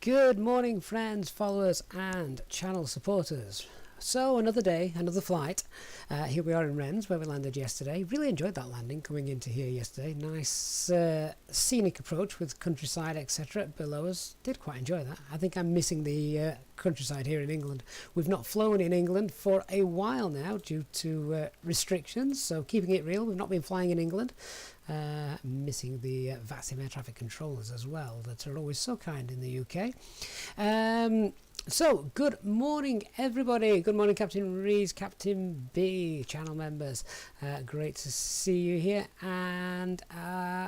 Good morning, friends, followers and channel supporters. So another day, another flight. Here we are in Rennes, where we landed yesterday. Really enjoyed that landing coming into here yesterday. Nice scenic approach with countryside, etc. below us. Did quite enjoy that. I think I'm missing the countryside here in England. We've not flown in England for a while now due to restrictions, so keeping it real. We've not been flying in England. Missing the VATSIM air traffic controllers as well, that are always so kind in the UK. So, good morning everybody. Good morning Captain Rees, Captain B, channel members. Great to see you here. And,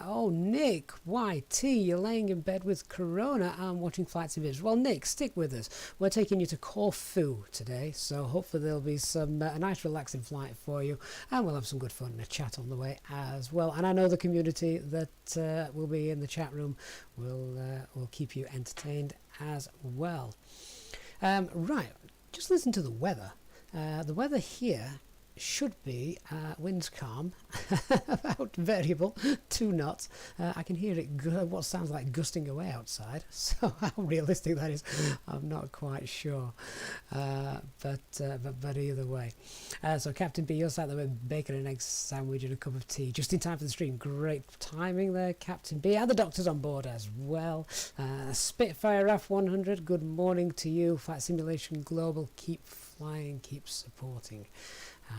oh Nick, YT, you're laying in bed with Corona and watching flights and videos. Well Nick, stick with us. We're taking you to Corfu today, so hopefully there'll be some a nice relaxing flight for you, and we'll have some good fun and a chat on the way as well. And I know the community that will be in the chat room will keep you entertained as well. Right, just listen to the weather. The weather here should be winds calm, about variable, 2 knots. I can hear it what sounds like gusting away outside, so how realistic that is I'm not quite sure, but either way. So Captain B, you're sat there with bacon and eggs sandwich and a cup of tea just in time for the stream. Great timing there, Captain B, and the doctor's on board as well. Spitfire RAF 100, good morning to you. Flight Simulation Global, keep flying, keep supporting.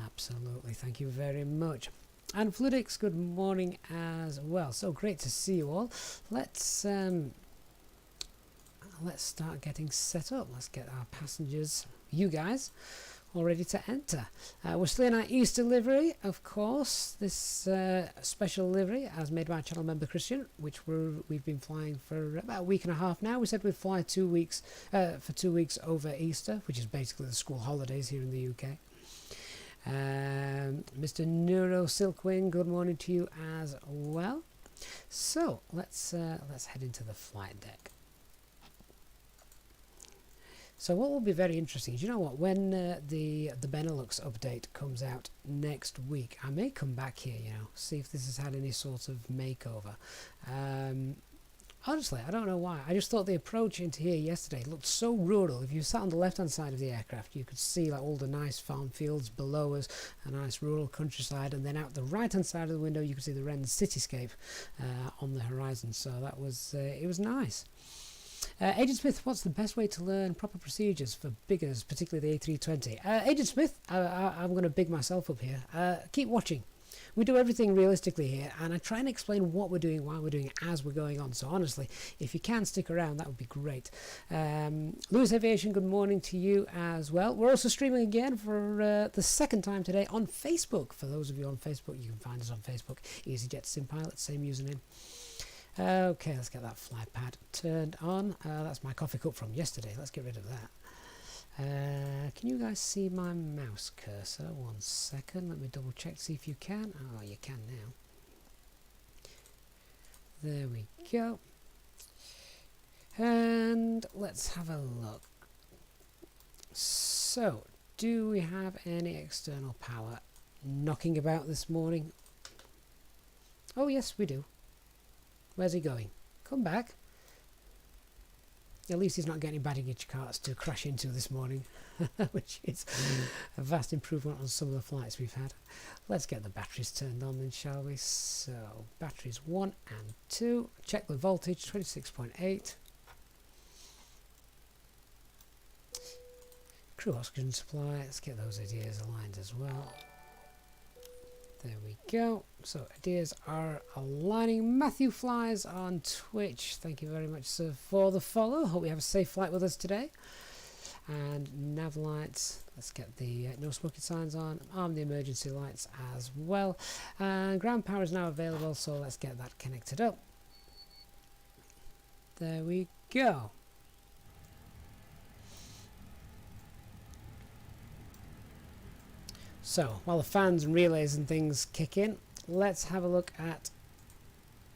Absolutely, thank you very much. And Fluidix, good morning as well. So great to see you all. Let's start getting set up. Let's get our passengers, you guys, all ready to enter. We're still in our Easter livery, of course. This special livery, as made by channel member Christian, which we've been flying for about a week and a half now. We said we'd fly 2 weeks for 2 weeks over Easter, which is basically the school holidays here in the UK. Mr. Neuro Silkwing, good morning to you as well. So let's head into the flight deck. So what will be very interesting is, you know what, when the Benelux update comes out next week, I may come back here, you know, see if this has had any sort of makeover. Honestly, I don't know why. I just thought the approach into here yesterday looked so rural. If you sat on the left-hand side of the aircraft, you could see like all the nice farm fields below us, a nice rural countryside, and then out the right-hand side of the window, you could see the Rennes cityscape on the horizon. So that was it was nice. Agent Smith, what's the best way to learn proper procedures for beginners, particularly the A320? Agent Smith, I'm going to big myself up here. Keep watching. We do everything realistically here, and I try and explain what we're doing, why we're doing it as we're going on. So honestly, if you can stick around, that would be great. Lewis Aviation, good morning to you as well. We're also streaming again for the second time today on Facebook. For those of you on Facebook, you can find us on Facebook. Easyjetsimpilot, same username. Okay, let's get that fly pad turned on. That's my coffee cup from yesterday. Let's get rid of that. Can you guys see my mouse cursor? 1 second, let me double check, see if you can. Oh, you can now. There we go. And let's have a look. So, do we have any external power knocking about this morning? Oh yes, we do. Where's he going? Come back. At least he's not getting baggage carts to crash into this morning, which is a vast improvement on some of the flights we've had. Let's get the batteries turned on then, shall we? So, batteries 1 and 2. Check the voltage, 26.8. Crew oxygen supply, let's get those ideas aligned as well. There we go. So ideas are aligning. Matthew Flies on Twitch. Thank you very much, sir, for the follow. Hope you have a safe flight with us today. And nav lights. Let's get the no smoking signs on. Arm the emergency lights as well. And ground power is now available, so let's get that connected up. There we go. So, while the fans and relays and things kick in, let's have a look at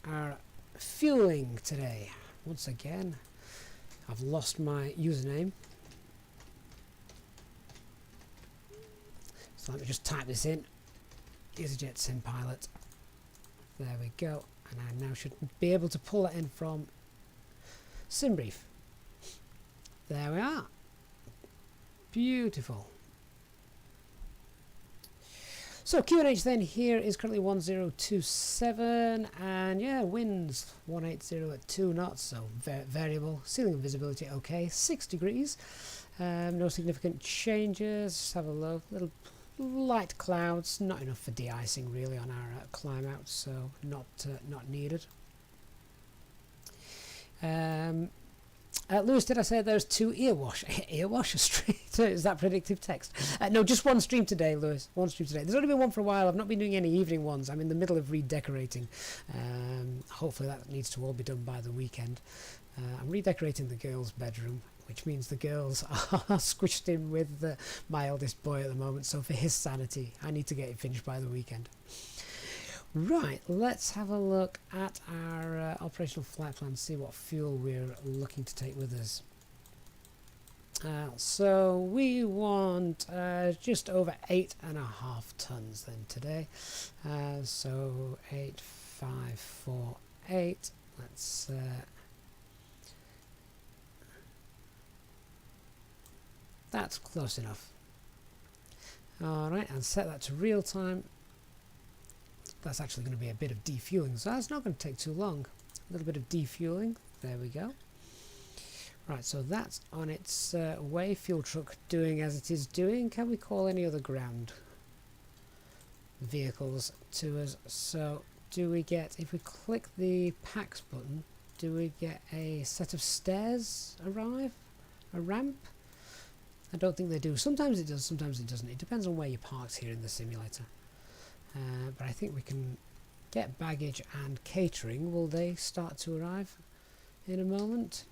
our fueling today. Once again, I've lost my username. So let me just type this in. Easyjetsimpilot. There we go. And I now should be able to pull that in from SimBrief. There we are. Beautiful. So QNH then here is currently 1027, and yeah, winds 180 at 2 knots, so variable. Ceiling and visibility okay, 6 degrees. No significant changes. Just have a look. Little light clouds, not enough for de-icing really on our climb out, so not needed. Lewis, did I say there's 2 earwash? Earwash stream? Is that predictive text? No, just one stream today, Lewis. One stream today. There's only been one for a while. I've not been doing any evening ones. I'm in the middle of redecorating. Hopefully that needs to all be done by the weekend. I'm redecorating the girls' bedroom, which means the girls are squished in with my eldest boy at the moment. So for his sanity, I need to get it finished by the weekend. Right, let's have a look at our operational flight plan, see what fuel we're looking to take with us. So we want just over 8.5 tons then today. So 8548. Let's that's close enough. Alright, and set that to real time. That's actually going to be a bit of defueling, so that's not going to take too long. A little bit of defueling, there we go. Right, so that's on its way. Fuel truck doing as it is doing. Can we call any other ground vehicles to us? So do we get, if we click the PAX button, do we get a set of stairs arrive? A ramp? I don't think they do. Sometimes it does, sometimes it doesn't. It depends on where you're parked here in the simulator. But I think we can get baggage and catering. Will they start to arrive in a moment?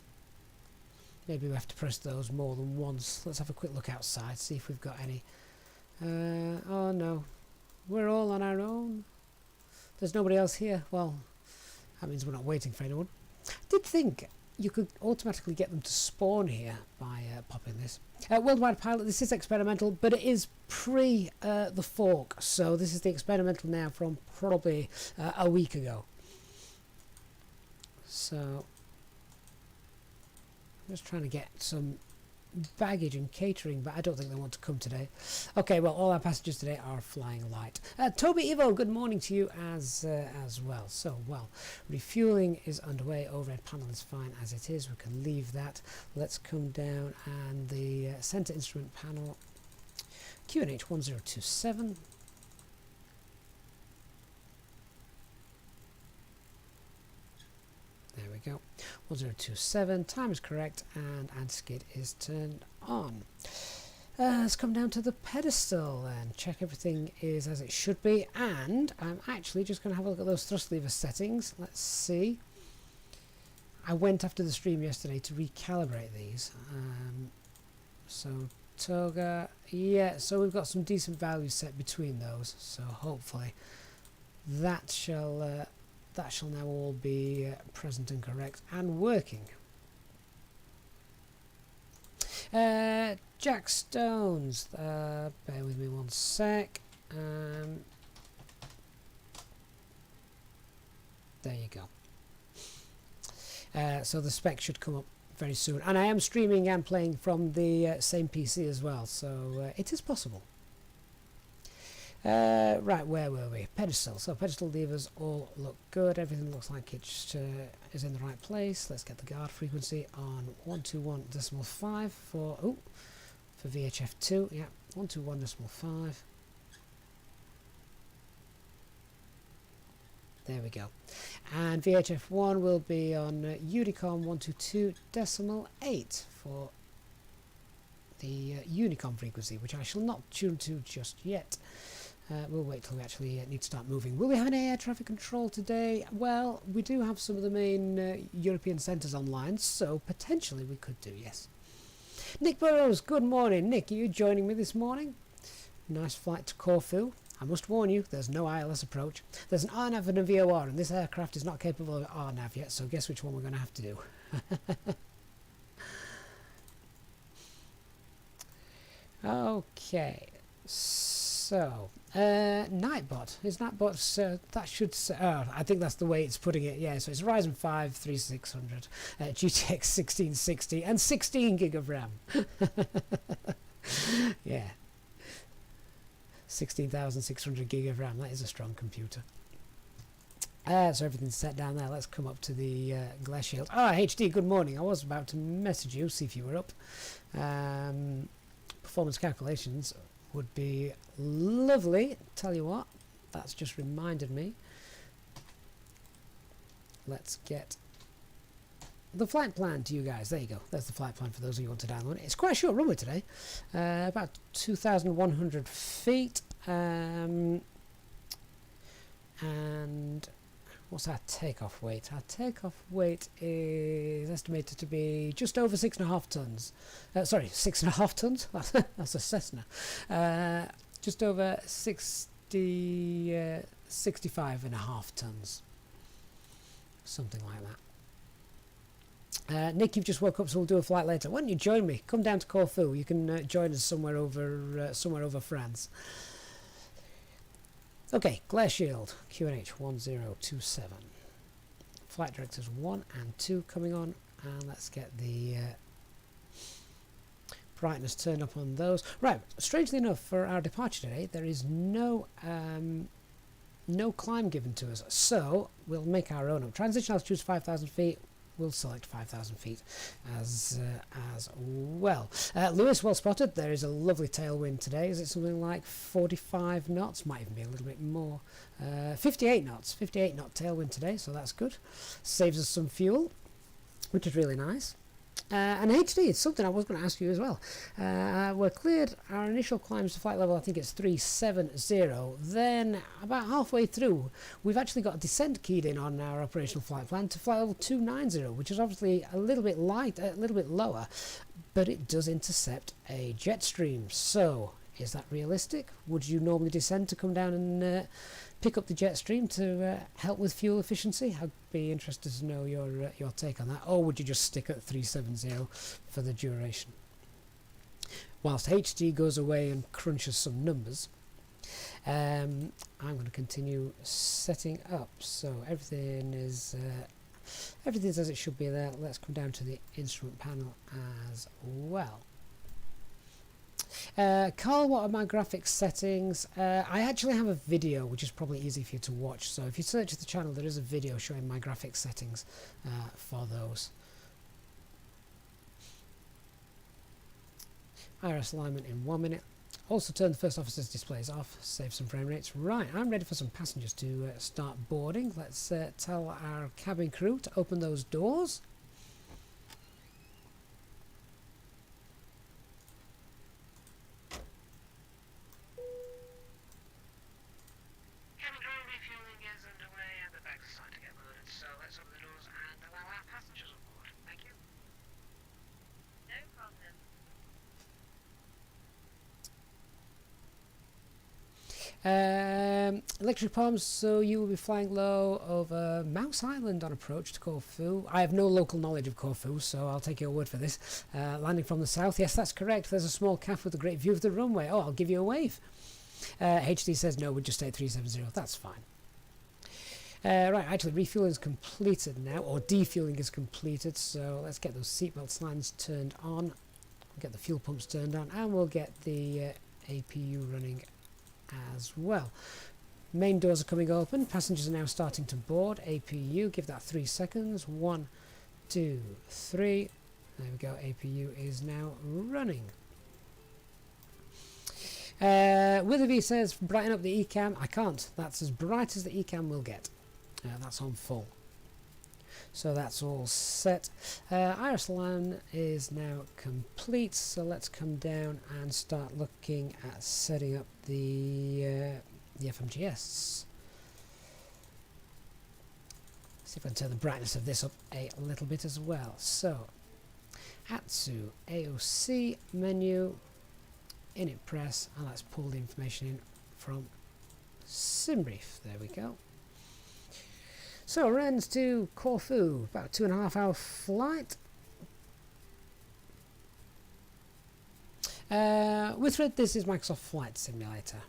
Maybe we have to press those more than once. Let's have a quick look outside, see if we've got any. Oh no, we're all on our own. There's nobody else here. Well, that means we're not waiting for anyone. I did think you could automatically get them to spawn here by popping this. Worldwide pilot, this is experimental, but it is pre the fork, so this is the experimental now from probably a week ago. So I'm just trying to get some baggage and catering, but I don't think they want to come today. Okay, well, all our passengers today are flying light. Toby Evo, good morning to you as well. So, well, refueling is underway. Overhead panel is fine as it is. We can leave that. Let's come down, and the center instrument panel, QNH 1027. There we go, 1027, time is correct, and anti-skid is turned on. Let's come down to the pedestal and check everything is as it should be, and I'm actually just going to have a look at those thrust lever settings. Let's see. I went after the stream yesterday to recalibrate these. So Toga, yeah, so we've got some decent values set between those, so hopefully that shall now all be present and correct and working. Jack Stones, bear with me one sec. There you go. So the spec should come up very soon, and I am streaming and playing from the same PC as well, so it is possible. Right, where were we? Pedestal. So pedestal levers all look good. Everything looks like it is in the right place. Let's get the guard frequency on 121.5 for VHF2. Yeah, 121.5. There we go. And VHF1 will be on Unicom 122.8 for the Unicom frequency, which I shall not tune to just yet. We'll wait till we actually need to start moving. Will we have any air traffic control today? Well, we do have some of the main European centres online, so potentially we could do, yes. Nick Burrows, good morning. Nick, are you joining me this morning? Nice flight to Corfu. I must warn you, there's no ILS approach. There's an RNAV and a VOR, and this aircraft is not capable of RNAV yet, so guess which one we're going to have to do. Okay, So, Nightbot. Is Nightbot, that should say, oh, I think that's the way it's putting it. Yeah, so it's Ryzen 5 3600, GTX 1660, and 16 gig of RAM. Yeah. 16,600 gig of RAM. That is a strong computer. So everything's set down there. Let's come up to the glare shield. Ah, HD, good morning. I was about to message you, see if you were up. Performance calculations would be lovely. Tell you what, that's just reminded me. Let's get the flight plan to you guys. There you go. There's the flight plan for those of you who want to download it. It's quite a short runway today. About 2,100 feet. And what's our takeoff weight? Our takeoff weight is estimated to be just over 6.5 tons. Sorry, 6.5 tons? That's a Cessna. Just over 65.5 tons. Something like that. Nick, you've just woke up, so we'll do a flight later. Why don't you join me? Come down to Corfu. You can join us somewhere over France. Okay, glare shield, QNH 1027. Flight directors 1 and 2 coming on, and let's get the brightness turned up on those. Right, strangely enough, for our departure today, there is no climb given to us, so we'll make our own up. Transition altitude is 5,000 feet. We'll select 5,000 feet as well. Lewis, well spotted. There is a lovely tailwind today. Is it something like 45 knots? Might even be a little bit more. 58 knots. 58 knot tailwind today, so that's good. Saves us some fuel, which is really nice. And HD, it's something I was going to ask you as well. We're cleared our initial climbs to flight level, I think it's 370. Then, about halfway through, we've actually got a descent keyed in on our operational flight plan to flight level 290, which is obviously a little bit light, a little bit lower, but it does intercept a jet stream. So, is that realistic? Would you normally descend to come down and pick up the jet stream to help with fuel efficiency? I'd be interested to know your take on that. Or would you just stick at 370 for the duration? Whilst HD goes away and crunches some numbers, I'm going to continue setting up. So everything's as it should be there. Let's come down to the instrument panel as well. Carl, what are my graphics settings? I actually have a video which is probably easy for you to watch, so if you search the channel there is a video showing my graphics settings for those. IRS alignment in 1 minute. Also turn the first officer's displays off, save some frame rates. Right, I'm ready for some passengers to start boarding. Let's tell our cabin crew to open those doors. Electric palms, so you will be flying low over Mouse Island on approach to Corfu. I have no local knowledge of Corfu, so I'll take your word for this. Landing from the south, yes, that's correct. There's a small cafe with a great view of the runway. Oh, I'll give you a wave. HD says no, we'll just stay at 370. That's fine. Right, actually refueling is completed now, or defueling is completed, so let's get those seatbelt lines turned on. We'll get the fuel pumps turned on, and we'll get the APU running as well. Main doors are coming open. Passengers are now starting to board. APU, give that 3 seconds. 1, 2, 3. There we go. APU is now running. Witherby says brighten up the eCam. I can't. That's as bright as the eCam will get. That's on full. So that's all set. Iris LAN is now complete, so let's come down and start looking at setting up the FMGS. See if I can turn the brightness of this up a little bit as well. So, ATSU AOC menu, init press, and let's pull the information in from SimBrief. There we go. So, Rennes to Corfu, about a 2.5 hour flight. With Red, this is Microsoft Flight Simulator.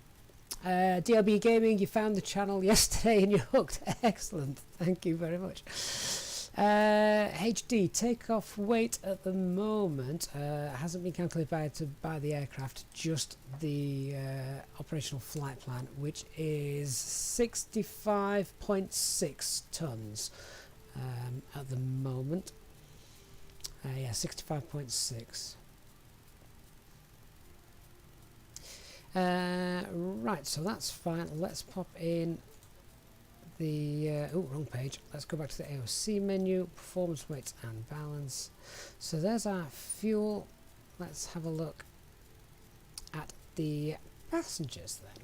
DLB Gaming, you found the channel yesterday and you're hooked. Excellent, thank you very much. HD, takeoff weight at the moment hasn't been calculated by the aircraft, just the operational flight plan, which is 65.6 tons at the moment. Yeah, 65.6. Right, so that's fine. Let's pop in the oh, wrong page. Let's go back to the AOC menu, performance, weight and balance. So there's our fuel. Let's have a look at the passengers then.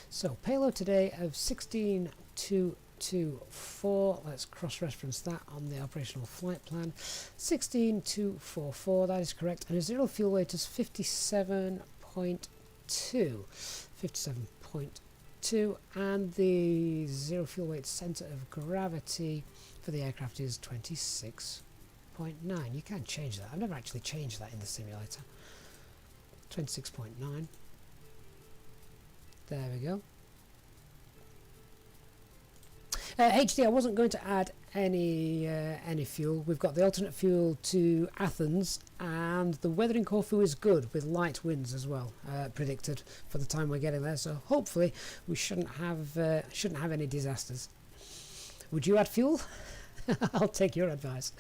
So payload today of 16,224. Let's cross-reference that on the operational flight plan. 16,244, that is correct, and a zero fuel weight is 57.2. 57.2, and the zero fuel weight center of gravity for the aircraft is 26.9. You can change that. I've never actually changed that in the simulator. 26.9. There we go. HD, I wasn't going to add any fuel. We've got the alternate fuel to Athens, and the weather in Corfu is good with light winds as well, predicted for the time we're getting there. So hopefully we shouldn't have any disasters. Would you add fuel? I'll take your advice.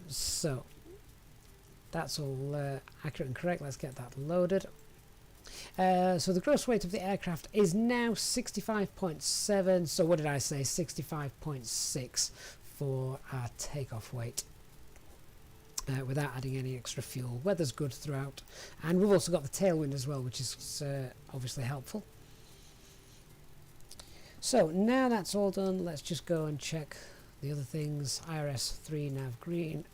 So that's all accurate and correct. Let's get that loaded. So the gross weight of the aircraft is now 65.7. So what did I say? 65.6 for our takeoff weight, without adding any extra fuel. Weather's good throughout, and we've also got the tailwind as well, which is obviously helpful. So now that's all done, let's just go and check the other things. IRS 3 nav green.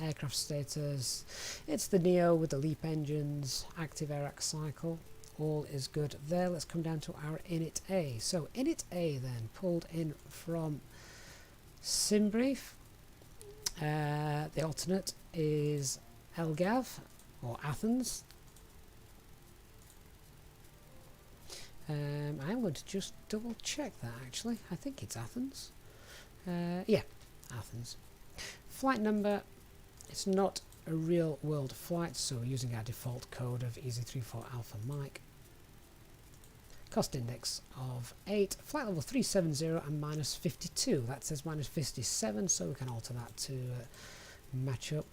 Aircraft status, it's the Neo with the LEAP engines, active AIRAC cycle, all is good there. Let's come down to our init A. So init A then, pulled in from SimBrief. The alternate is LGAV, or Athens. I'm going to just double check that actually. I think it's Athens. Yeah, Athens. Flight number, it's not a real world flight, so we're using our default code of Easy34 Alpha Mike. Cost index of 8, flight level 370 and minus 52. That says minus 57, so we can alter that to match up.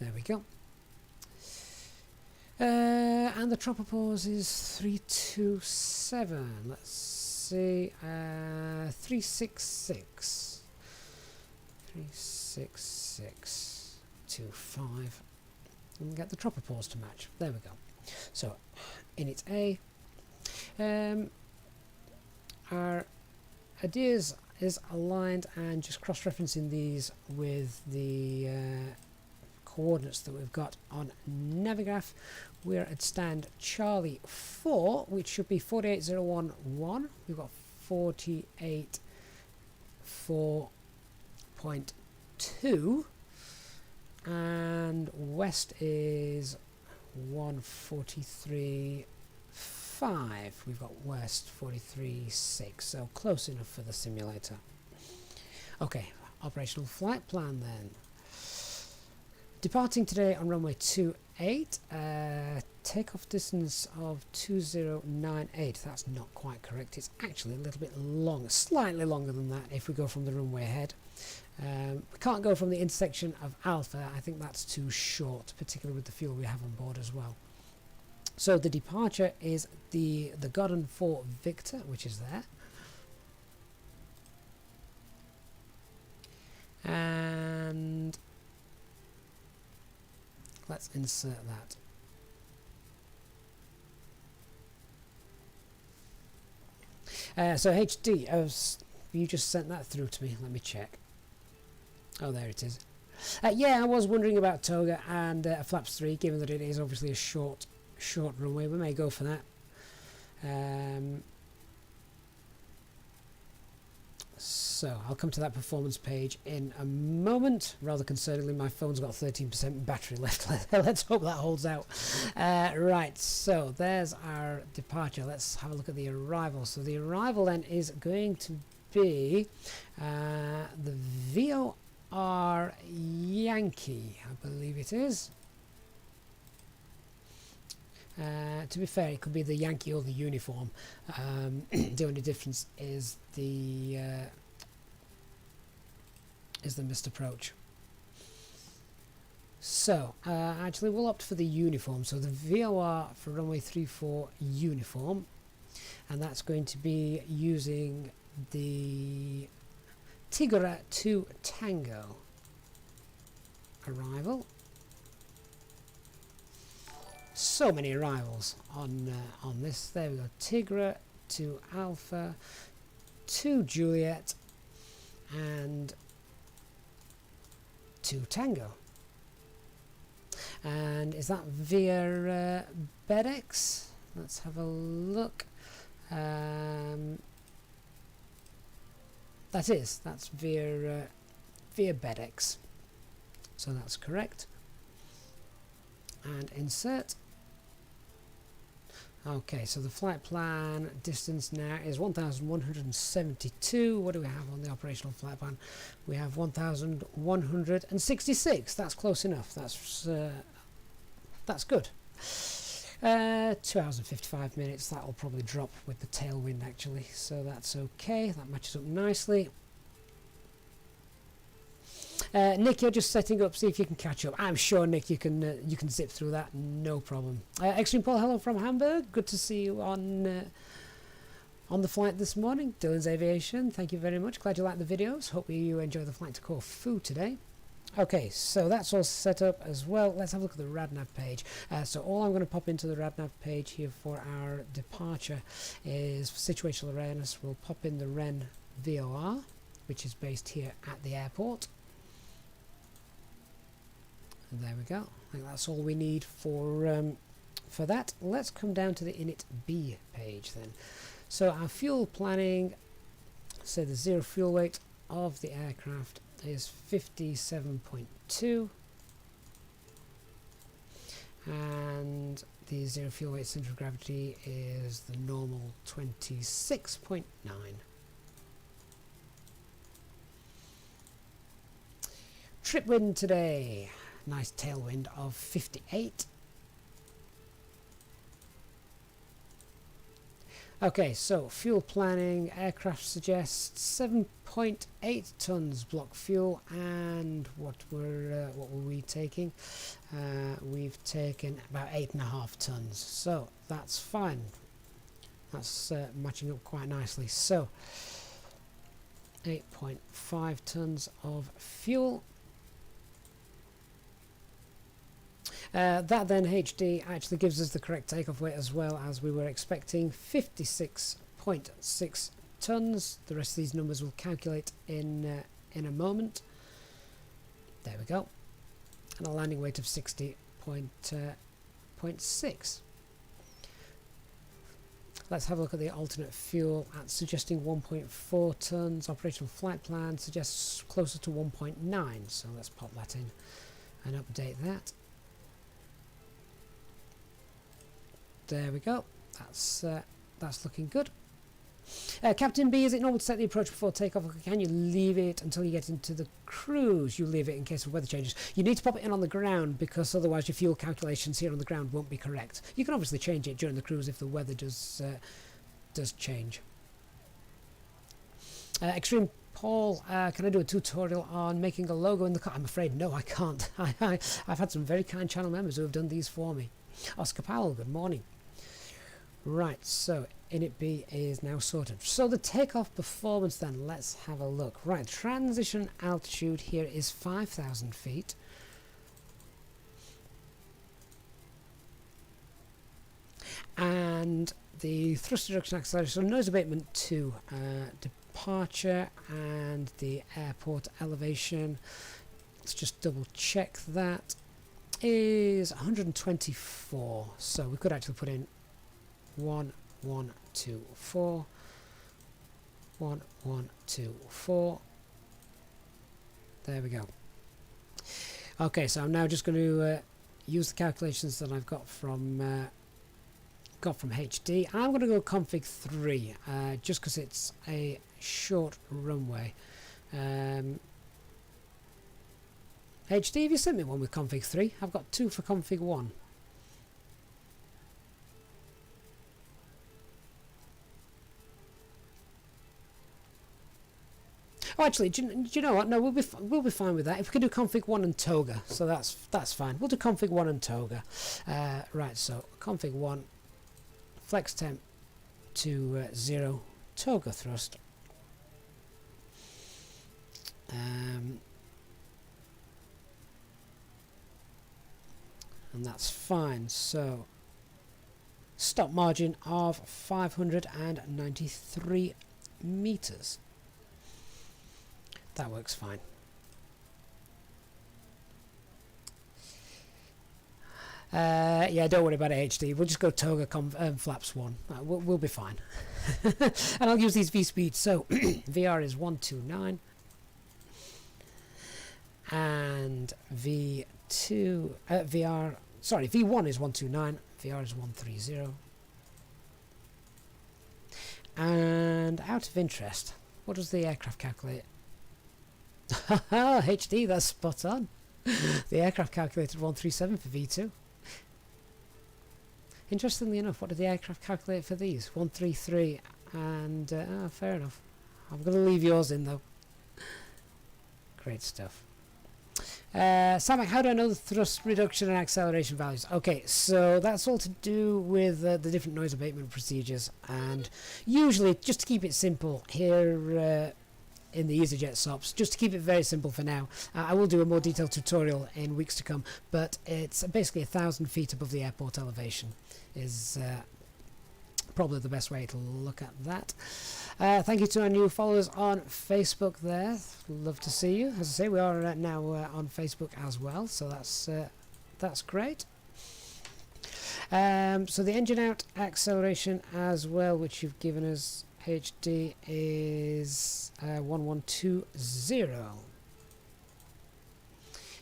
There we go. And the tropopause is 327. Let's see, 366. 36625. And get the tropopause to match. There we go. So, init A. Our ideas is aligned, and just cross-referencing these with the coordinates that we've got on Navigraph. We're at stand Charlie 4, which should be 48011. We've got 484.2, and west is 143.5. We've got west 43.6, so close enough for the simulator. Okay, operational flight plan then. Departing today on runway 28, takeoff distance of 2098. That's not quite correct. It's actually a little bit long, slightly longer than that if we go from the runway ahead. We can't go from the intersection of Alpha. I think that's too short, particularly with the fuel we have on board as well. So the departure is the Godden 4 Victor, which is there. And let's insert that. So HD, you just sent that through to me. Let me check. Oh, there it is. Yeah, I was wondering about Toga and Flaps 3, given that it is obviously a short runway. We may go for that. So I'll come to that performance page in a moment. Rather concerningly, my phone's got 13% battery left. Let's hope that holds out. Right, so there's our departure. Let's have a look at the arrival. So the arrival then is going to be the VOR Yankee, I believe it is. To be fair, it could be the Yankee or the uniform. The only difference is the missed approach. So actually, we'll opt for the uniform. So the VOR for runway 34 uniform, and that's going to be using the Tigre 2 Tango arrival. So many arrivals on this. There we go. Tigre to Alpha to Juliet and to Tango. And is that via BedX? Let's have a look. That's via BedX. So that's correct. And insert. Okay, so the flight plan distance now is 1,172. What do we have on the operational flight plan? We have 1,166. That's close enough. That's good. 2 hours and 55 minutes. That will probably drop with the tailwind actually, so that's okay. That matches up nicely. Nick, you're just setting up. See if you can catch up. I'm sure, Nick, you can zip through that, no problem. Extreme Paul, hello from Hamburg. Good to see you on the flight this morning. Dylan's Aviation, thank you very much. Glad you like the videos. Hope you enjoy the flight to Corfu today. Okay, so that's all set up as well. Let's have a look at the RadNav page. So all I'm going to pop into the RadNav page here for our departure is for situational awareness. We'll pop in the Rennes VOR, which is based here at the airport. And there we go. I think that's all we need for that. Let's come down to the Init B page then. So our fuel planning, so the zero fuel weight of the aircraft is 57.2, and the zero fuel weight center of gravity is the normal 26.9. Trip wind today. Nice tailwind of 58. Okay, so fuel planning, aircraft suggests 7.8 tons block fuel, and what were we taking? We've taken about 8.5 tons, so that's fine. That's matching up quite nicely. So 8.5 tons of fuel. That then HD actually gives us the correct takeoff weight as well, as we were expecting, 56.6 tons. The rest of these numbers will calculate in a moment. There we go. And a landing weight of 60.6. Let's have a look at the alternate fuel at suggesting 1.4 tons. Operational flight plan suggests closer to 1.9, so let's pop that in and update that. There we go. That's looking good. Captain B, is it normal to set the approach before takeoff, or can you leave it until you get into the cruise? You leave it in case of weather changes. You need to pop it in on the ground, because otherwise your fuel calculations here on the ground won't be correct. You can obviously change it during the cruise if the weather does change. Extreme Paul, can I do a tutorial on making a logo in the car? I'm afraid no, I can't. I've had some very kind channel members who have done these for me. Oscar Powell, good morning. Right, so Init B is now sorted. So the takeoff performance then, let's have a look. Right, transition altitude here is 5,000 feet. And the thrust reduction acceleration, so nose abatement 2, departure and the airport elevation. Let's just double check that. Is 124, so we could actually put in 1124. 1, 1, 2, 4. There we go. Okay, so I'm now just going to use the calculations that I've got from HD. I'm going to go config 3 just because it's a short runway. HD, have you sent me one with config 3? I've got 2 for config 1. Oh, actually, do you know what? No, we'll be fine with that. If we can do config 1 and toga, so that's fine. We'll do config 1 and toga. Right, so config 1, flex temp to 0, toga thrust. And that's fine. So stop margin of 593 meters. That works fine. Yeah, don't worry about HD. We'll just go toga flaps 1. We'll be fine. And I'll use these V speeds. So VR is 129 and V1 is 129, VR is 130. And out of interest, what does the aircraft calculate? HD, that's spot on. The aircraft calculated 137 for V2. Interestingly enough, what did the aircraft calculate for these? 133, and fair enough. I'm going to leave yours in though. Great stuff. Samak, how do I know the thrust reduction and acceleration values? Okay, so that's all to do with the different noise abatement procedures, and usually, just to keep it simple here in the Easyjet SOPs, just to keep it very simple for now, I will do a more detailed tutorial in weeks to come, but it's basically 1,000 feet above the airport elevation is probably the best way to look at that. Thank you to our new followers on Facebook there. Love to see you. As I say, we are now on Facebook as well, so that's great. So the engine out acceleration as well, which you've given us, HD, is 1120. In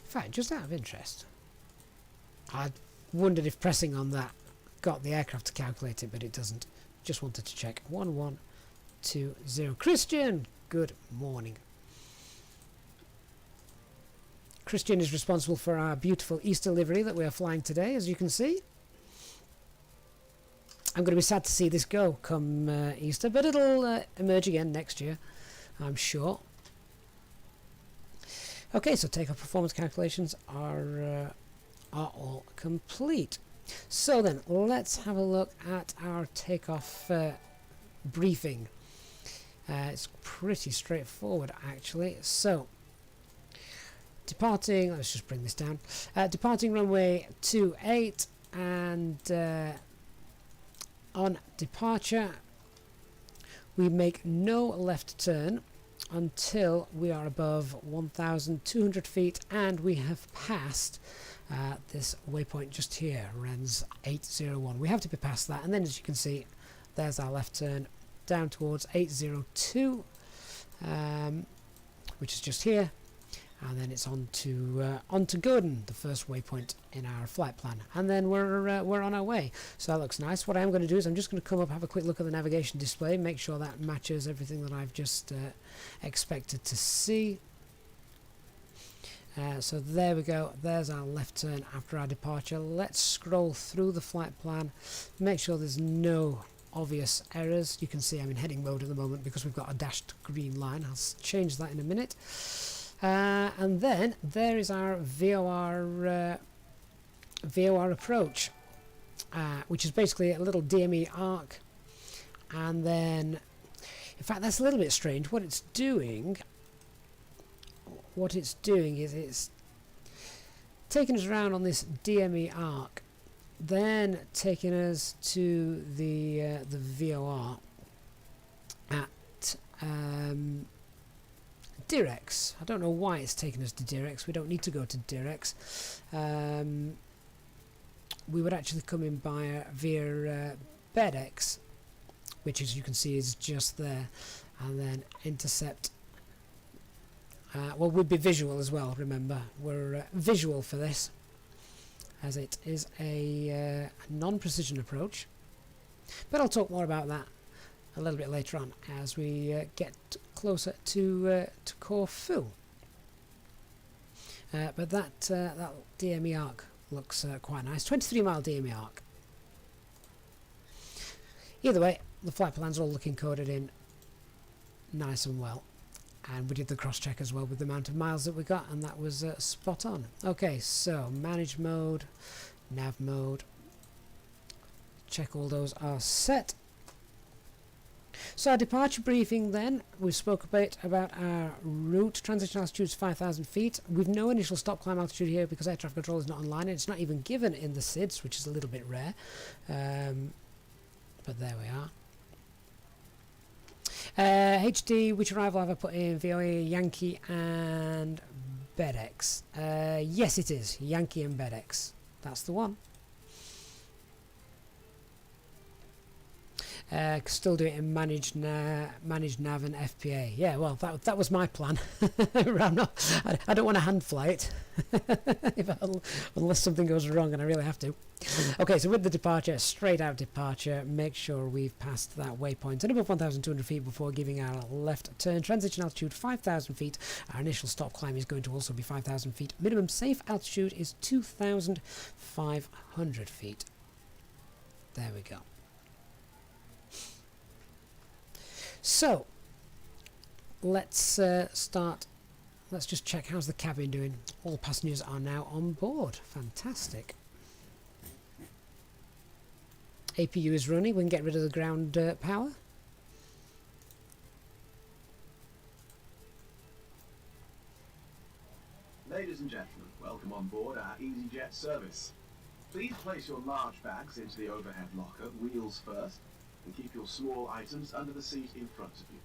fact, just out of interest, I wondered if pressing on that got the aircraft to calculate it, but it doesn't. Just wanted to check. 1120. Christian, good morning. Christian is responsible for our beautiful Easter livery that we are flying today, as you can see. I'm going to be sad to see this go come Easter, but it'll emerge again next year, I'm sure. Okay, so takeoff performance calculations are all complete. So then, let's have a look at our takeoff briefing. It's pretty straightforward, actually. So, departing, let's just bring this down. Departing runway 28, and on departure, we make no left turn until we are above 1,200 feet, and we have passed this waypoint just here, Rennes 801. We have to be past that, and then as you can see, there's our left turn down towards 802, which is just here, and then it's on to Gordon, the first waypoint in our flight plan, and then we're on our way. So that looks nice. What I'm going to do is I'm just going to come up, have a quick look at the navigation display, make sure that matches everything that I've just expected to see. So there we go, there's our left turn after our departure. Let's scroll through the flight plan, make sure there's no obvious errors. You can see I'm in heading mode at the moment because we've got a dashed green line. I'll change that in a minute. And then there is our VOR approach, which is basically a little DME arc. And then, in fact, that's a little bit strange. What it's doing is it's taking us around on this DME arc, then taking us to the VOR at Direx. I don't know why it's taking us to Direx. We don't need to go to Direx. We would actually come in via Bedex, which as you can see is just there. and then intercept. Well, we'd be visual as well, remember. We're visual for this, as it is a non-precision approach. But I'll talk more about that a little bit later on as we get closer to Corfu. But that DME arc looks quite nice. 23-mile DME arc. Either way, the flight plans are all looking coded in nice and well. And we did the cross-check as well with the amount of miles that we got, and that was spot on. Okay, so manage mode, nav mode. Check all those are set. So our departure briefing then, we spoke a bit about our route. Transition altitude is 5,000 feet. We've no initial stop climb altitude here because air traffic control is not online, and it's not even given in the SIDS, which is a little bit rare. But there we are. HD, which arrival have I put in? VOA, Yankee and BedX. Yes, it is. Yankee and BedX. That's the one. Still do it in managed nav and FPA. Yeah, well, that was my plan. I don't want to hand fly it unless something goes wrong and I really have to. Okay, so with the departure, straight out departure, make sure we've passed that waypoint and above 1,200 feet before giving our left turn. Transition altitude 5,000 feet. Our initial stop climb is going to also be 5,000 feet. Minimum safe altitude is 2,500 feet. There we go. So, let's start. Let's just check how's the cabin doing. All passengers are now on board. Fantastic. APU is running. We can get rid of the ground power. Ladies and gentlemen, welcome on board our Easyjet service. Please place your large bags into the overhead locker, wheels first, and keep your small items under the seat in front of you.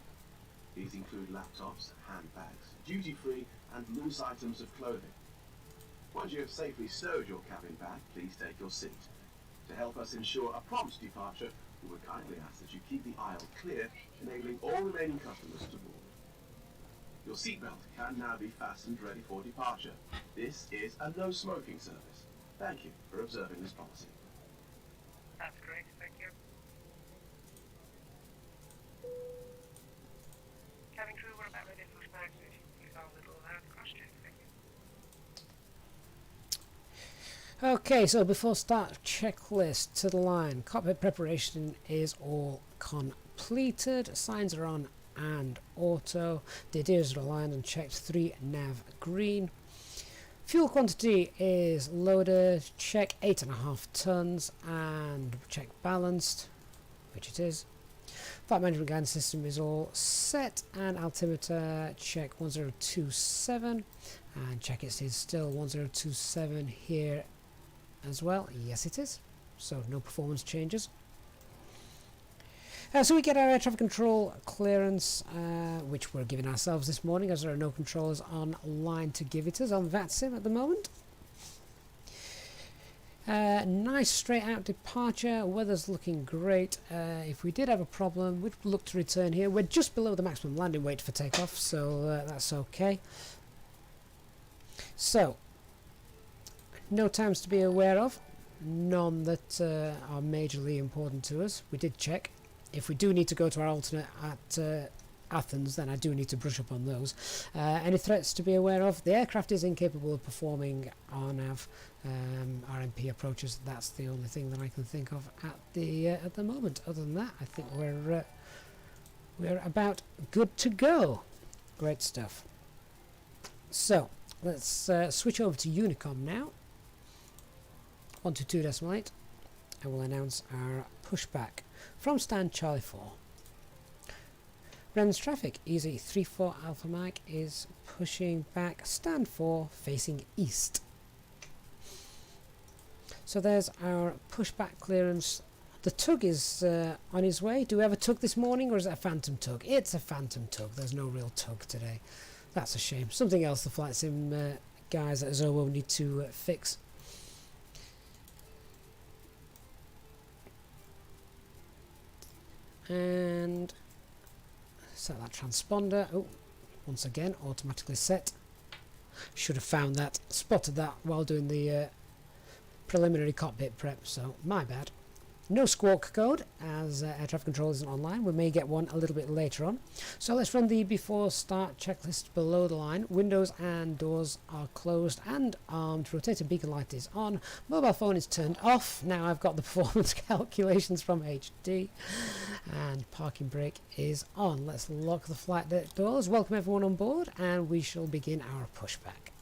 These include laptops, handbags, duty-free and loose items of clothing. Once you have safely stowed your cabin bag, please take your seat. To help us ensure a prompt departure, we would kindly ask that you keep the aisle clear, enabling all remaining customers to board. Your seatbelt can now be fastened ready for departure. This is a no-smoking service. Thank you for observing this policy. That's great, thank you. Cabin crew, we're about ready for Pushback. Please all little cross-check, thank you. Okay, so before start, checklist to the line. Cockpit preparation is all completed. Signs are on and auto. The adheres are aligned and checked. 3 nav green. Fuel quantity is loaded. Check 8.5 tons and check balanced, which it is. Flight management guidance system is all set, and altimeter check 1027, and check it is still 1027 here as well. Yes, it is. So no performance changes. So we get our air traffic control clearance, which we're giving ourselves this morning, as there are no controllers online to give it us on VATSIM at the moment. Nice straight out departure. Weather's looking great. If we did have a problem, we'd look to return here. We're just below the maximum landing weight for takeoff, so that's okay. So, no times to be aware of. None that are majorly important to us. We did check. If we do need to go to our alternate at Athens, then I do need to brush up on those. Any threats to be aware of? The aircraft is incapable of performing RNAV RMP approaches. That's the only thing that I can think of at the moment. Other than that, I think we're about good to go. Great stuff. So let's switch over to Unicom now. 122.8. I will announce our pushback from stand Charlie 4. Rennes traffic, Easy 34 Alpha Mike is pushing back stand 4 facing east. So there's our pushback clearance. The tug is on his way. Do we have a tug this morning, or is it a phantom tug? It's a phantom tug. There's no real tug today. That's a shame. Something else the flight sim guys at Zoho need to fix. And set that transponder. Oh, once again, automatically set. Should have found that, spotted that while doing the preliminary cockpit prep, so my bad. No squawk code, as air traffic control isn't online. We may get one a little bit later on. So let's run the before start checklist below the line. Windows and doors are closed and armed. Rotating beacon light is on. Mobile phone is turned off. Now I've got the performance calculations from HD. And parking brake is on. Let's lock the flight deck doors. Welcome everyone on board, and we shall begin our pushback.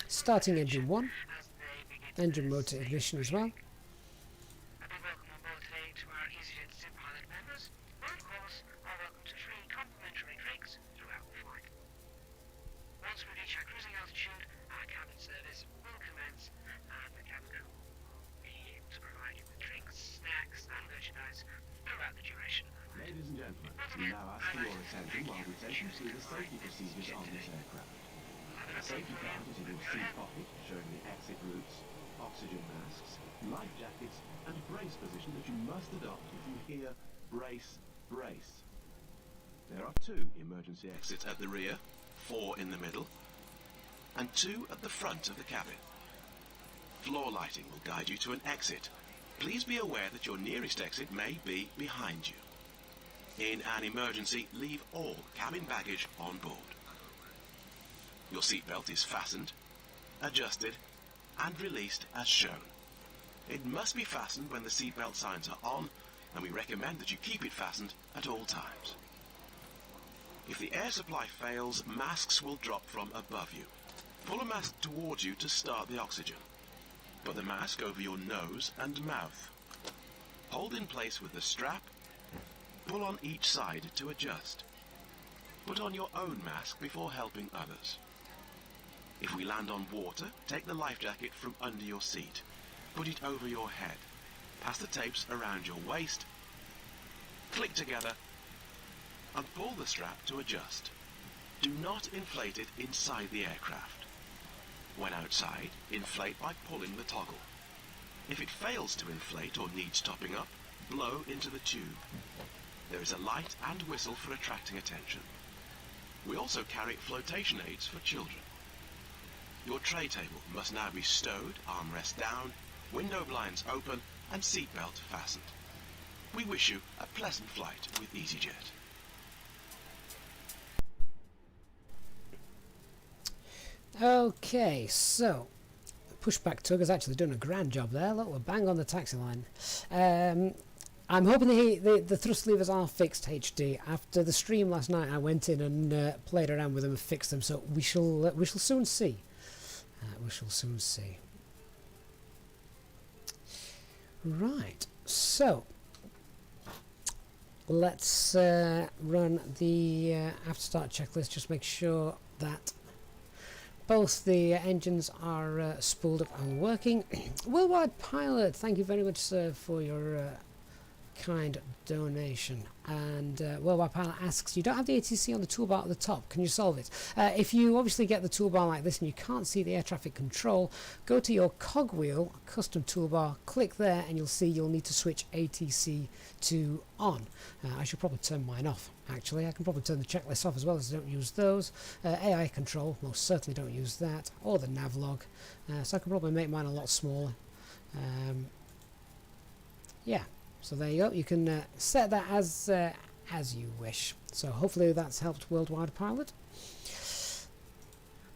Starting engine 1, engine motor ignition as well. A big welcome on board today to our Easyjetsimpilot members, who of course are welcome to free complimentary drinks throughout the flight. Once we reach our cruising altitude, our cabin service will commence, and the cabin crew will be able to provide you with drinks, snacks and merchandise throughout the duration of the flight. Ladies and gentlemen, we now ask for your attention while we take you through the safety procedures on this aircraft. A safety card is in your seat pocket, showing the exit routes, oxygen masks, life jackets, and brace position that you must adopt if you hear brace, brace. There are 2 emergency exits at the rear, 4 in the middle, and 2 at the front of the cabin. Floor lighting will guide you to an exit. Please be aware that your nearest exit may be behind you. In an emergency, leave all cabin baggage on board. Your seatbelt is fastened, adjusted, and released as shown. It must be fastened when the seatbelt signs are on, and we recommend that you keep it fastened at all times. If the air supply fails, masks will drop from above you. Pull a mask towards you to start the oxygen. Put the mask over your nose and mouth. Hold in place with the strap. Pull on each side to adjust. Put on your own mask before helping others. If we land on water, take the life jacket from under your seat. Put it over your head. Pass the tapes around your waist. Click together and pull the strap to adjust. Do not inflate it inside the aircraft. When outside, inflate by pulling the toggle. If it fails to inflate or needs topping up, blow into the tube. There is a light and whistle for attracting attention. We also carry flotation aids for children. Your tray table must now be stowed, armrest down, window blinds open, and seatbelt fastened. We wish you a pleasant flight with Easyjet. Okay, so Pushback Tug has actually done a grand job there. Look, we're bang on the taxi line. I'm hoping the thrust levers are fixed HD. After the stream last night, I went in and played around with them and fixed them. So we shall soon see. We shall soon see. Right. So let's run the after start checklist. Just make sure that both the engines are spooled up and working. Worldwide Pilot, thank you very much, sir, for your kind donation. And Worldwide Pilot asks, you don't have the ATC on the toolbar at the top, can you solve it? If you obviously get the toolbar like this and you can't see the air traffic control, go to your cogwheel custom toolbar, click there, and you'll see you'll need to switch ATC to on. I should probably turn mine off, actually. I can probably turn the checklist off as well, as I don't use those. AI control, most certainly don't use that, or the nav log, so I can probably make mine a lot smaller. Yeah. So there you go, you can set that as you wish. So hopefully that's helped Worldwide Pilot.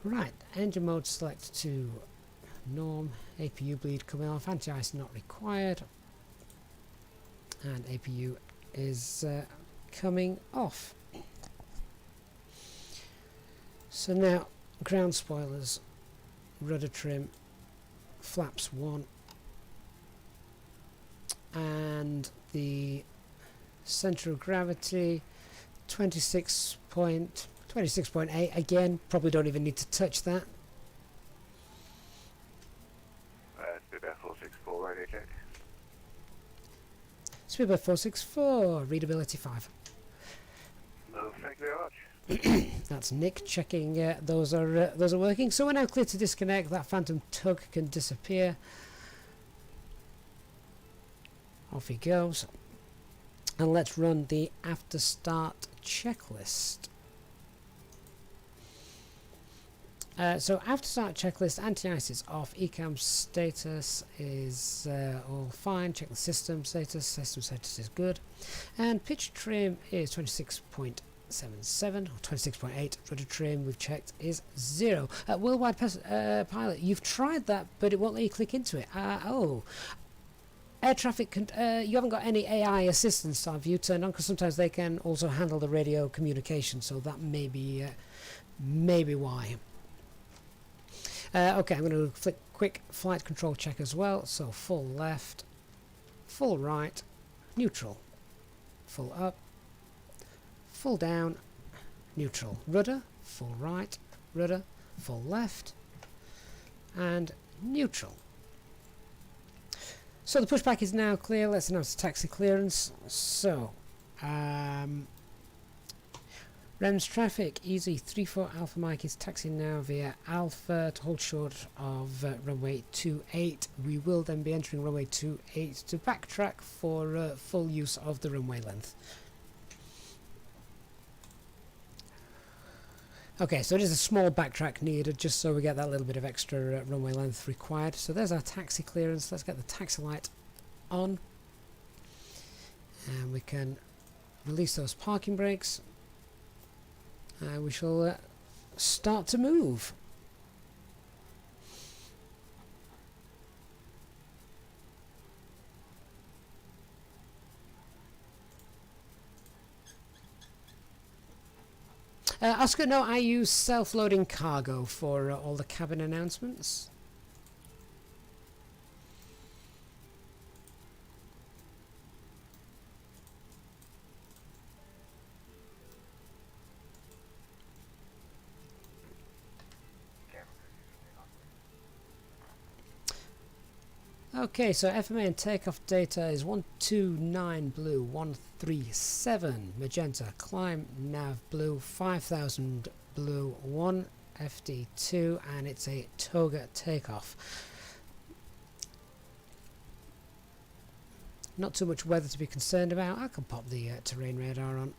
Right, engine mode select to norm, APU bleed coming off, anti-ice not required, and APU is coming off. So now ground spoilers, rudder trim, flaps 1, and the Centre of gravity 26.8. Again, probably don't even need to touch that. Speedbird 464, radio check. Speedbird 464, readability 5. No, thank you very much. That's Nick checking those are working. So we're now clear to disconnect. That phantom tug can disappear. Off he goes. And let's run the after start checklist. So after start checklist, anti-ice is off, ECAM status is all fine, check the system status is good, and pitch trim is 26.77 or 26.8, rudder trim we've checked is 0. Worldwide pilot, you've tried that but it won't let you click into it. Air traffic, you haven't got any AI assistance have you turned on, because sometimes they can also handle the radio communication, so that may be why. Okay, I'm going to flick quick flight control check as well. So full left, full right, neutral, full up, full down, neutral, rudder, full right, rudder, full left, and neutral. So the pushback is now clear. Let's announce the taxi clearance. So Rennes traffic, Easy 34 Alpha Mike is taxiing now via Alpha to hold short of runway 28. We will then be entering runway 28 to backtrack for full use of the runway length. Okay, so it is a small backtrack needed just so we get that little bit of extra runway length required. So there's our taxi clearance. Let's get the taxi light on. And we can release those parking brakes. We shall start to move. Oscar, no, I use self-loading cargo for all the cabin announcements. Okay, so FMA and takeoff data is 129 blue, 137 magenta, climb nav blue, 5000 blue, 1 FD2, and it's a toga takeoff. Not too much weather to be concerned about. I can pop the terrain radar on.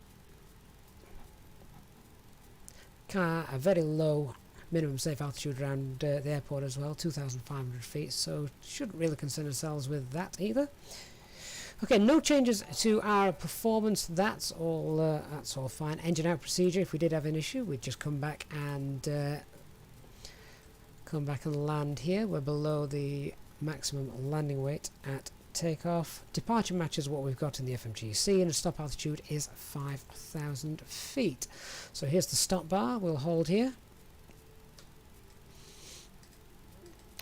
A very low minimum safe altitude around the airport as well, 2,500 feet, so shouldn't really concern ourselves with that either. Okay, no changes to our performance. That's all fine. Engine out procedure. If we did have an issue, we'd just come back and land here. We're below the maximum landing weight at takeoff. Departure matches what we've got in the FMGC, and the stop altitude is 5,000 feet. So here's the stop bar. We'll hold here.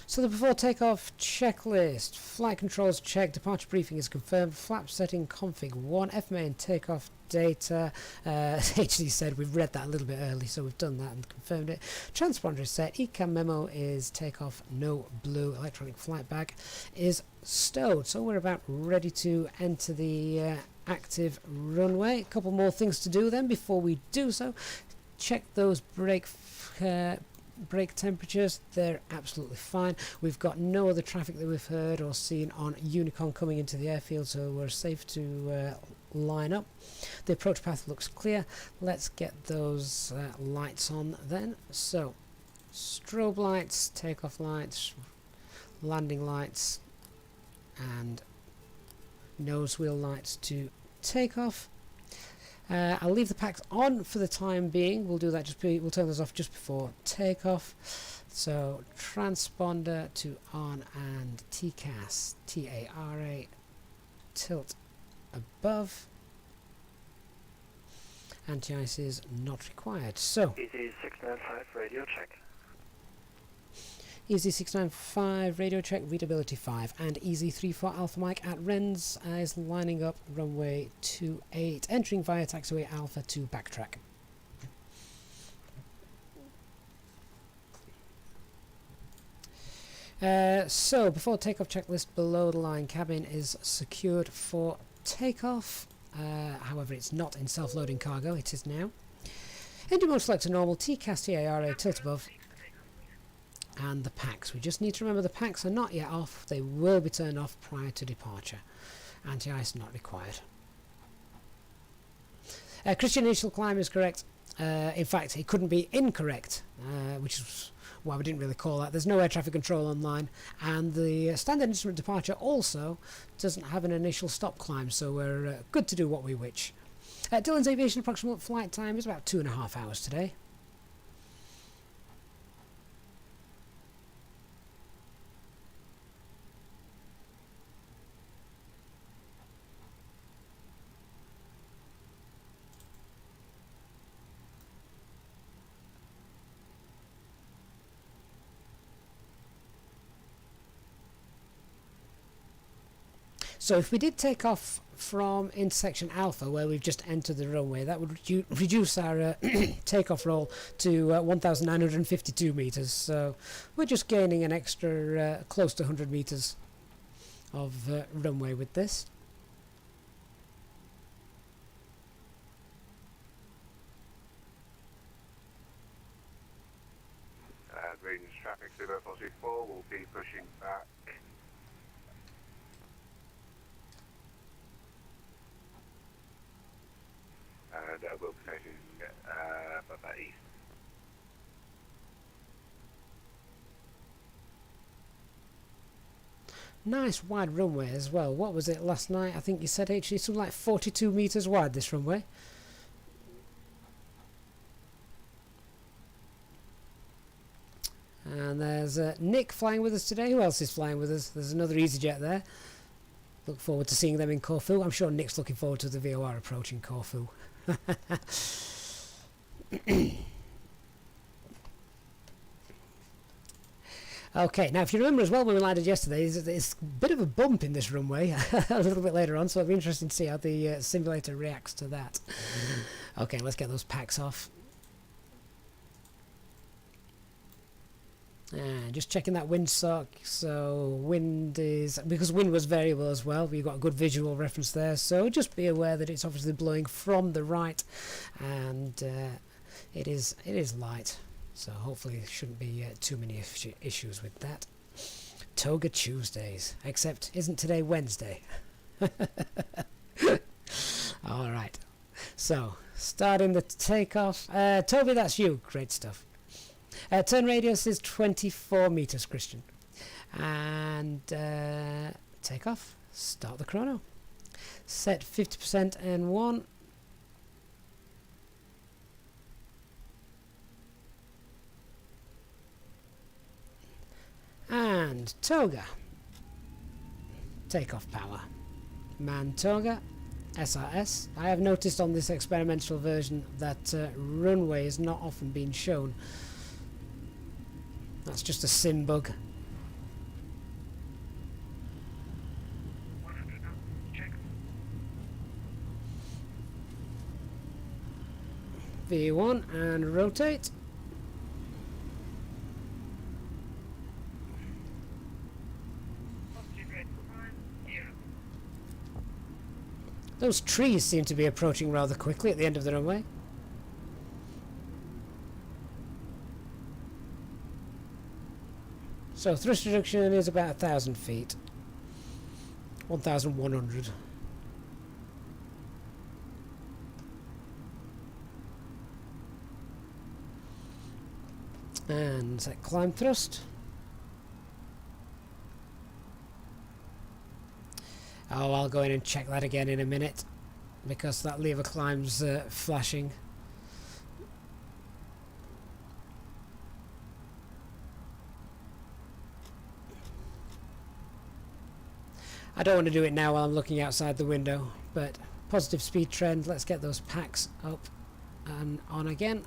So the before takeoff checklist, flight controls checked, departure briefing is confirmed, flap setting config 1, FMA and takeoff data, HD said we've read that a little bit early, so we've done that and confirmed it. Transponder is set, ECAM memo is takeoff, no blue, electronic flight bag is stowed. So we're about ready to enter the active runway. A couple more things to do then before we do so. Check those brake temperatures, they're absolutely fine. We've got no other traffic that we've heard or seen on Unicorn coming into the airfield, so we're safe to line up. The approach path looks clear. Let's get those lights on then. So strobe lights, takeoff lights, landing lights, and nose wheel lights to takeoff. I'll leave the packs on for the time being. We'll do that we'll turn those off just before takeoff. So transponder to on and TCAS, TARA, tilt above. Anti-ice is not required. So Easy 695 radio check. Easy 695 radio check, readability 5, and Easy 34 Alpha Mike at Rennes is lining up runway 28, entering via taxiway Alpha to backtrack. So before takeoff checklist, below the line cabin is secured for takeoff. However, it's not in self-loading cargo, it is now. Engine mode select to normal, TCAS TARA tilt above, and the packs. We just need to remember the packs are not yet off, they will be turned off prior to departure. Anti-ice not required. Christian, initial climb is correct. In fact, it couldn't be incorrect, which is why we didn't really call that. There's no air traffic control online, and the standard instrument departure also doesn't have an initial stop climb, so we're good to do what we wish. Dylan's Aviation approximate flight time is about 2.5 hours today. So if we did take off from intersection Alpha, where we've just entered the runway, that would reduce our takeoff roll to 1,952 metres. So we're just gaining an extra close to 100 metres of runway with this. Reading traffic 0464 will be pushing back. And we'll be taking that east. Nice wide runway as well. What was it last night? I think you said actually something like 42 metres wide, this runway. And there's Nick flying with us today. Who else is flying with us? There's another Easyjet there. Look forward to seeing them in Corfu. I'm sure Nick's looking forward to the VOR approach in Corfu. Okay, now if you remember as well when we landed yesterday, there's a bit of a bump in this runway a little bit later on, so it'll be interesting to see how the simulator reacts to that. Okay, let's get those packs off. Just checking that windsock. So wind is, because wind was variable as well, we've got a good visual reference there, so just be aware that it's obviously blowing from the right, and it is light, so hopefully there shouldn't be too many issues with that. Toga Tuesdays, except isn't today Wednesday? Alright, so starting the takeoff. Toby, that's you. Great stuff. Turn radius is 24 metres, Christian. And take off. Start the chrono. Set 50% N1. And Toga. Takeoff power. Man Toga. SRS. I have noticed on this experimental version that runway is not often being shown. That's just a sim bug. 100 now. Check. V1 and rotate. Positive red for climb. 0. Those trees seem to be approaching rather quickly at the end of the runway. So thrust reduction is about 1,000 feet. 1,100. And set climb thrust. Oh, I'll go in and check that again in a minute, because that lever climb's flashing. I don't want to do it now while I'm looking outside the window, but positive speed trend. Let's get those packs up and on again.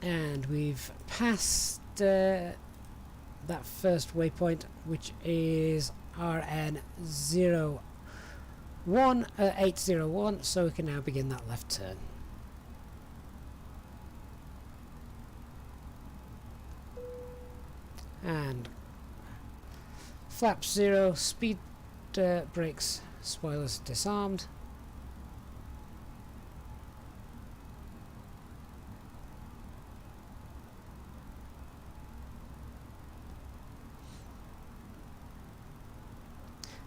And we've passed that first waypoint, which is RN801, so we can now begin that left turn. And flaps 0, speed brakes, spoilers disarmed.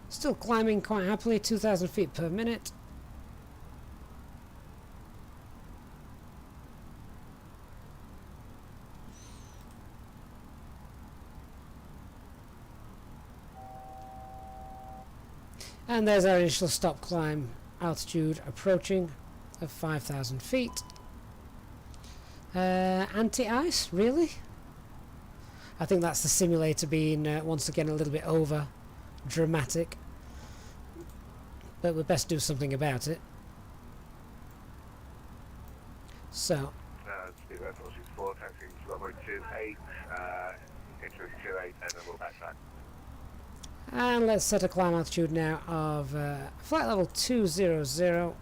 Still climbing quite happily, 2,000 feet per minute. And there's our initial stop climb, altitude approaching of 5,000 feet. Anti-ice, really? I think that's the simulator being once again a little bit over dramatic, but we best do something about it. So Speed Air Force 4, taxing to runway 28, into 28, and then we'll backtrack. and let's set a climb altitude now of flight level 200,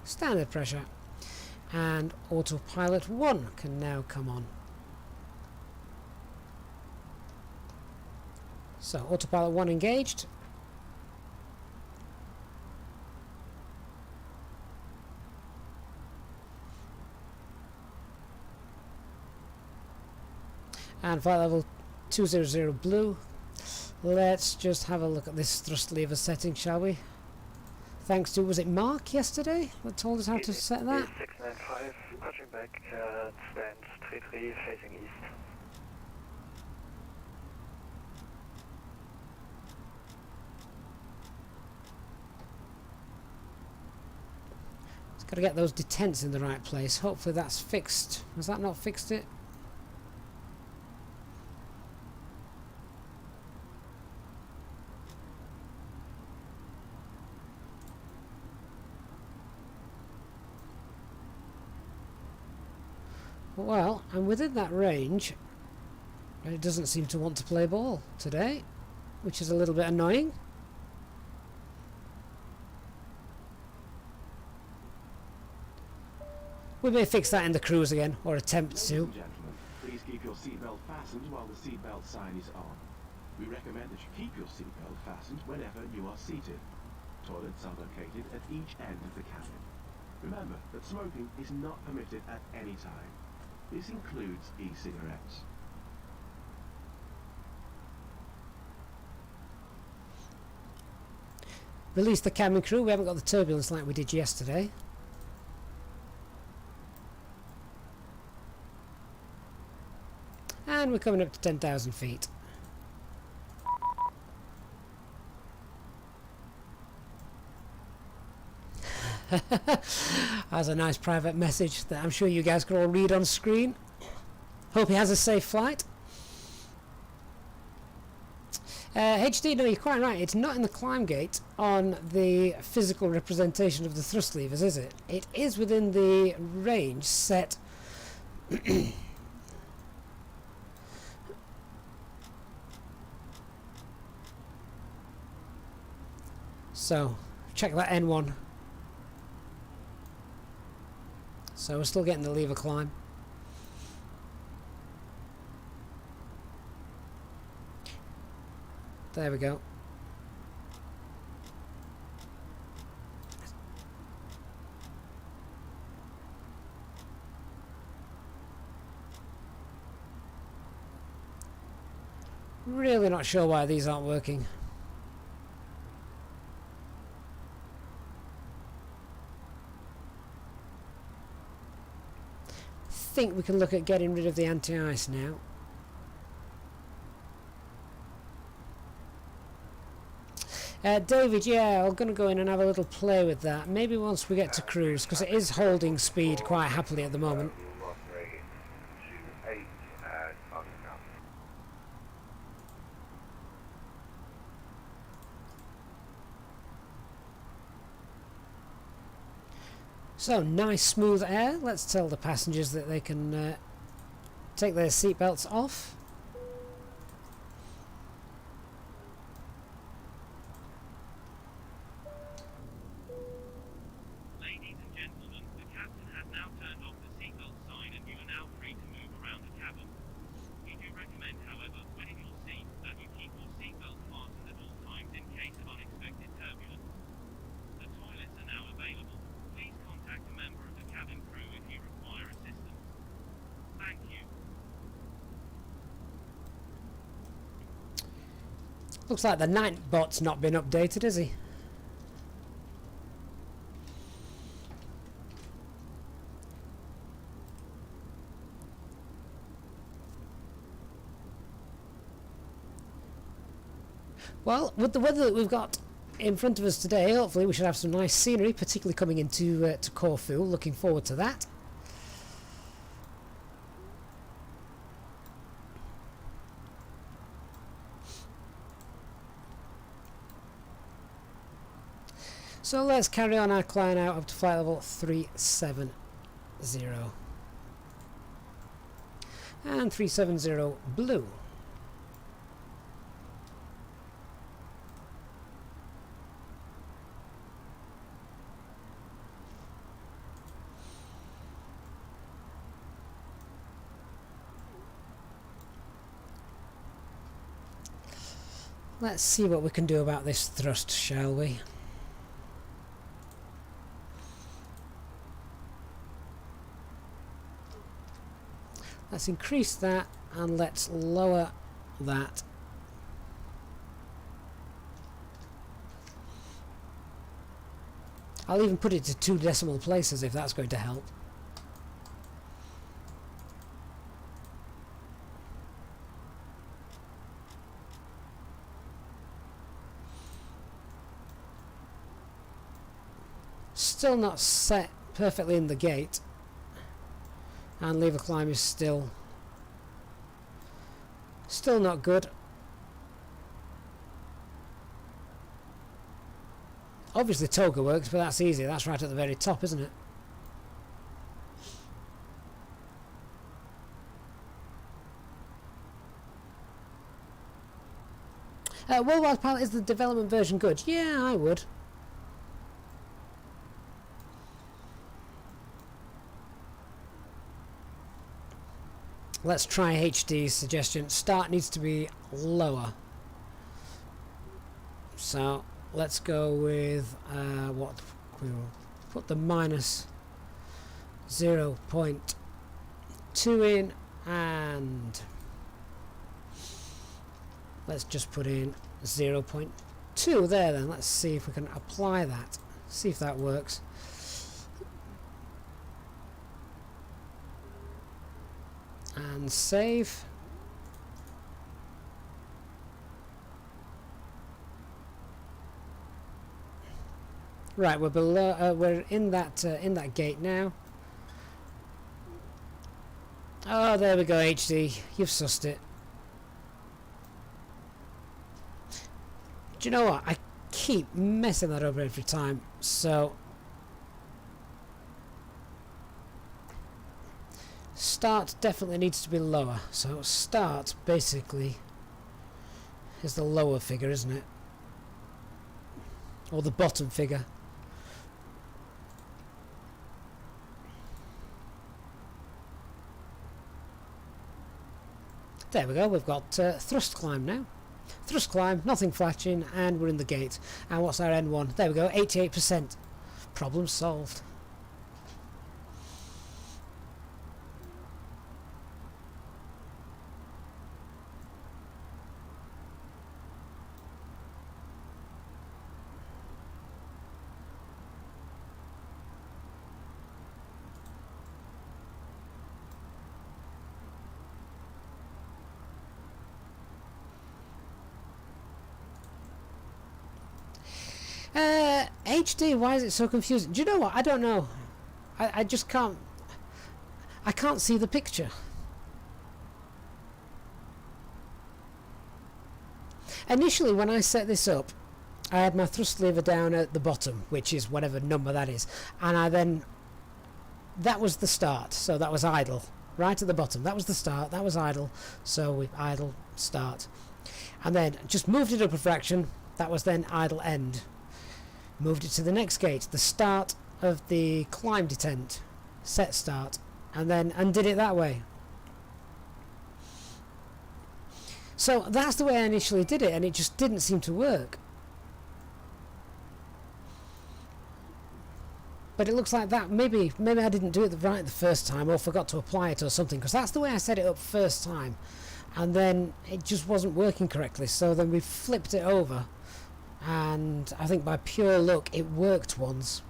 standard pressure, and autopilot 1 can now come on. So autopilot 1 engaged. And flight level 200 blue. Let's just have a look at this thrust lever setting, shall we? Thanks to, was it Mark yesterday that told us how to set that? 695, Pushback, stands 33 facing east. Got to get those detents in the right place. Hopefully that's fixed. Has that not fixed it? Well, I'm within that range, and it doesn't seem to want to play ball today, which is a little bit annoying. We may fix that in the cruise again, or attempt Ladies to. and gentlemen, please keep your seatbelt fastened while the seatbelt sign is on. We recommend that you keep your seatbelt fastened whenever you are seated. Toilets are located at each end of the cabin. Remember that smoking is not permitted at any time. This includes e-cigarettes. Release the cabin crew. We haven't got the turbulence like we did yesterday. And we're coming up to 10,000 feet. That's a nice private message that I'm sure you guys can all read on screen. Hope he has a safe flight. HD, no, you're quite right. It's not in the climb gate on the physical representation of the thrust levers, is it? It is within the range set. So, check that N1. So we're still getting the lever climb. There we go. Really not sure why these aren't working. Think we can look at getting rid of the anti-ice now. David, yeah, I'm going to go in and have a little play with that. Maybe once we get to cruise, because it is holding speed quite happily at the moment. Runway 28, and on now. So, nice smooth air. Let's tell the passengers that they can take their seatbelts off. Ladies and gentlemen, the captain has now turned off the seatbelt sign and you are now free to move around the cabin. We do recommend, however, when in your seat, that you keep your seatbelt fastened at all times in case of unexpected turbulence. The toilets are now available. Please contact a member of the cabin crew if you require assistance. Thank you. Looks like the Nightbot's not been updated, has he? Well, with the weather that we've got in front of us today, hopefully we should have some nice scenery, particularly coming into to Corfu. Looking forward to that. So let's carry on our climb out up to flight level 370. And 370 blue. Let's see what we can do about this thrust, shall we? Let's increase that and let's lower that. I'll even put it to 2 decimal places if that's going to help. Still not set perfectly in the gate, and lever climb is still not good. Obviously toga works, but that's easy. That's right at the very top, isn't it? Worldwide Pilot, is the development version good? Yeah, I would. Let's try HD's suggestion. Start needs to be lower. So let's go with what we'll put the minus 0.2 in, and let's just put in 0.2 there then. Let's see if we can apply that. See if that works. And save. Right, we're below. We're in that gate now. Oh, there we go, HD. You've sussed it. Do you know what? I keep messing that up every time. So start definitely needs to be lower. So start basically is the lower figure, isn't it? Or the bottom figure. There we go, we've got thrust climb now. Thrust climb, nothing flashing, and we're in the gate. And what's our N1? There we go, 88%. Problem solved. HD, why is it so confusing? Do you know what? I don't know. I just can't. I can't see the picture. Initially, when I set this up, I had my thrust lever down at the bottom, which is whatever number that is, and I then that was the start, so that was idle. Right at the bottom, that was the start, that was idle, so we idle start. And then just moved it up a fraction, that was then idle end. Moved it to the next gate, the start of the climb detent, set start, and then undid it that way. So that's the way I initially did it, and it just didn't seem to work. But it looks like that maybe I didn't do it right the first time, or forgot to apply it or something, because that's the way I set it up first time, and then it just wasn't working correctly. So then we flipped it over, and I think by pure luck it worked once.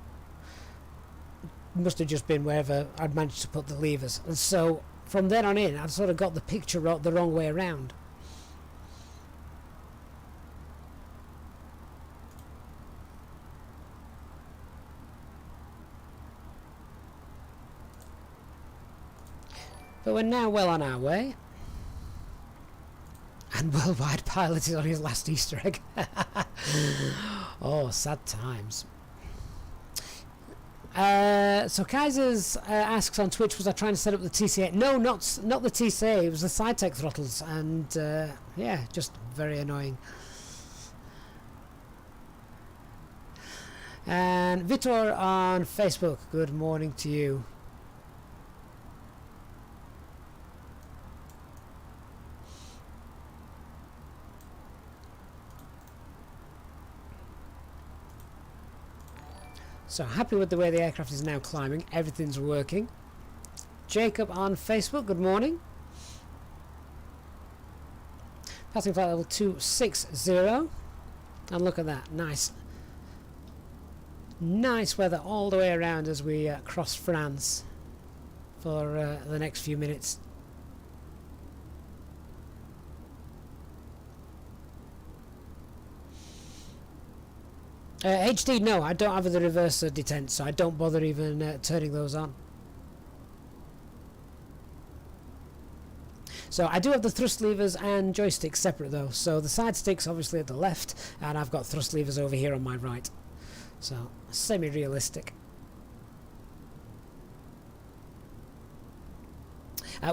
Must have just been wherever I'd managed to put the levers, and so from then on in I sort of got the picture the wrong way around. But we're now well on our way. And Worldwide Pilot is on his last Easter egg. Oh, sad times. So Kaisers asks on Twitch, was I trying to set up the TCA? No, not the TCA, it was the side tech throttles. And yeah, just very annoying. And Vitor on Facebook, good morning to you. So happy with the way the aircraft is now climbing, everything's working. Jacob on Facebook, good morning. Passing flight level 260, and look at that, nice weather all the way around as we cross France for the next few minutes. HD, no, I don't have the reverse detent, so I don't bother even turning those on. So I do have the thrust levers and joysticks separate though, so the side stick's obviously at the left, and I've got thrust levers over here on my right. So, semi-realistic.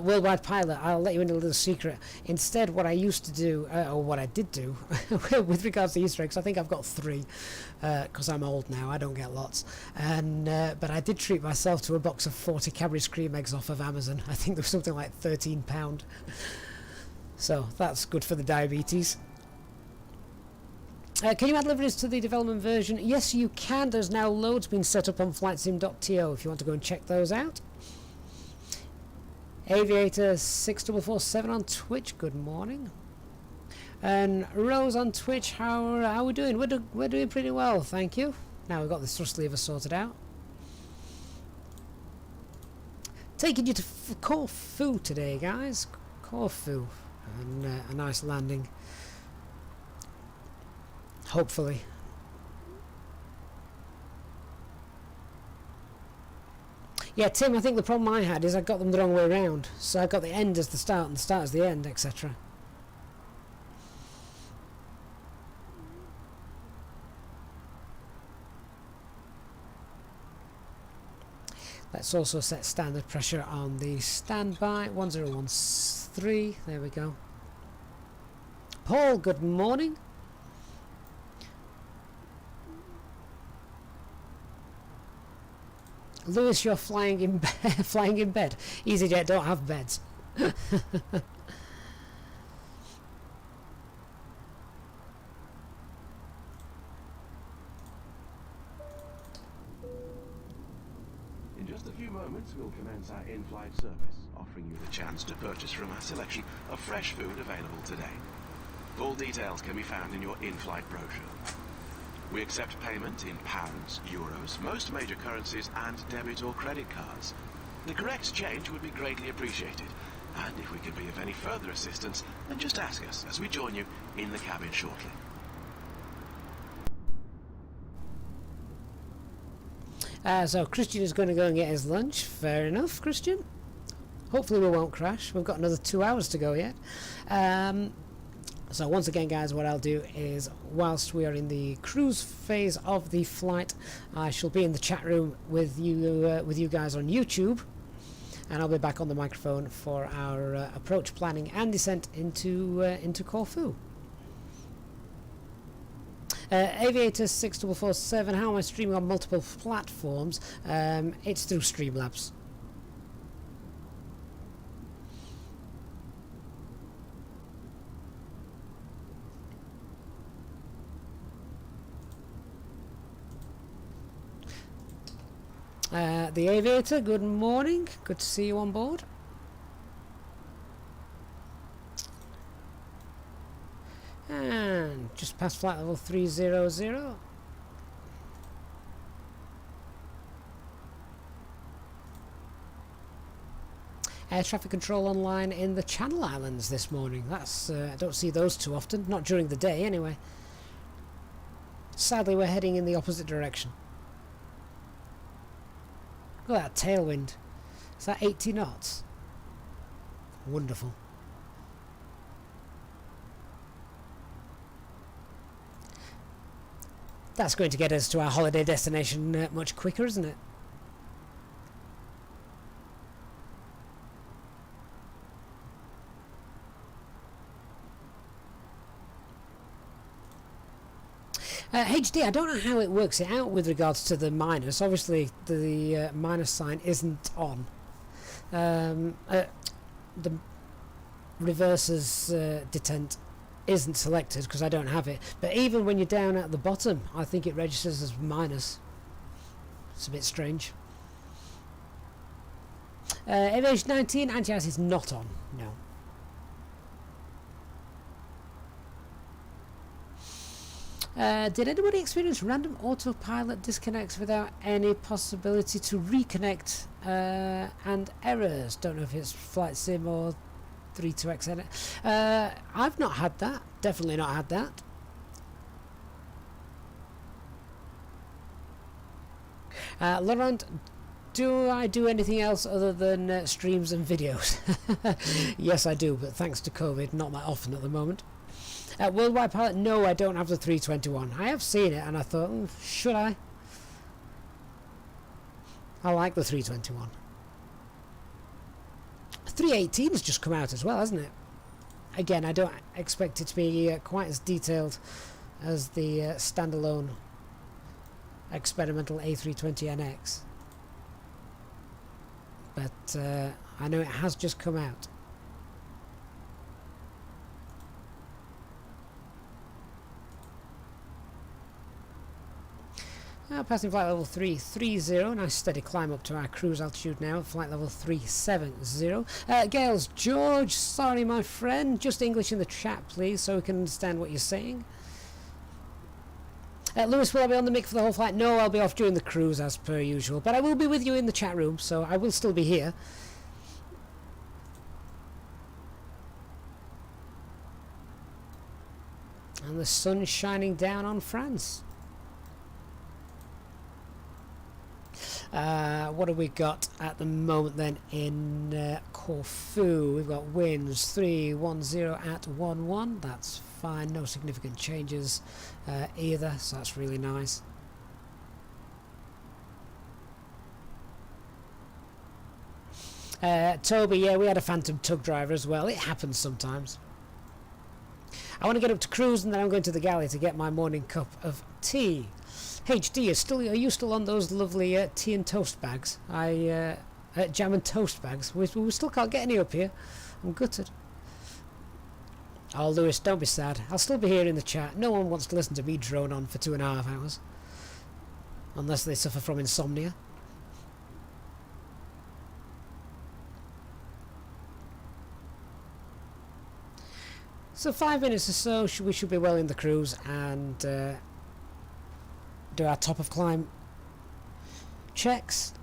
Worldwide Pilot, I'll let you into a little secret. Instead, what I used to do, or what I did do, with regards to Easter eggs, I think I've got 3, because I'm old now, I don't get lots. And but I did treat myself to a box of 40 Cadbury's cream eggs off of Amazon. I think there was something like £13. So that's good for the diabetes. Can you add liveries to the development version? Yes, you can. There's now loads being set up on flightsim.to if you want to go and check those out. Aviator 6447 on Twitch, good morning. And Rose on Twitch, how are we doing? We're doing pretty well, thank you. Now we've got the thrust lever sorted out. Taking you to Corfu today, guys. Corfu, and a nice landing. Hopefully. Yeah, Tim, I think the problem I had is I got them the wrong way around. So I got the end as the start and the start as the end, etc. Let's also set standard pressure on the standby 1013. There we go. Paul, good morning. Lewis, you're flying in flying in bed. Easyjet don't have beds. In just a few moments, we'll commence our in-flight service, offering you the chance to purchase from our selection of fresh food available today. Full details can be found in your in-flight brochure. We accept payment in pounds, euros, most major currencies, and debit or credit cards. The correct change would be greatly appreciated, and if we can be of any further assistance, then just ask us as we join you in the cabin shortly. So Christian is going to go and get his lunch. Fair enough, Christian. Hopefully we won't crash. We've got another 2 hours to go yet. So once again, guys, what I'll do is, whilst we are in the cruise phase of the flight, I shall be in the chat room with you guys on YouTube, and I'll be back on the microphone for our approach, planning and descent into Corfu. Aviator 6447, how am I streaming on multiple platforms? It's through Streamlabs. The Aviator, good morning. Good to see you on board. And just past flight level 300. Air traffic control online in the Channel Islands this morning. That's I don't see those too often, not during the day anyway. Sadly, we're heading in the opposite direction. Look at that tailwind. Is that 80 knots? Wonderful. That's going to get us to our holiday destination much quicker, isn't it? HD, I don't know how it works it out with regards to the minus. Obviously, the minus sign isn't on. The reverses detent isn't selected because I don't have it. But even when you're down at the bottom, I think it registers as minus. It's a bit strange. Aviation 19, anti-ice is not on. No. Did anybody experience random autopilot disconnects without any possibility to reconnect and errors? Don't know if it's flight sim or 32X. I've not had that. Definitely not had that. Laurent, do I do anything else other than streams and videos? Yes, I do, but thanks to COVID, not that often at the moment. Worldwide Pilot, no, I don't have the 321. I have seen it and I thought, should I? I like the 321. 318 has just come out as well, hasn't it? Again, I don't expect it to be quite as detailed as the standalone experimental A320NX. But I know it has just come out. Passing flight level 330, nice steady climb up to our cruise altitude now, flight level 370. Gales, George, sorry my friend, just English in the chat please so we can understand what you're saying. Lewis, will I be on the mic for the whole flight? No, I'll be off during the cruise as per usual, but I will be with you in the chat room, so I will still be here. And the sun's shining down on France. What have we got at the moment then in Corfu? We've got winds 310 at 11. That's fine, no significant changes either, so that's really nice. Toby, yeah, we had a phantom tug driver as well. It happens sometimes. I want to get up to cruise and then I'm going to the galley to get my morning cup of tea. HD, are you still on those lovely tea and toast bags? Jam and toast bags. We still can't get any up here. I'm gutted. Oh, Lewis, don't be sad. I'll still be here in the chat. No one wants to listen to me drone on for 2.5 hours. Unless they suffer from insomnia. So 5 minutes or so, we should be well in the cruise and do our top of climb checks.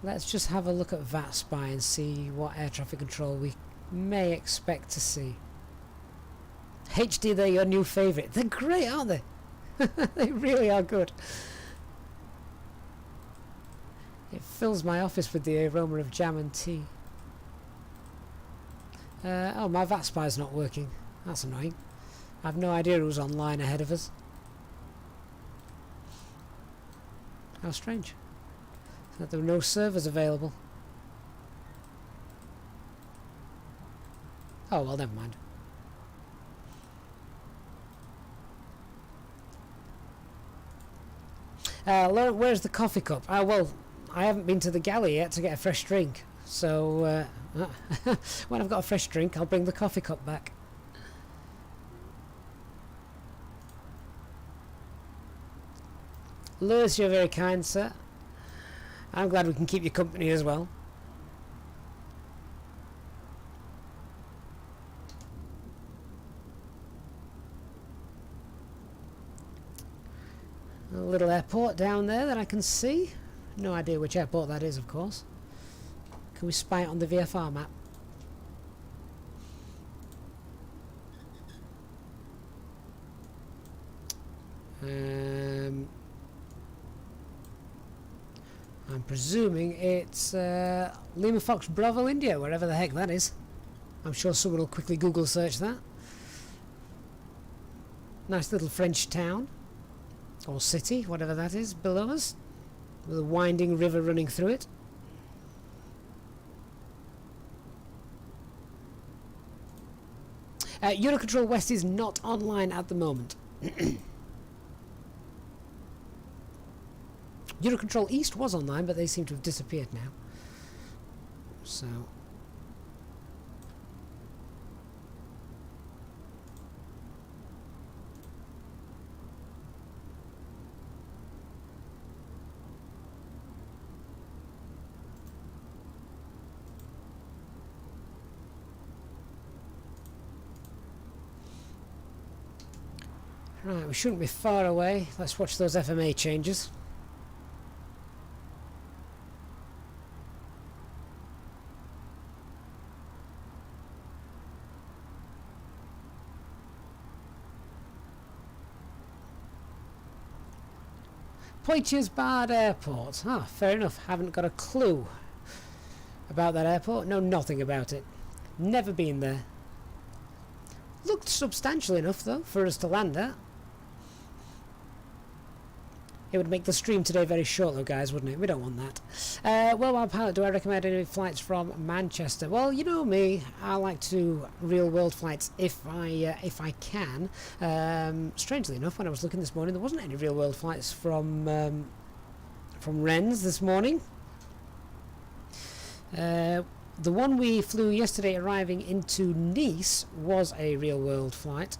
Let's just have a look at VATSIM and see what air traffic control we may expect to see. HD, they're your new favourite. They're great, aren't they? They really are good. It fills my office with the aroma of jam and tea. Oh, my VATSPI's not working. That's annoying. I have no idea who's online ahead of us. How strange. That there were no servers available. Oh, well, never mind. Laura, where's the coffee cup? Well, I haven't been to the galley yet to get a fresh drink. So, when I've got a fresh drink, I'll bring the coffee cup back. Lewis, you're very kind, sir. I'm glad we can keep you company as well. A little airport down there that I can see. No idea which airport that is, of course. Can we spy it on the VFR map? I'm presuming it's Lima Fox Bravo India, wherever the heck that is. I'm sure someone will quickly Google search that. Nice little French town. Or city, whatever that is, below us. With a winding river running through it. Eurocontrol West is not online at the moment. Eurocontrol East was online, but they seem to have disappeared now. So... Right, we shouldn't be far away. Let's watch those FMA changes. Poitiers Bard Airport. Ah, fair enough. Haven't got a clue about that airport. Know nothing about it. Never been there. Looked substantial enough, though, for us to land at. It would make the stream today very short, though, guys, wouldn't it? We don't want that. Well, my pilot, do I recommend any flights from Manchester? Well, you know me. I like to real-world flights if I can. Strangely enough, when I was looking this morning, there wasn't any real-world flights from Rennes this morning. The one we flew yesterday, arriving into Nice, was a real-world flight.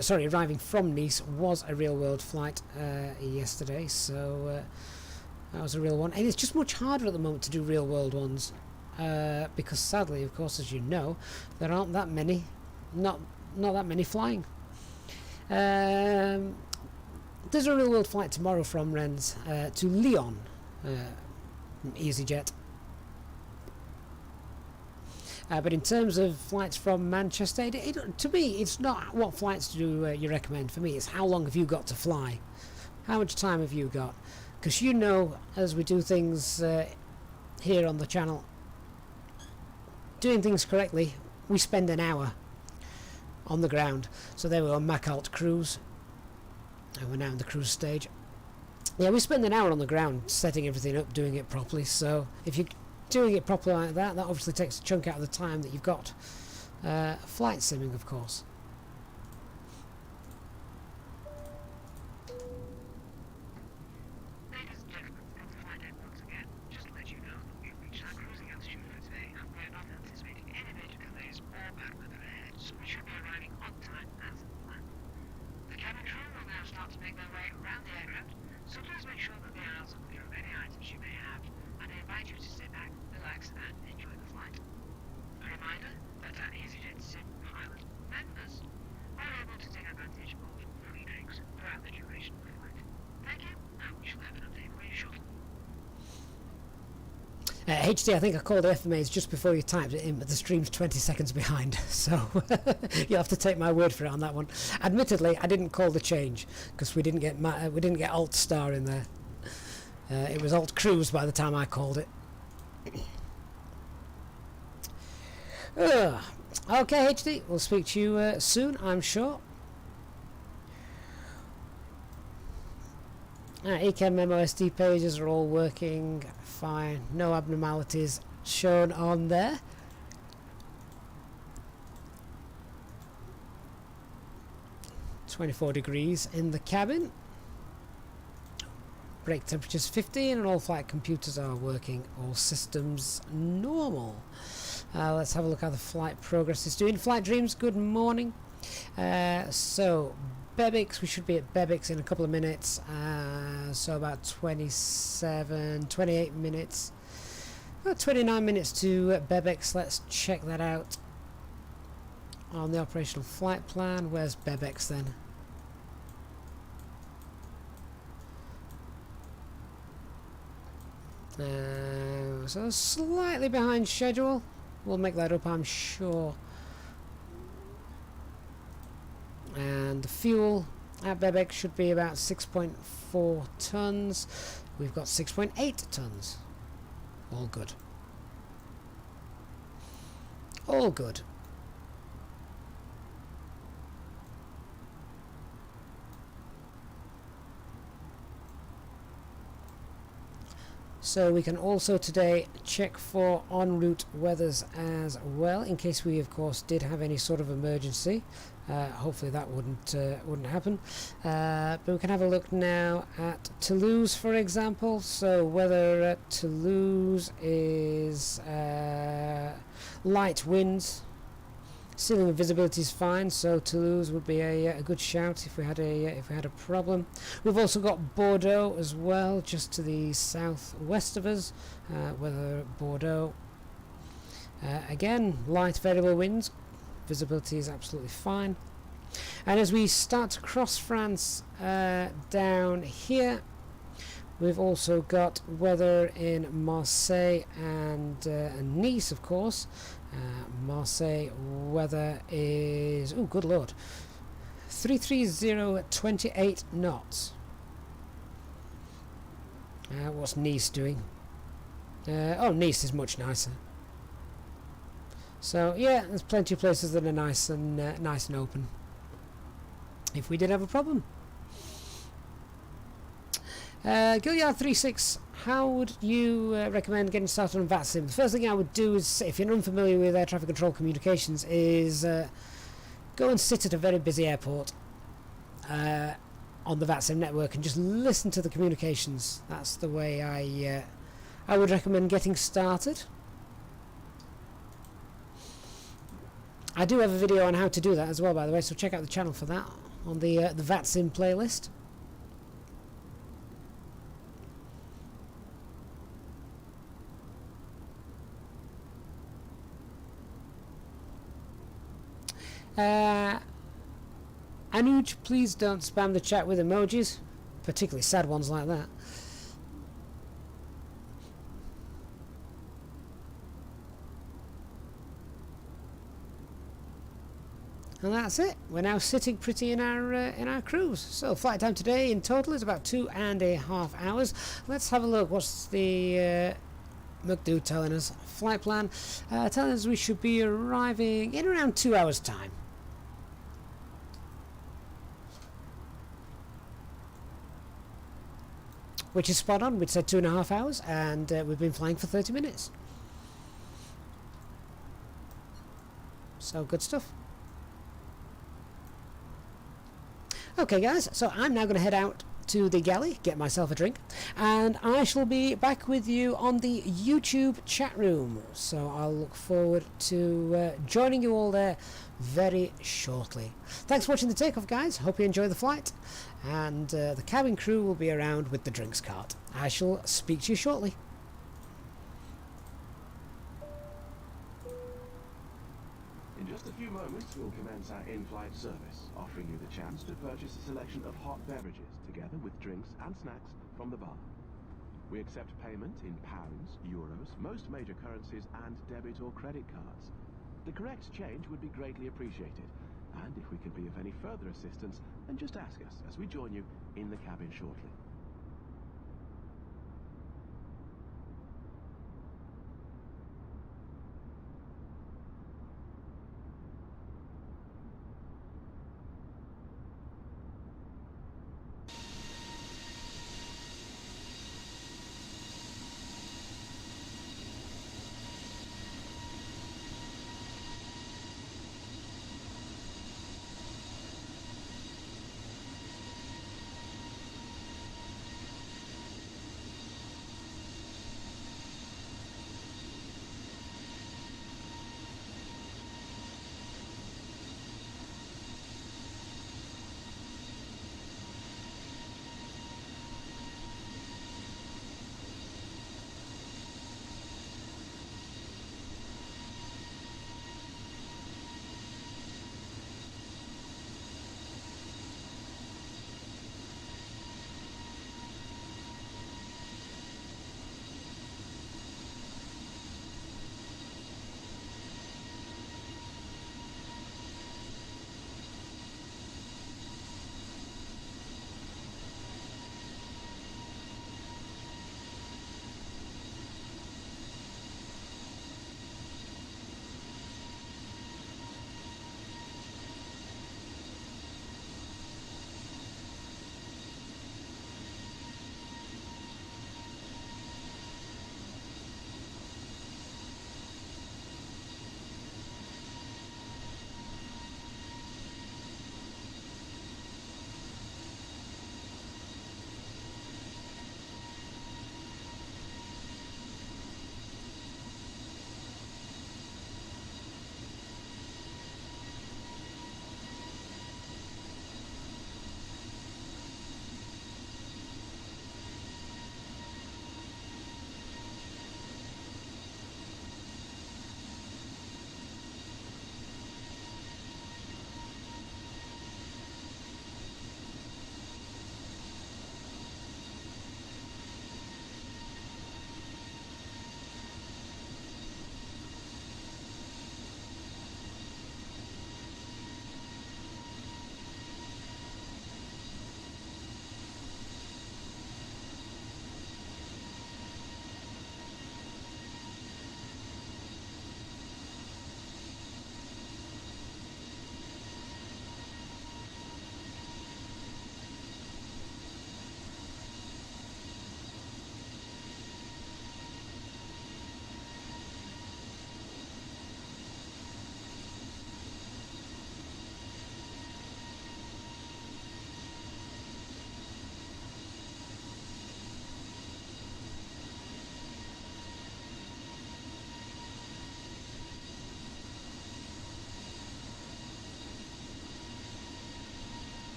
Sorry, arriving from Nice was a real-world flight yesterday, so that was a real one. And it's just much harder at the moment to do real-world ones, because sadly, of course, as you know, there aren't that many, not that many flying. There's a real-world flight tomorrow from Rennes to Lyon, from Easyjet. But in terms of flights from Manchester, to me, it's not what flights do you recommend. For me, it's how long have you got to fly? How much time have you got? Because you know, as we do things here on the channel, doing things correctly, we spend an hour on the ground. So there we go, Macalt cruise. And we're now in the cruise stage. Yeah, we spend an hour on the ground setting everything up, doing it properly. So if you doing it properly like that, that obviously takes a chunk out of the time that you've got flight simming, of course. Ladies and gentlemen, it's flight deck once again. Just to let you know that we've reached our cruising altitude for today, and we're not anticipating any major delays or bad weather ahead, so we should be arriving on time as planned. The cabin crew will now start to make their way around the aircraft, so please make sure that they are clear of any items you may have, and I invite you to sit back, relax, and enjoy the flight. A reminder that our Easyjetsimpilot members are able to take advantage of free drinks throughout the duration of the flight. Thank you, and we shall have an update for you shortly. HD, I think I called the FMAs just before you typed it in, but the stream's 20 seconds behind, so you'll have to take my word for it on that one. Admittedly, I didn't call the change because we didn't get Alt Star in there. It was Alt Cruise by the time I called it. Okay, HD, we'll speak to you soon, I'm sure. ECAM MOSD pages are all working fine, no abnormalities shown on there. -24 in the cabin. Brake temperature's 15 and all flight computers are working, all systems normal. Let's have a look how the flight progress is doing. Flight Dreams, good morning. So Bebix, we should be at Bebix in a couple of minutes, so about 28 minutes, about 29 minutes to Bebix. Let's check that out on the operational flight plan. Where's Bebix then? So slightly behind schedule. We'll make that up, I'm sure. And the fuel at Bebek should be about 6.4 tons. We've got 6.8 tons. All good. All good. So we can also today check for en route weathers as well, in case we of course did have any sort of emergency. Hopefully that wouldn't happen. But we can have a look now at Toulouse, for example. So weather at Toulouse is light winds. Ceiling visibility is fine, so Toulouse would be a good shout if we had a problem. We've also got Bordeaux as well, just to the southwest of us. Weather at Bordeaux. Again, light variable winds. Visibility is absolutely fine. And as we start to cross France down here, we've also got weather in Marseille and Nice, of course. Marseille weather is, oh good lord, 330 at 28 knots. What's Nice doing? Oh, Nice is much nicer. So yeah, there's plenty of places that are nice and open if we did have a problem. Gilliard36, how would you recommend getting started on VATSIM? The first thing I would do is, if you're unfamiliar with air traffic control communications, is go and sit at a very busy airport on the VATSIM network and just listen to the communications. That's the way I would recommend getting started. I do have a video on how to do that as well, by the way, so check out the channel for that on the VATSIM playlist. Anuj, please don't spam the chat with emojis, particularly sad ones like that. And that's it. We're now sitting pretty in our cruise. So flight time today in total is about 2.5 hours. Let's have a look. What's the McDo telling us? Flight plan telling us we should be arriving in around 2 hours time. Which is spot on. We'd said 2.5 hours, and we've been flying for 30 minutes. So good stuff. Okay guys, so I'm now going to head out to the galley, get myself a drink, and I shall be back with you on the YouTube chat room. So I'll look forward to joining you all there very shortly. Thanks for watching the takeoff, guys. Hope you enjoy the flight, and the cabin crew will be around with the drinks cart. I shall speak to you shortly. In just a few moments, we'll commence our in-flight service, offering you the chance to purchase a selection of hot beverages, together with drinks and snacks from the bar. We accept payment in pounds, euros, most major currencies, and debit or credit cards. The correct change would be greatly appreciated, and if we can be of any further assistance, then just ask us as we join you in the cabin shortly.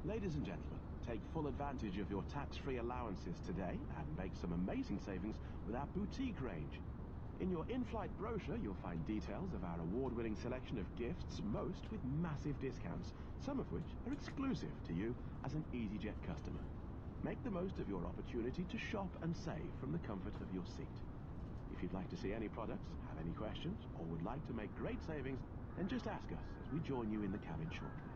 Ladies and gentlemen, take full advantage of your tax-free allowances today and make some amazing savings with our boutique range. In your in-flight brochure, you'll find details of our award-winning selection of gifts, most with massive discounts, some of which are exclusive to you as an Easyjet customer. Make the most of your opportunity to shop and save from the comfort of your seat. If you'd like to see any products, have any questions, or would like to make great savings, then just ask us as we join you in the cabin shortly.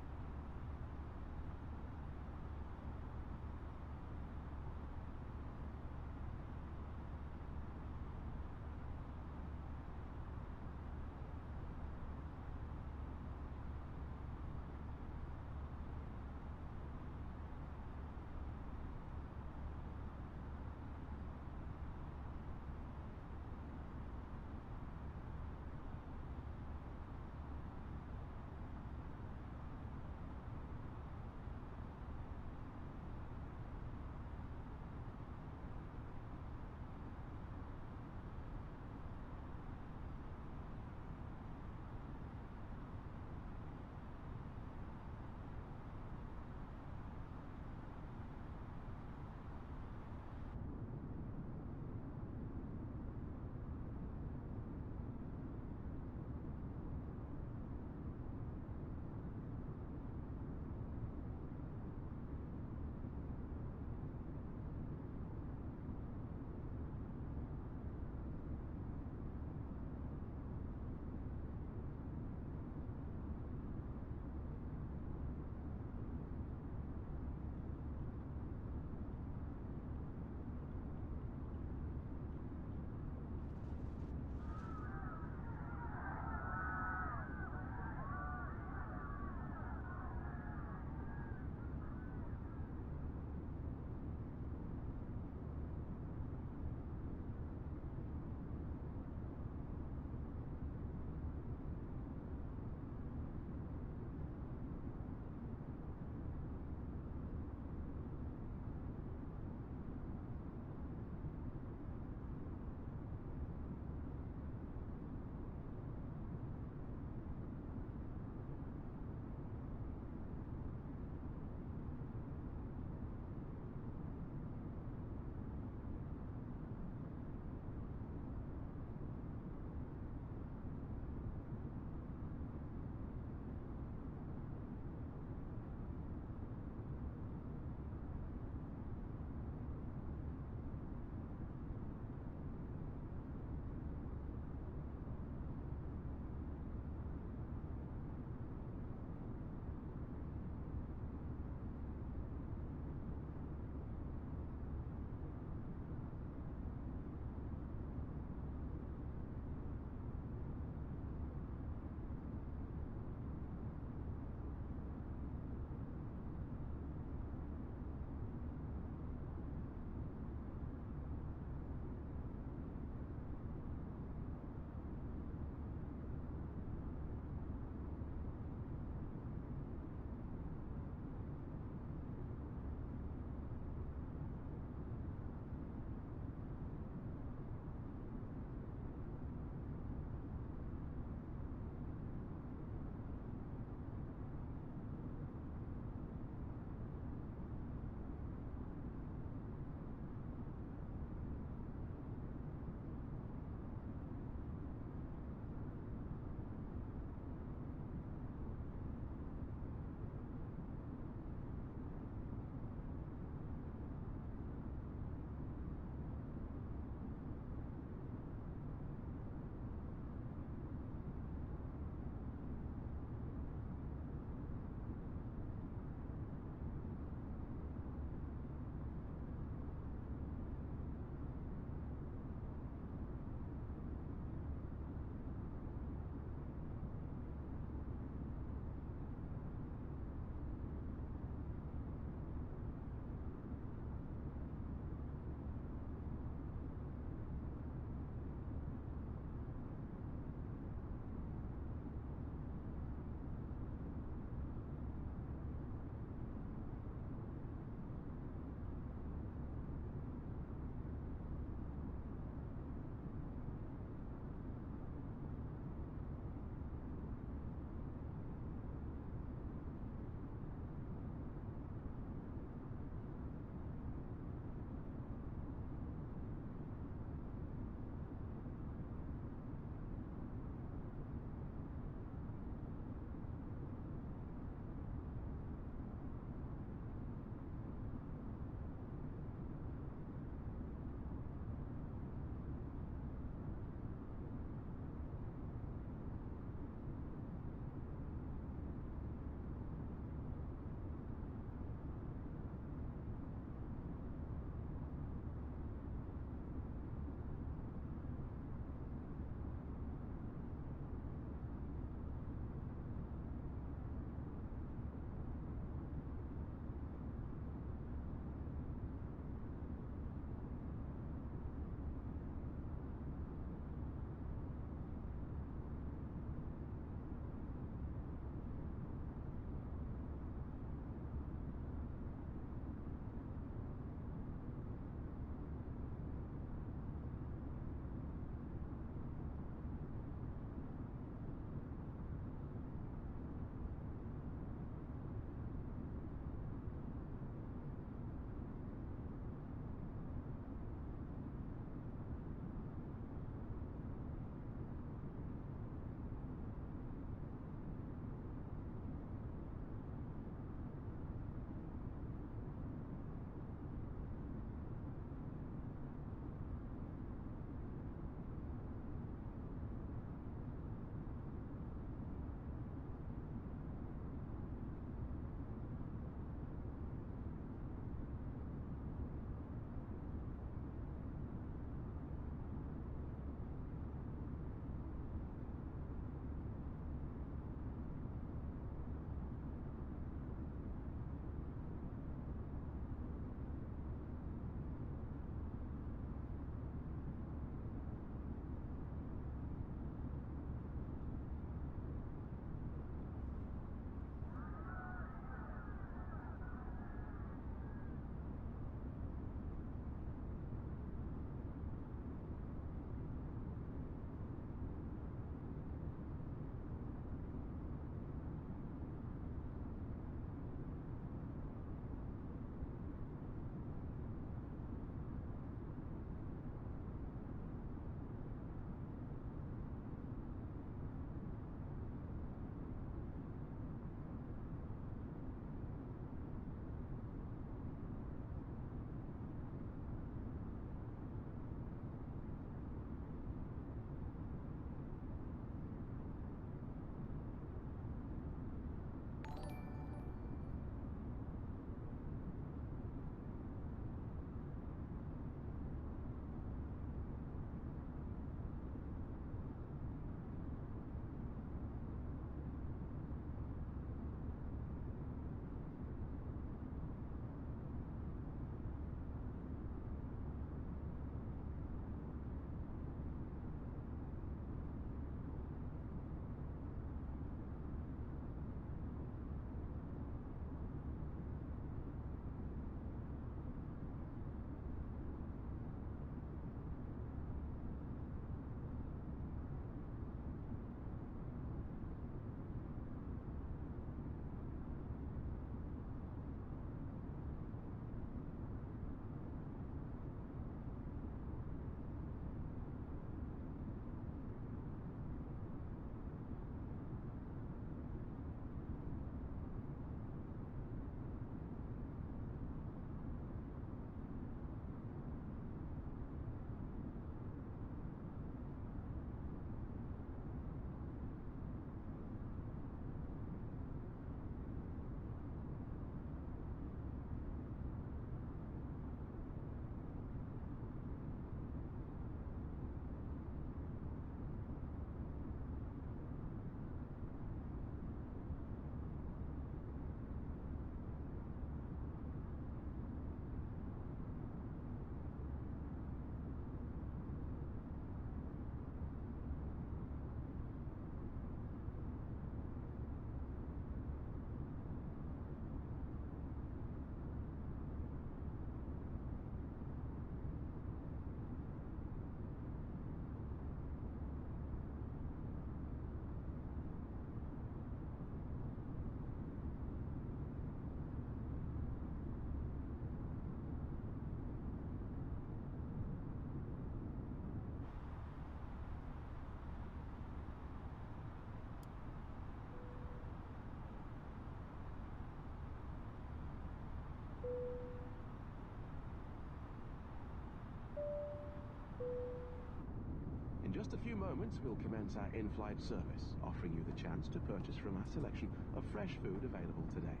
In just a few moments, we'll commence our in-flight service, offering you the chance to purchase from our selection of fresh food available today.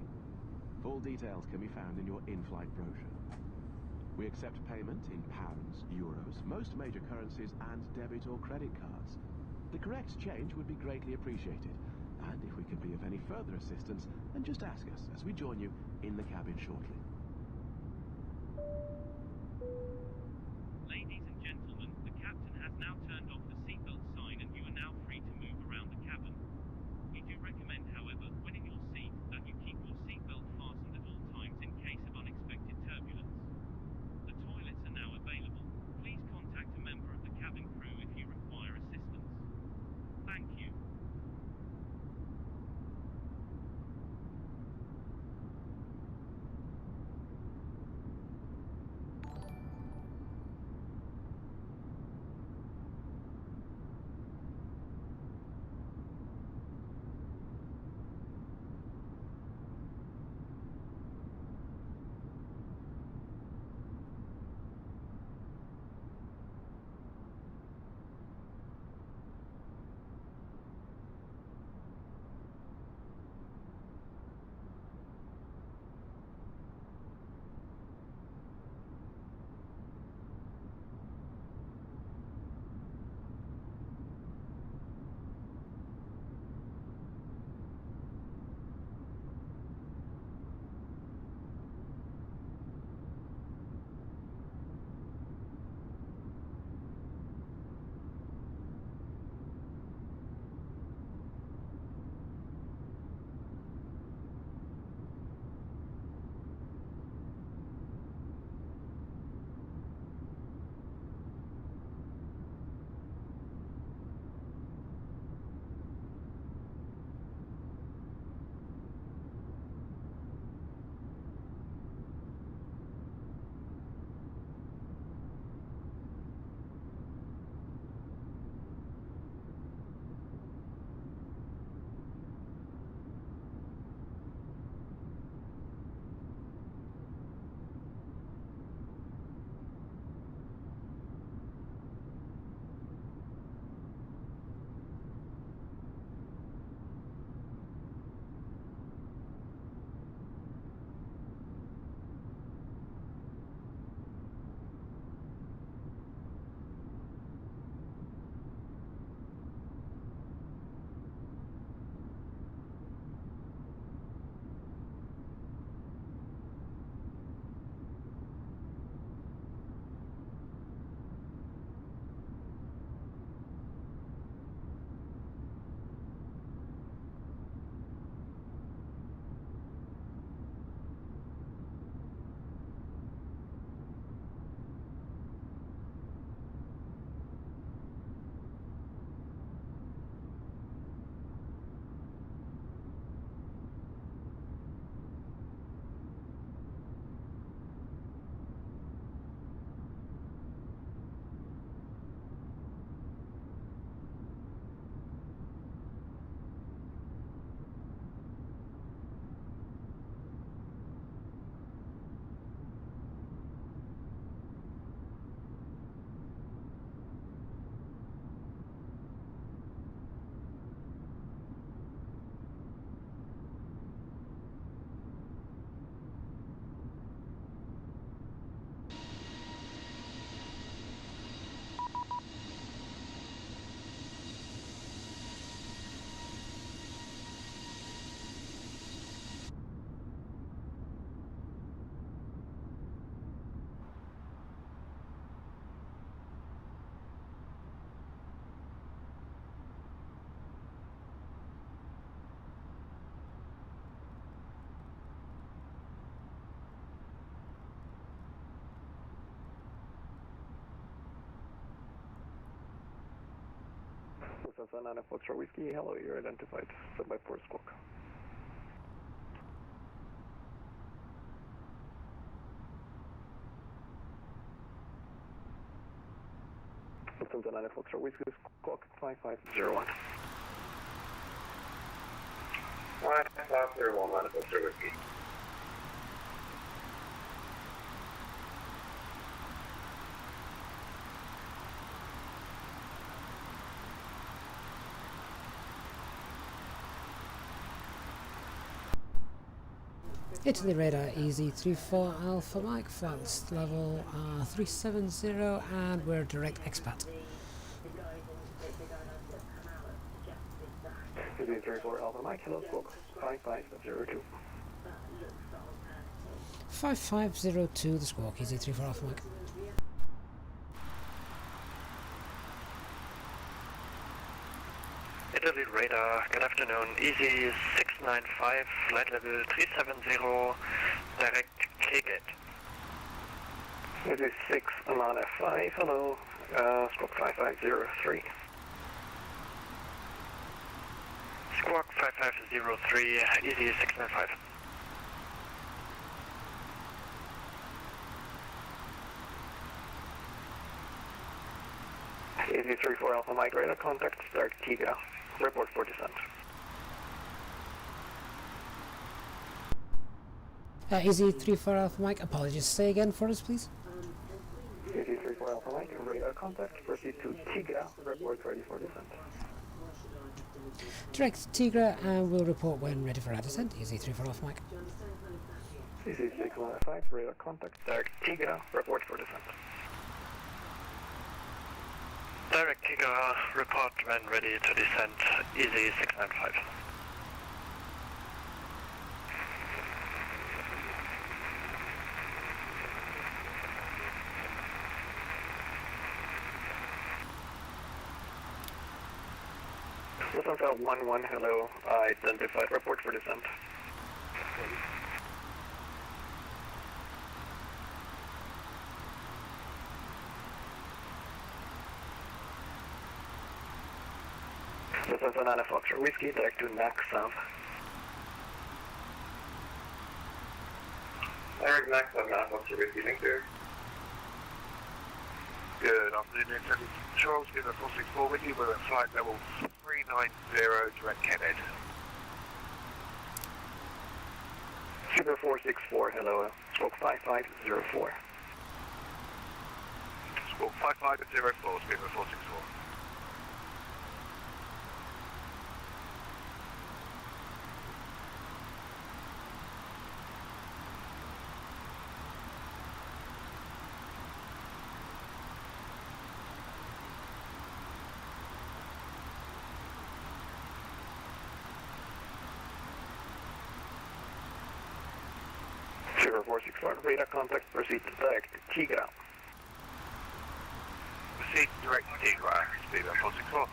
Full details can be found in your in-flight brochure. We accept payment in pounds, euros, most major currencies, and debit or credit cards. The correct change would be greatly appreciated, and if we can be of any further assistance, then just ask us as we join you in the cabin shortly. Ladies and gentlemen, the captain has now turned off the seatbelt sign and you are now free to move around the cabin. We do recommend, however, when in your seat, that you keep your seatbelt fastened at all times in case of unexpected turbulence. The toilets are now available. Please contact a member of the cabin crew if you require assistance. Thank you. Cessna 9 Foxtrot Whiskey, hello, you're identified. Set by port squawk. Cessna 9 Foxtrot Whiskey, squawk 5501. 5501, 9 Foxtrot Whiskey. Italy radar, Easy34 Alpha Mike, flight level 370, and we're direct expat. Easy34 Alpha Mike, hello, squawk 5502. 5502, the squawk, Easy34 Alpha Mike. Italy radar, good afternoon, Easy 695, flight level 370, direct Easyjet. Easy 695, hello, squawk 5503. Squawk 5503, Easy 695. Easy34 Alpha Mike, radar contact, start Tiga, report for descent. Easy34 Alpha Mike, apologies, say again for us please. Easy34 Alpha Mike, radar contact, proceed to Tiga, report ready for descent. Direct Tigra, and we'll report when ready for our descent, Easy34 Alpha Mike. Easy695, radar contact, start Tiga, report for descent. Direct Tiga, report when ready to descend, Easy 695. Lufthansa 11, hello, identified, report for descent. Lufthansa 9 Foxtrot Whiskey, direct to NAC South. Eric NAC South 9 Foxtrot Whiskey, link there. Good afternoon, it's Charles, Giver 464 with you with a flight level 390, direct Kenhead. Super 464, hello, stroke 5504. Squawk 5504, Giver 464. Super 464, radar contact, proceed to direct Tigra. Proceed direct to Tigra, speed 464.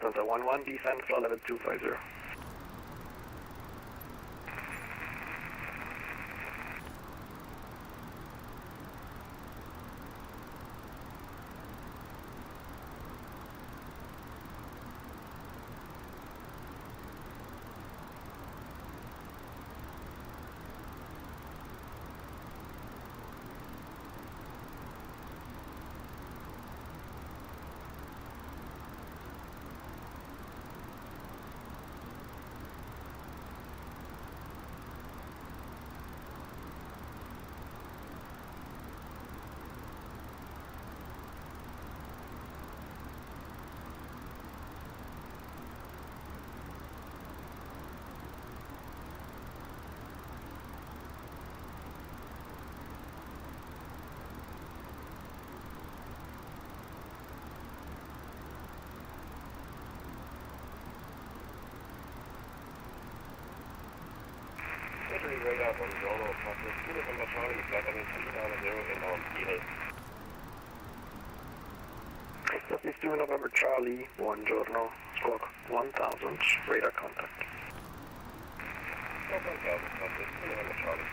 Lufthansa 11, descend flight level 250. Radar from Zolo, Conference 2 November Charlie, flight level 390 inbound EA. Southeast 2 November Charlie, buongiorno, squawk 1000, radar contact. Squawk 1000, Conference 2 November Charlie.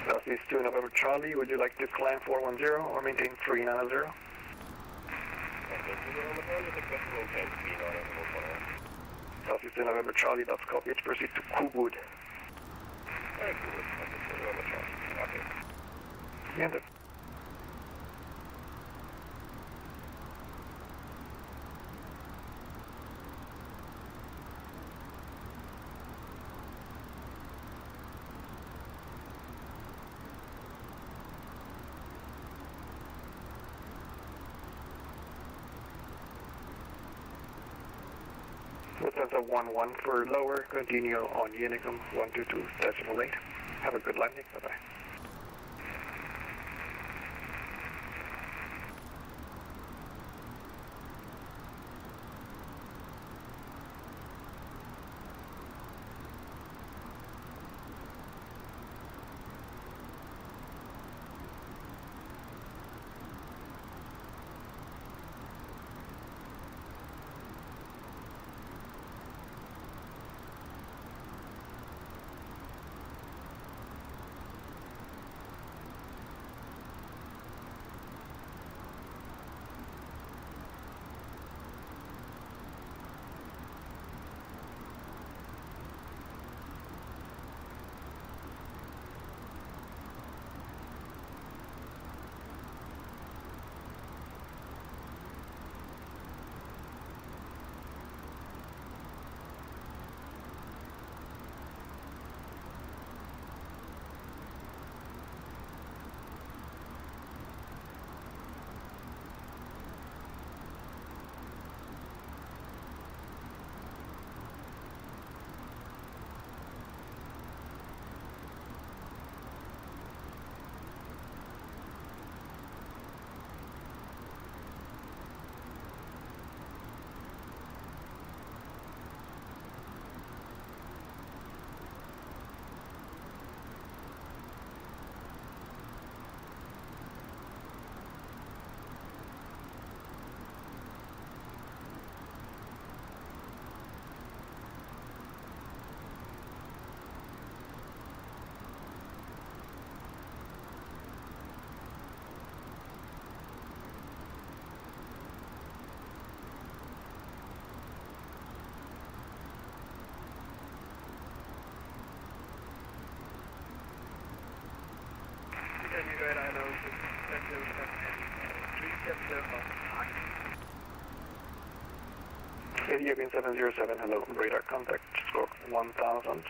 Southeast 2 November Charlie, would you like to climb 410 or maintain 390? Southeast 2 November Charlie, that's copy. Let's proceed to Kubud. Okay. Lufthansa 11 for lower, continue on Unicum 122.8. Have a good landing, bye-bye. Ethiopian 707, hello, radar contact, squawk 1000.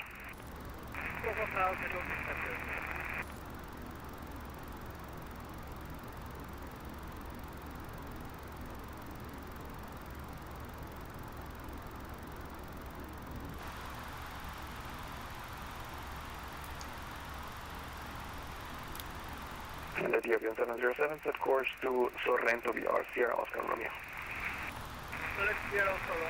And Ethiopian 707 set course to Sorrento VR, Sierra Oscar Romeo. Select Sierra Oscar Romeo.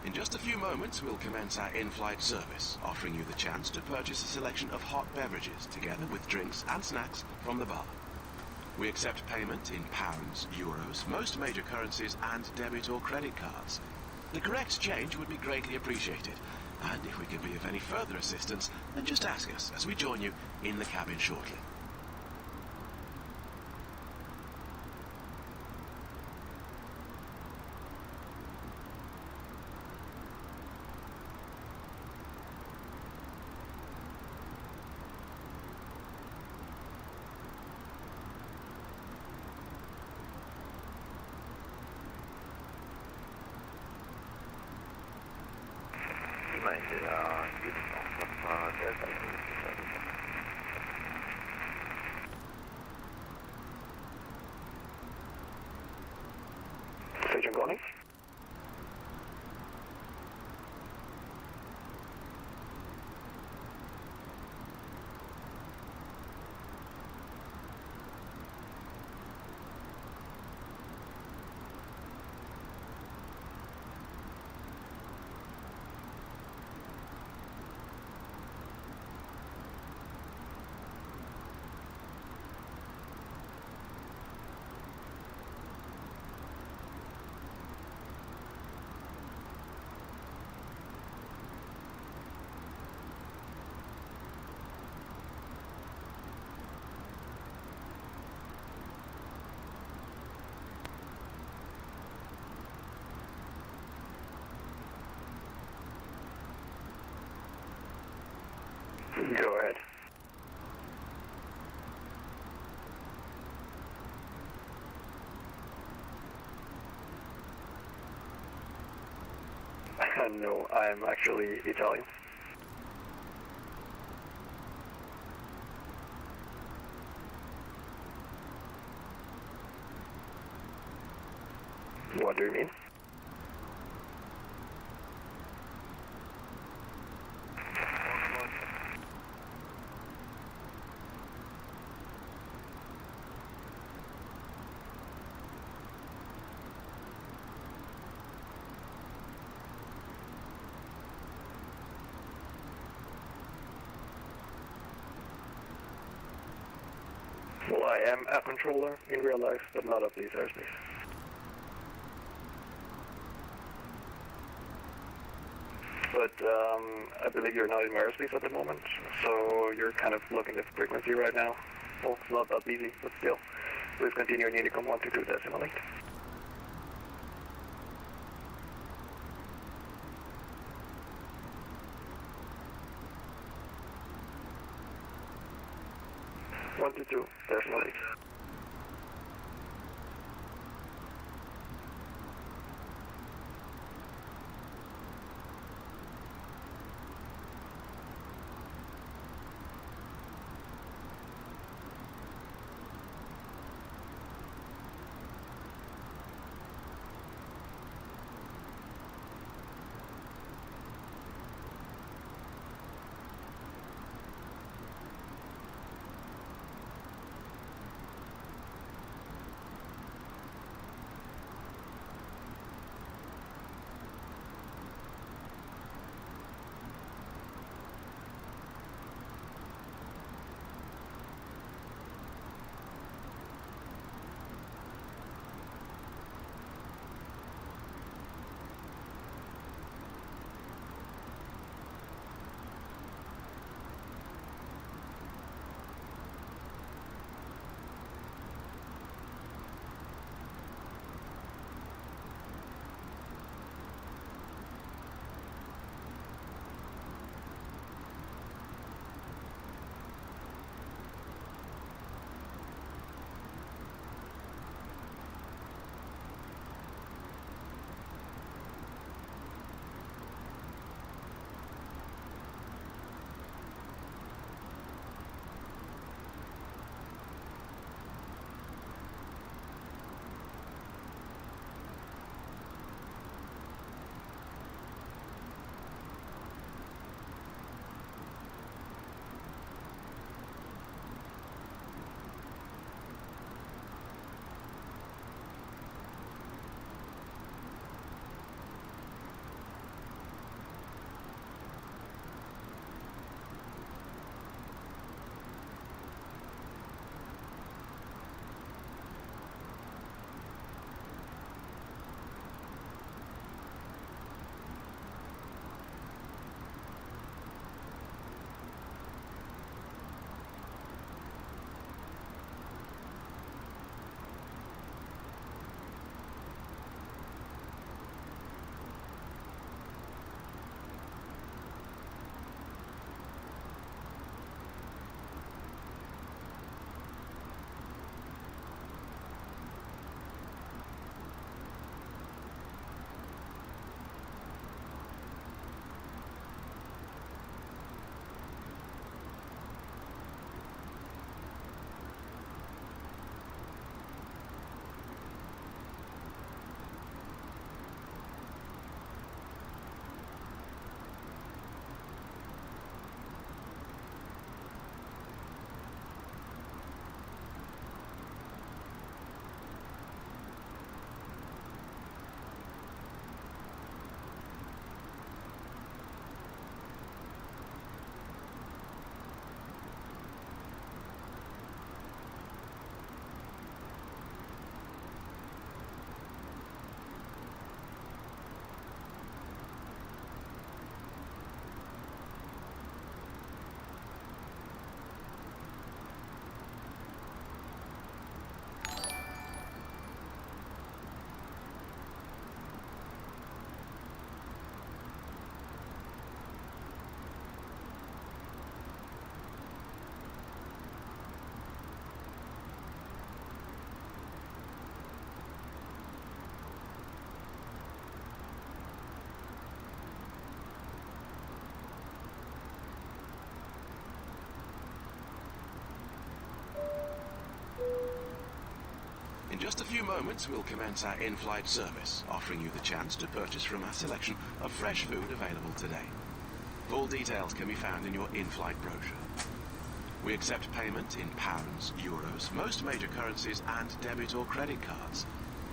In just a few moments, we'll commence our in-flight service, offering you the chance to purchase a selection of hot beverages together with drinks and snacks from the bar. We accept payment in pounds, euros, most major currencies, and debit or credit cards. The correct change would be greatly appreciated, and if we can be of any further assistance, then just ask us as we join you in the cabin shortly. Station calling. Go ahead. No, I'm actually Italian. What do you mean? Well, I am a controller in real life, but not of these airspace. But I believe you're not in my airspace at the moment, so you're kind of looking at frequency right now. Well, it's not that easy, but still. Please continue in Unicom 122.8. One to two, definitely. just a few moments, we'll commence our in-flight service, offering you the chance to purchase from our selection of fresh food available today. Full details can be found in your in-flight brochure. We accept payment in pounds, euros, most major currencies, and debit or credit cards.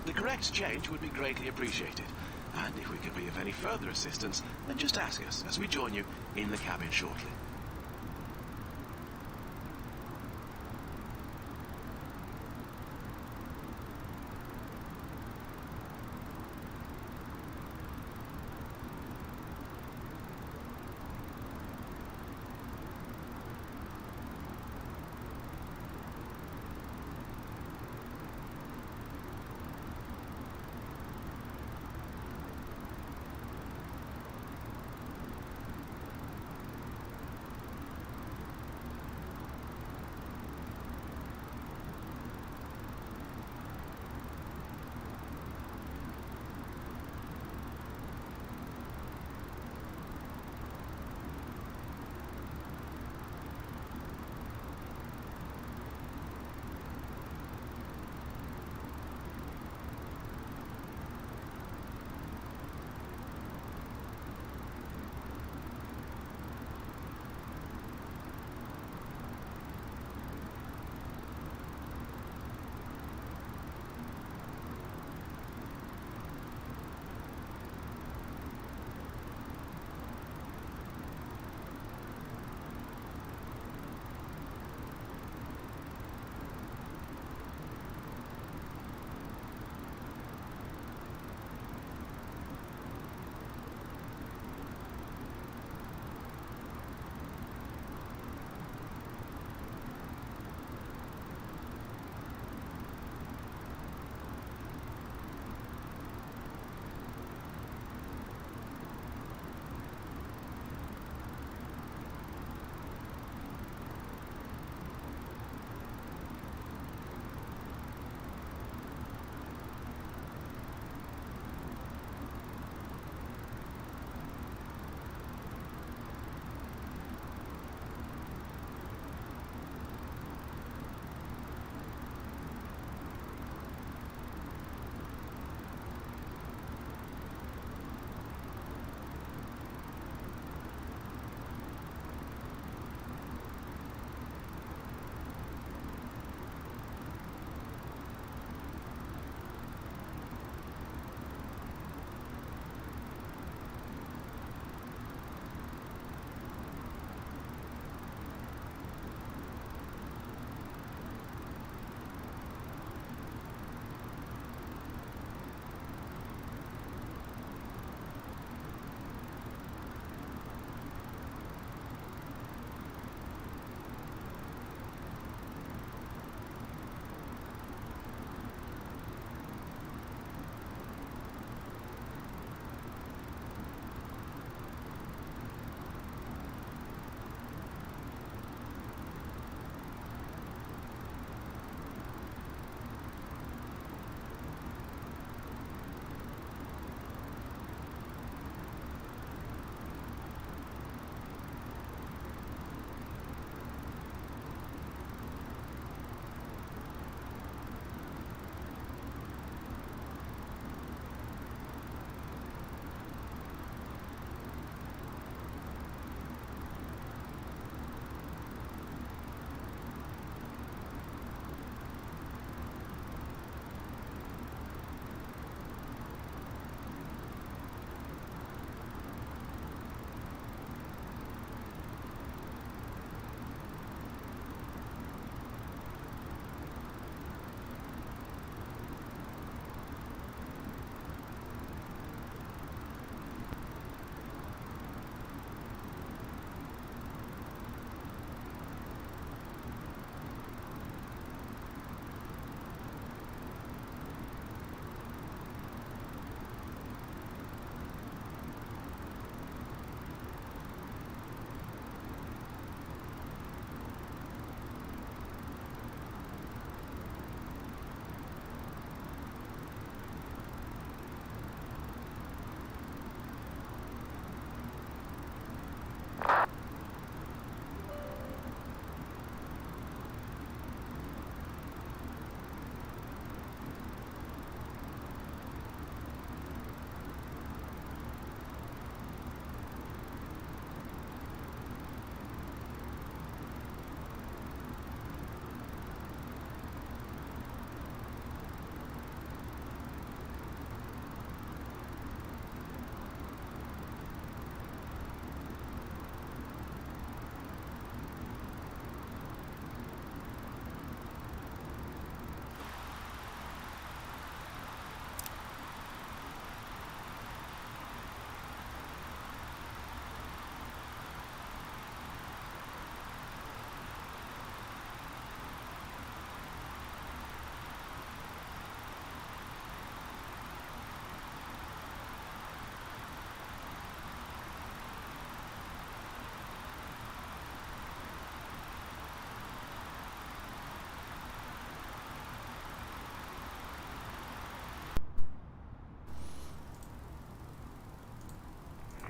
The correct change would be greatly appreciated, and if we can be of any further assistance, then just ask us as we join you in the cabin shortly.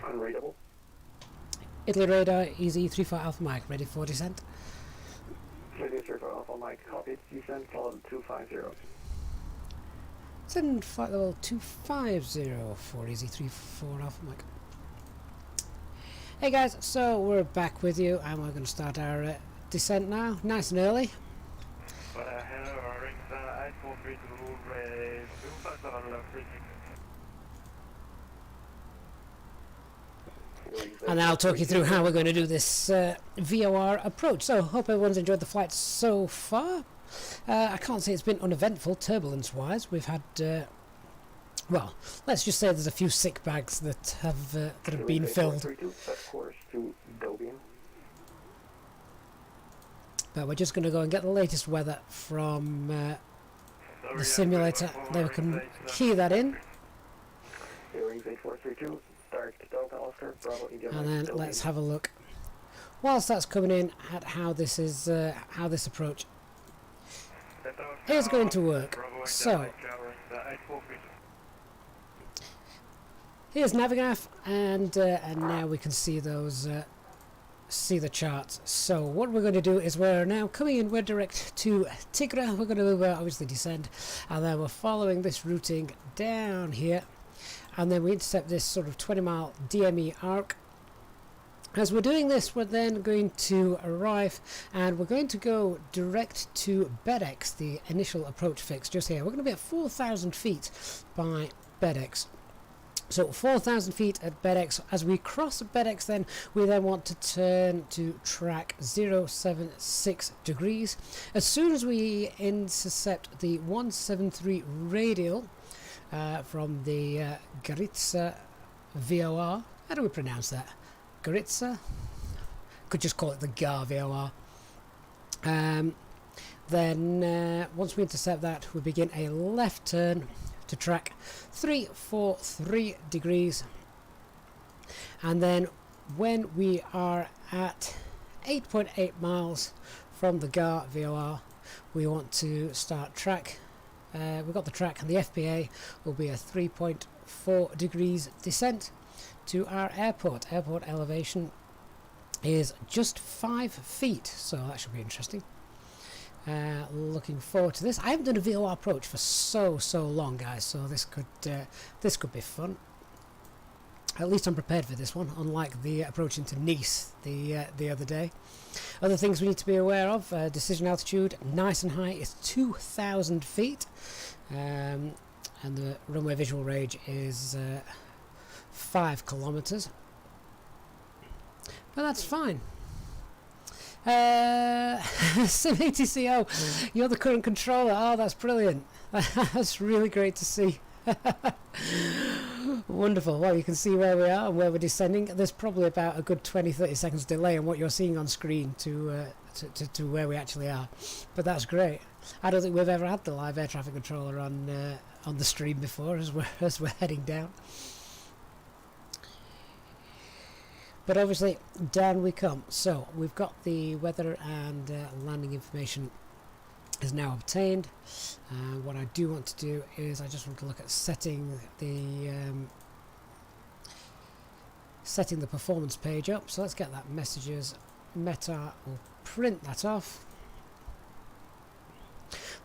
Unreadable. Italy radar, Easy 34 Alpha Mike, ready for descent. Easy 34 Alpha Mike, copied. Descent followed 250. Send flight level 250 for Easy 34 Alpha Mike. Hey guys, so we're back with you and we're going to start our descent now, nice and early. Hello, rings 843 And I'll talk you through how we're going to do this VOR approach. So hope everyone's enjoyed the flight so far. I can't say it's been uneventful turbulence wise. We've had well, let's just say there's a few sick bags that have been filled. But we're just going to go and get the latest weather from the simulator. Then we can key that in. And then let's have a look, whilst that's coming in, at how this is how this approach is going to work. So here's Navigraph, and now we can see those see the charts. So what we're going to do is we're now coming in, we're direct to Tigre. We're going to obviously descend, and then we're following this routing down here, and then we intercept this sort of 20-mile DME arc. As we're doing this, we're then going to arrive and we're going to go direct to Bedex, the initial approach fix just here. We're going to be at 4,000 feet by Bedex. So 4,000 feet at Bedex. As we cross Bedex, then we then want to turn to track 076 degrees. As soon as we intercept the 173 radial from the Garitsa VOR, how do we pronounce that? Garitsa? Could just call it the GAR VOR. Then once we intercept that, we begin a left turn to track 343 degrees, and then when we are at 8.8 miles from the GAR VOR, we want to start track. We've got the track, and the FPA will be a 3.4 degrees descent to our airport. Airport elevation is just 5 feet, so that should be interesting. Looking forward to this. I haven't done a VOR approach for so long, guys, so this could be fun. At least I'm prepared for this one, unlike the approach into Nice the other day. Other things we need to be aware of: decision altitude, nice and high, is 2,000 feet, and the runway visual range is 5 kilometers. But that's fine. SimATCO, you're the current controller. Oh, that's brilliant. That's really great to see. Wonderful. Well, you can see where we are and where we're descending. There's probably about a good 20-30 seconds delay on what you're seeing on screen to where we actually are, but that's great. I don't think we've ever had the live air traffic controller on the stream before as we're heading down. But obviously, down we come. So we've got the weather and landing information is now obtained. What I do want to do is I just want to look at setting the performance page up. So let's get that messages. Meta will print that off.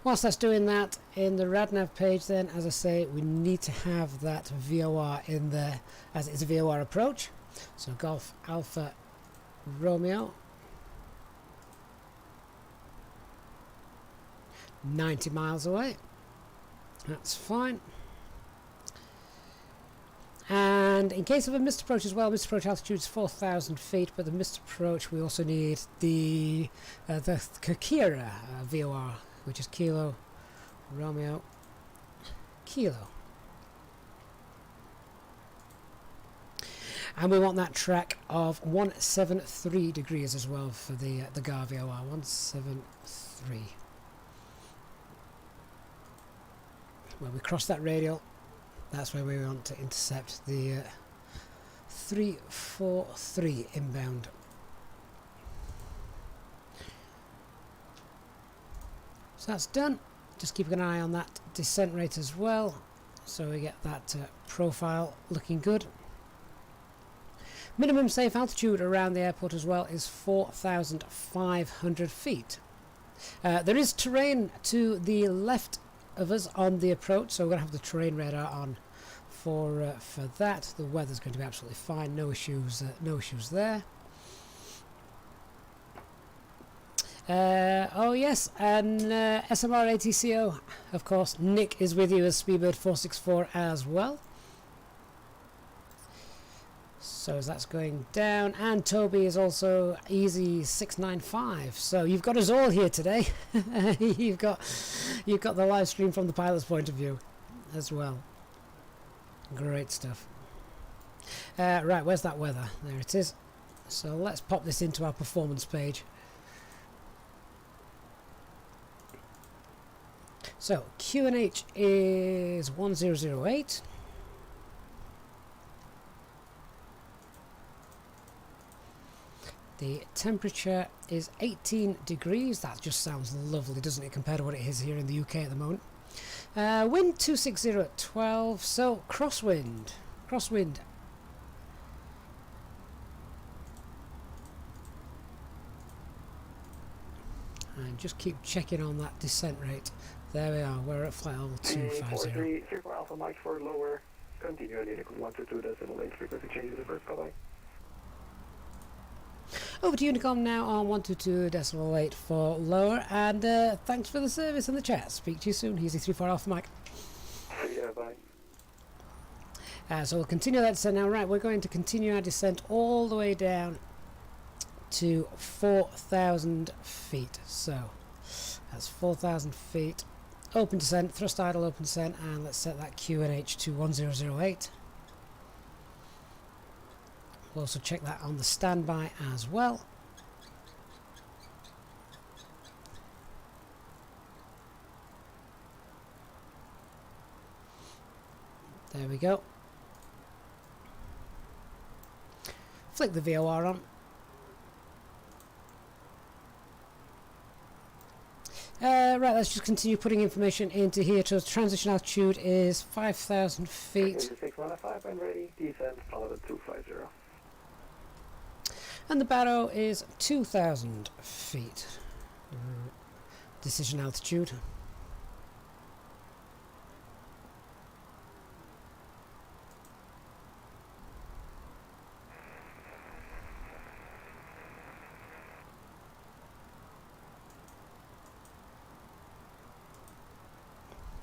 Whilst that's doing that, in the RadNav page then, as I say, we need to have that VOR in there as it's a VOR approach. So Golf Alpha Romeo 90 miles away, that's fine. And in case of a missed approach as well, missed approach altitude is 4,000 feet, but the missed approach we also need the Kira VOR, which is Kilo Romeo Kilo. And we want that track of 173 degrees as well for the GAR VOR, 173. When we cross that radial, that's where we want to intercept the 343 inbound. So that's done. Just keep an eye on that descent rate as well, so we get that profile looking good. Minimum safe altitude around the airport as well is 4,500 feet. There is terrain to the left of us on the approach, so we're going to have the terrain radar on for that. The weather's going to be absolutely fine, no issues there. Oh yes, and SMR ATCO, of course, Nick is with you as Speedbird 464 as well. So as that's going down, and Toby is also Easy695. So you've got us all here today. you've got the live stream from the pilot's point of view as well. Great stuff. Right, where's that weather? There it is. So let's pop this into our performance page. So QNH is 1008. The temperature is 18 degrees. That just sounds lovely, doesn't it, compared to what it is here in the UK at the moment. Wind 260 at 12, so crosswind. And just keep checking on that descent rate. There we are, we're at flight level 250. 4 Alpha Mike for lower, continue at 122.8 frequency changes the first call. Over to Unicom now on 122.8 for lower, and thanks for the service and the chat. Speak to you soon. Easy34 Alpha Mike. Yeah, bye. So we'll continue that descent now. Right, we're going to continue our descent all the way down to 4,000 feet. So that's 4,000 feet. Open descent, thrust idle open descent, and let's set that QNH to 1008. We'll also check that on the standby as well. There we go. Flick the VOR on. Right, let's just continue putting information into here. So transition altitude is 5,000 feet. 615 and ready, descent, followed at 250. And the barrow is 2,000 feet. Decision altitude.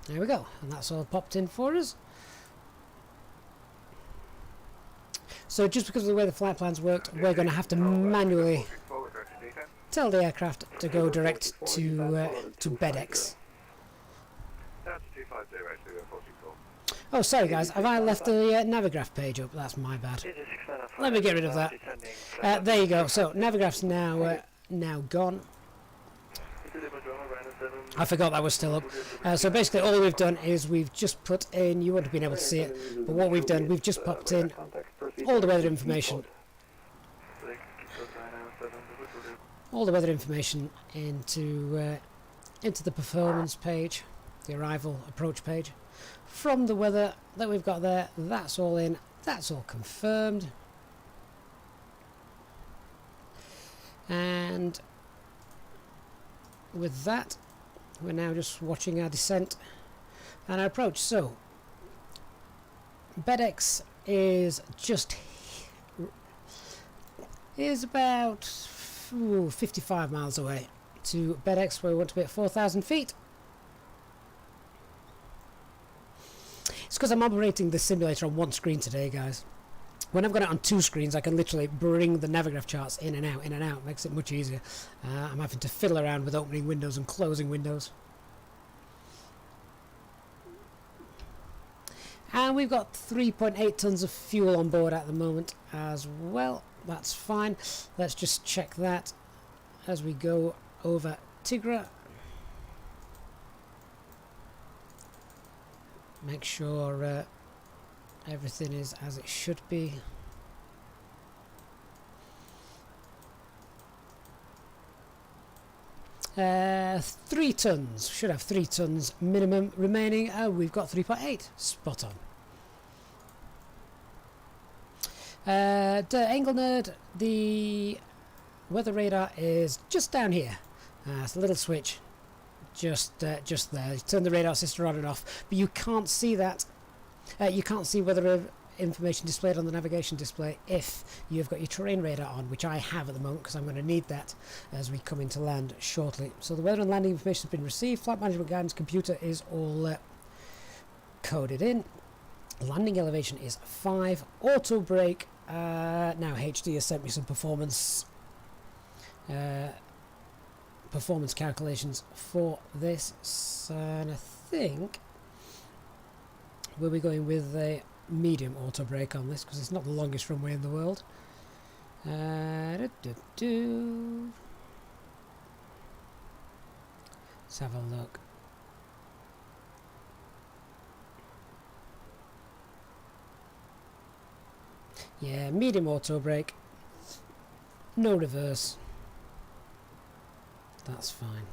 There we go, and that's all popped in for us. So just because of the way the flight plans worked, we're going to have to manually tell the aircraft to go direct to BedX. Oh, sorry guys, have I left the Navigraph page up? That's my bad. Let me get rid of that. There you go. So Navigraph's now gone. I forgot that was still up. So basically all we've done is we've just put in, you wouldn't have been able to see it, but what we've done, we've just popped in all the weather information. All the weather information into the performance page, the arrival approach page. From the weather that we've got there, that's all in, that's all confirmed. And with that, we're now just watching our descent and our approach. So BedX is about 55 miles away to BedX, where we want to be at 4,000 feet. It's because I'm operating the simulator on one screen today, guys. When I've got it on two screens, I can literally bring the Navigraph charts in and out, makes it much easier. I'm having to fiddle around with opening windows and closing windows. And we've got 3.8 tons of fuel on board at the moment as well. That's fine. Let's just check that as we go over Tigra. Make sure everything is as it should be. Uh, 3 tons. Should have 3 tons minimum remaining. Oh, we've got 3.8. Spot on. Angle Nerd, the weather radar is just down here. It's a little switch just there. You turn the radar sister on and off, but you can't see that. You can't see weather information displayed on the navigation display if you've got your terrain radar on, which I have at the moment because I'm going to need that as we come into land shortly. So the weather and landing information has been received. Flight management guidance computer is all coded in. Landing elevation is 5. Auto brake. Now HD has sent me some performance calculations for this, and I think we'll be going with a medium auto brake on this because it's not the longest runway in the world. Let's have a look. Yeah, medium auto brake, no reverse. That's fine.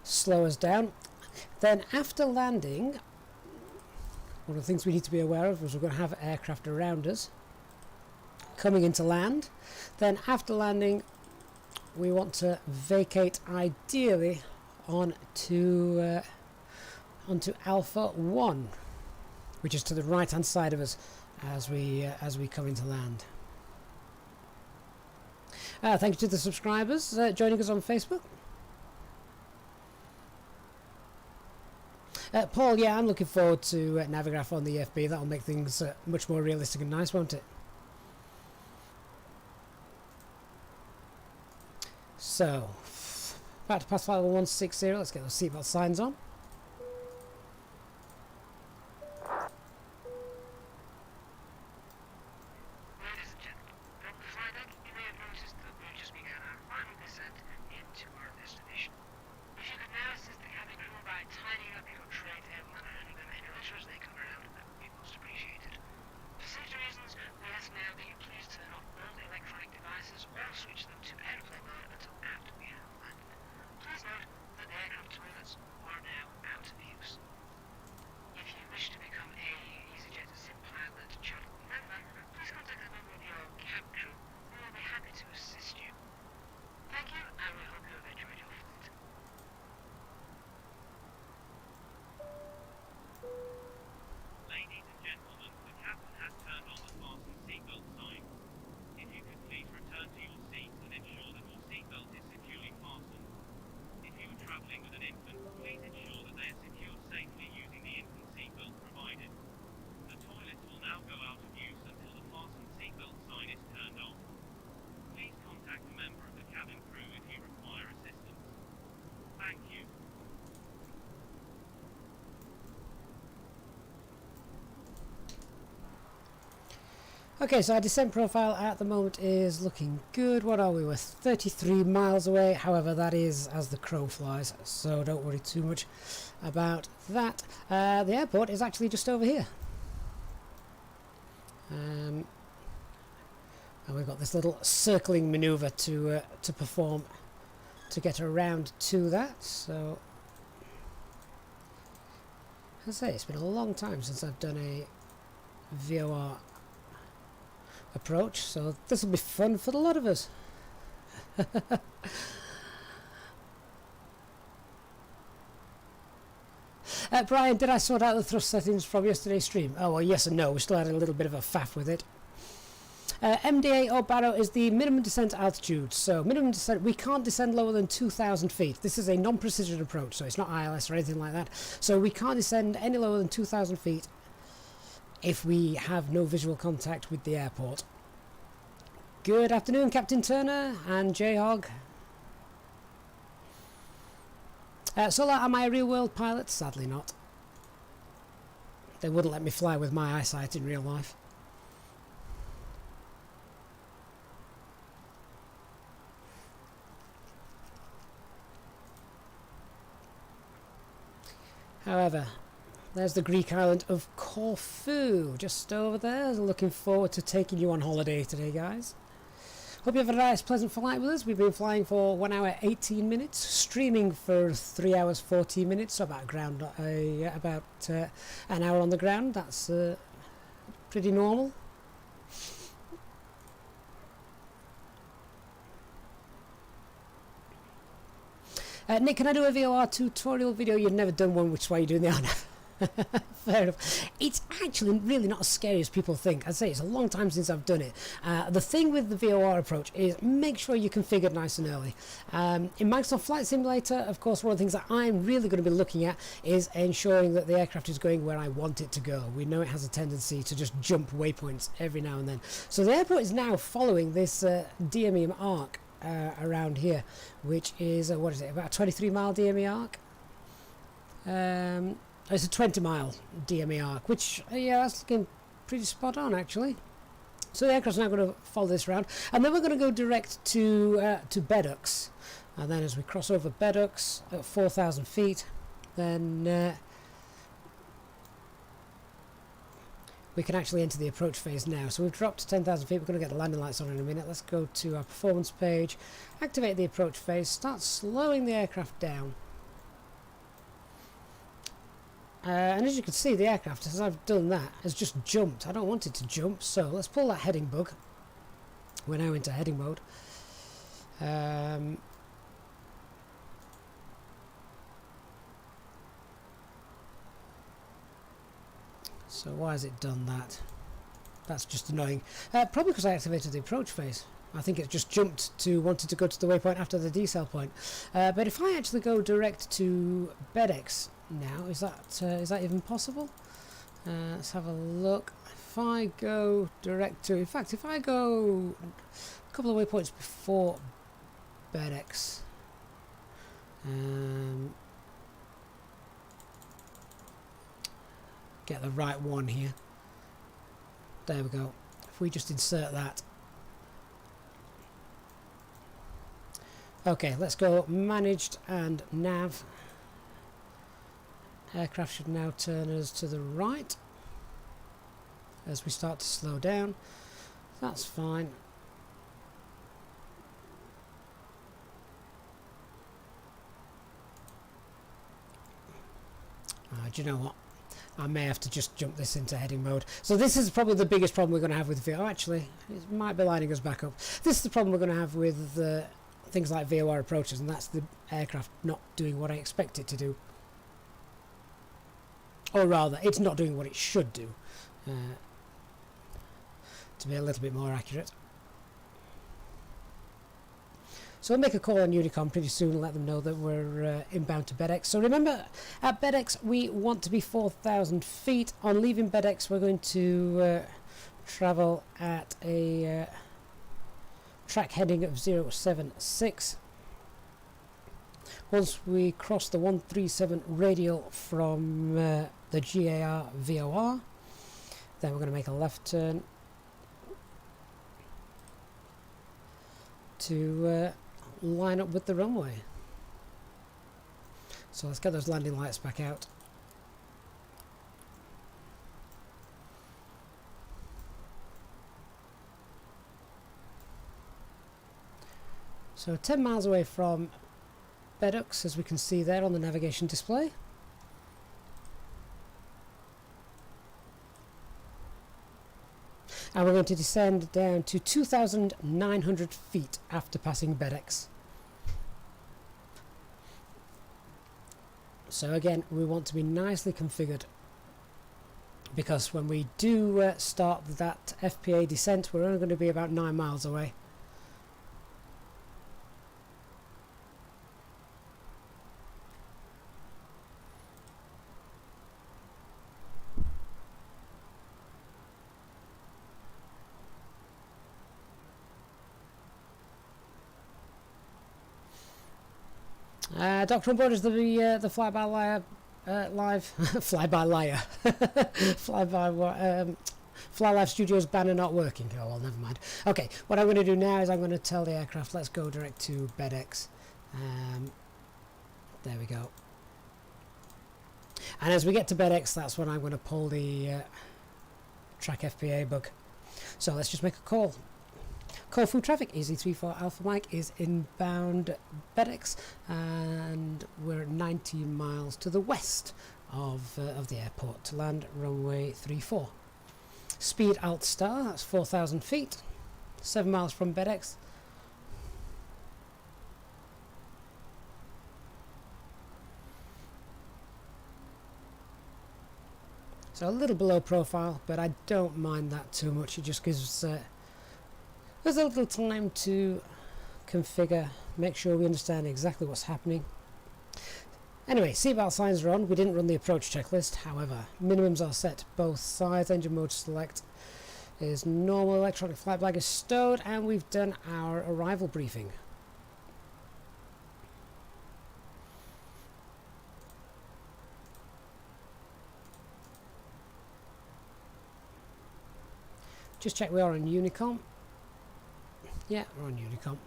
Slow us down. Then after landing, one of the things we need to be aware of is we're going to have aircraft around us coming into land. Then after landing, we want to vacate ideally onto Alpha 1, which is to the right hand side of us as we come into land. Thank you to the subscribers joining us on Facebook. Paul, yeah, I'm looking forward to Navigraph on the EFB. That'll make things much more realistic and nice, won't it? So, about to pass flight level 160. Let's get those seatbelt signs on. Ladies and gentlemen, from the flight deck, you may have noticed that we've just begun our final descent into our destination. If you could now assist the cabin crew by tidying up your tray table and handing them any litter as they come around, that would be most appreciated. For safety reasons, we ask now that you please turn off all the electronic devices or switch them to airplane mode until after we have landed. Please note that the aircraft toilets are now out of use. If you wish to become a Easyjetsimpilot channel member, please contact a member of your cab crew who will be happy to assist you. Thank you, and we hope you have enjoyed your flight. Ladies and gentlemen, the captain has turned on the fasten seatbelt sign. If you could please return to your seats and ensure that your seatbelt is securely fastened. If you are travelling with an infant, please ensure that they are secured safely using the infant seatbelt provided. The toilets will now go out of use until the fasten seatbelt sign is turned on. Please contact a member of the cabin crew if you require assistance. Thank you. Okay, so our descent profile at the moment is looking good. What are we? We're 33 miles away. However, that is as the crow flies, so don't worry too much about that. The airport is actually just over here. And we've got this little circling manoeuvre to perform to get around to that. So, as I say, it's been a long time since I've done a VOR approach, so this will be fun for a lot of us. Brian, did I sort out the thrust settings from yesterday's stream? Oh, well, yes and no. We still had a little bit of a faff with it. MDA or Barrow is the minimum descent altitude. So minimum descent, we can't descend lower than 2,000 feet. This is a non-precision approach, so it's not ILS or anything like that. So we can't descend any lower than 2,000 feet if we have no visual contact with the airport. Good afternoon, Captain Turner and J-Hog. Solar, am I a real-world pilot? Sadly not. They wouldn't let me fly with my eyesight in real life. However, there's the Greek island of Corfu, just over there. Looking forward to taking you on holiday today, guys. Hope you have a nice, pleasant flight with us. We've been flying for 1 hour 18 minutes, streaming for 3 hours 14 minutes, so about an hour on the ground. That's pretty normal. Nick, can I do a VOR tutorial video? You've never done one, which is why you're doing the honour. Fair enough. It's actually really not as scary as people think. I'd say it's a long time since I've done it. The thing with the VOR approach is make sure you configure it nice and early. In Microsoft Flight Simulator, of course, one of the things that I'm really going to be looking at is ensuring that the aircraft is going where I want it to go. We know it has a tendency to just jump waypoints every now and then. So the airport is now following this DME arc around here, which is what is it, about a 23-mile DME arc. It's a 20-mile DME arc, which yeah, that's looking pretty spot on actually. So the aircraft's now going to follow this round, and then we're going to go direct to Beddocks, and then as we cross over Beddocks at 4,000 feet, then we can actually enter the approach phase now. So we've dropped to 10,000 feet. We're going to get the landing lights on in a minute. Let's go to our performance page, activate the approach phase, start slowing the aircraft down. And as you can see, the aircraft, as I've done that, has just jumped. I don't want it to jump, so let's pull that heading bug. We're now into heading mode. So why has it done that? That's just annoying. Probably because I activated the approach phase. I think it just jumped to wanted to go to the waypoint after the decel point. But if I actually go direct to Beddocks now, is that even possible? Let's have a look. If I go direct to, in fact, if I go a couple of waypoints before Beddocks, get the right one here. There we go. If we just insert that. Okay, let's go managed and nav. Aircraft should now turn us to the right as we start to slow down. That's fine. Do you know what? I may have to just jump this into heading mode. So this is probably the biggest problem we're going to have with VOR. Actually, it might be lining us back up. This is the problem we're going to have with things like VOR approaches, and that's the aircraft not doing what I expect it to do. Or rather, it's not doing what it should do, to be a little bit more accurate. So we'll make a call on Unicom pretty soon and let them know that we're inbound to Beddocks. So remember, at Beddocks we want to be 4,000 feet. On leaving Beddocks we're going to travel at a track heading of 076. Once we cross the 137 radial from the GAR VOR, then we're going to make a left turn to line up with the runway. So let's get those landing lights back out. So 10 miles away from Beddocks, as we can see there on the navigation display. And we're going to descend down to 2,900 feet after passing Beddocks. So again, we want to be nicely configured, because when we do start that FPA descent, we're only going to be about 9 miles away. Doctor on board, is the FlyByWire live FlyByWire FlyLive Studios banner not working? Oh well, never mind. Okay, what I'm going to do now is I'm going to tell the aircraft let's go direct to Beddocks. There we go. And as we get to Beddocks, that's when I'm going to pull the track FPA bug. So let's just make a call. Corfu traffic, Easy34 Alpha Mike is inbound BedX, and we're 19 miles to the west of the airport to land runway 34. Speed Alt Star, that's 4,000 feet, 7 miles from BedX. So a little below profile, but I don't mind that too much. It just gives there's a little time to configure, make sure we understand exactly what's happening. Anyway, seatbelt signs are on. We didn't run the approach checklist, however, minimums are set both sides. Engine mode select is normal, electronic flight bag is stowed, and we've done our arrival briefing. Just check we are on Unicom. Yeah, we're on Unicom.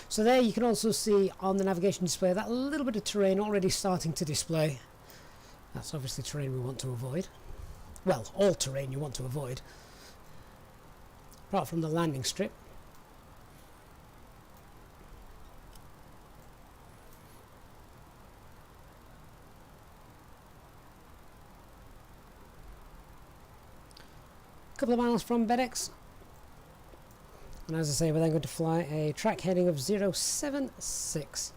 So there you can also see on the navigation display that little bit of terrain already starting to display. That's obviously terrain we want to avoid. Well, all terrain you want to avoid. Apart from the landing strip. A couple of miles from BedX. And as I say, we're then going to fly a track heading of 076.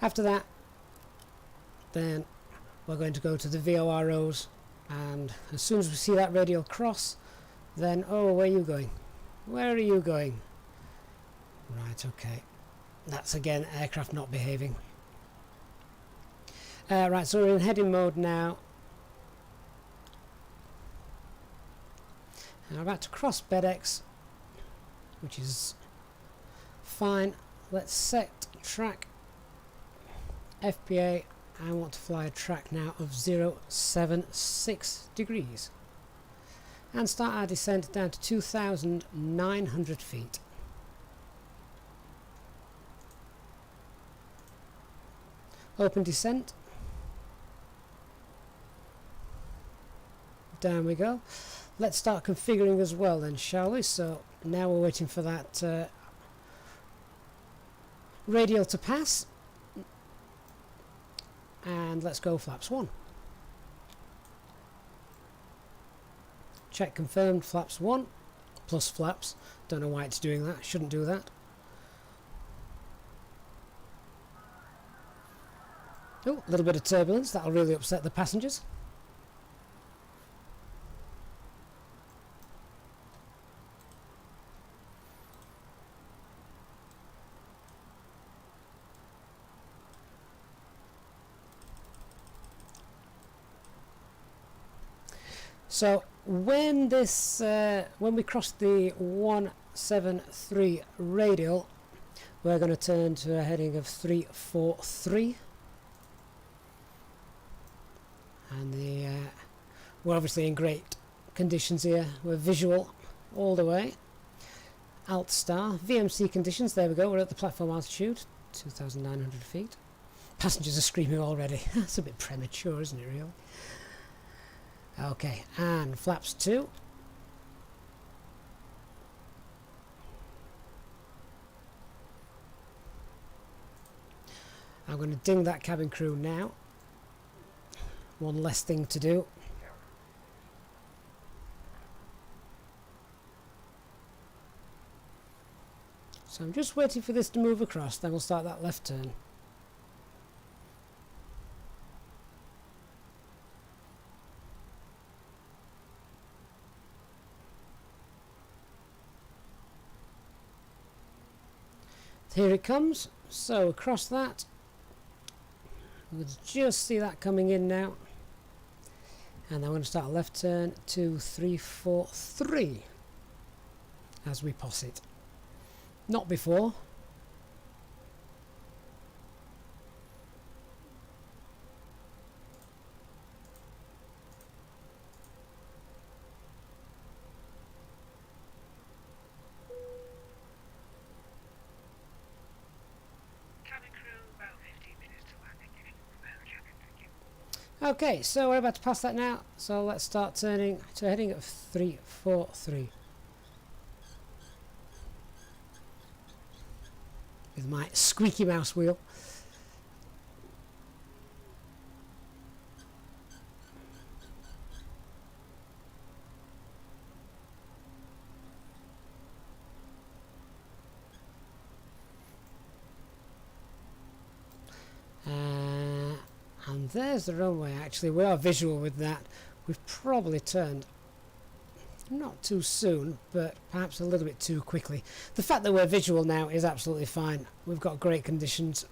After that, then we're going to go to the VOROs, and as soon as we see that radial cross, then, oh, where are you going? Where are you going? Right, okay. That's again aircraft not behaving. Right, so we're in heading mode now. And we're about to cross BedX, which is fine. Let's set track FPA. I want to fly a track now of 076 degrees and start our descent down to 2,900 feet. Open descent. Down we go. Let's start configuring as well then, shall we? So now we're waiting for that radial to pass, and let's go flaps 1. Check confirmed, flaps 1 plus flaps. Don't know why it's doing that, shouldn't do that. Oh, a little bit of turbulence, that'll really upset the passengers. So when this, when we cross the 173 radial, we're going to turn to a heading of 343, and we're obviously in great conditions here. We're visual all the way. Alt star, VMC conditions. There we go. We're at the platform altitude, 2,900 feet. Passengers are screaming already. That's a bit premature, isn't it, really? Okay, and flaps 2. I'm going to ding that cabin crew now. One less thing to do. So I'm just waiting for this to move across, then we'll start that left turn. Here it comes, so across that, we'll just see that coming in now, and then we're going to start a left turn to 343 as we pass it. Not before. Okay, so we're about to pass that now, so let's start turning to a heading of 343. with my squeaky mouse wheel. And there's the runway. Actually, we are visual with that. We've probably turned not too soon, but perhaps a little bit too quickly. The fact that we're visual now is absolutely fine. We've got great conditions.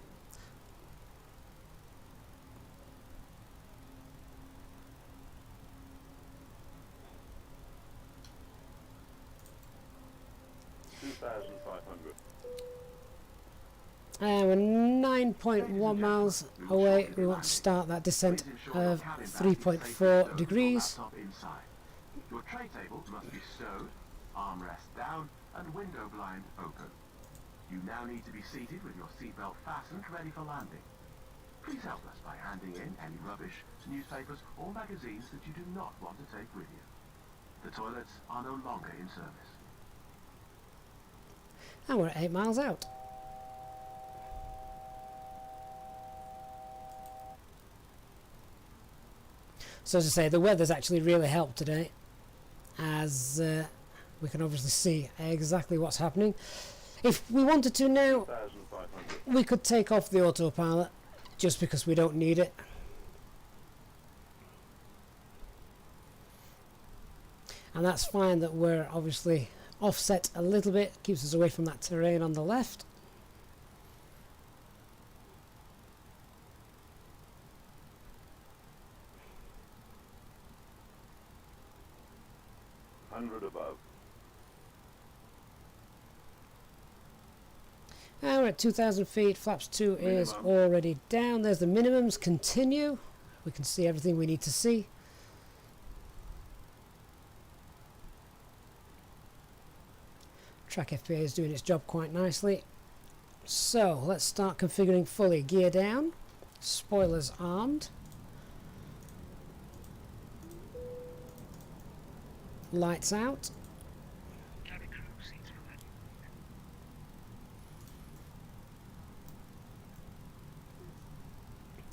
We're 9.1 miles away. We want to start that descent of 3.4 degrees. Your tray table must be stowed, armrest down, and window blind open. You now need to be seated with your seatbelt fastened, ready for landing. Please help us by handing in any rubbish, newspapers, or magazines that you do not want to take with you. The toilets are no longer in service. And we're 8 miles out. So as I say, the weather's actually really helped today, as we can obviously see exactly what's happening. If we wanted to now, we could take off the autopilot just because we don't need it. And that's fine that we're obviously offset a little bit, keeps us away from that terrain on the left. Above. Now we're at 2,000 feet, flaps 2 is already down. There's the minimums, continue. We can see everything we need to see. Track FPA is doing its job quite nicely. So let's start configuring fully. Gear down, spoilers armed. Lights out. Cabin crew seats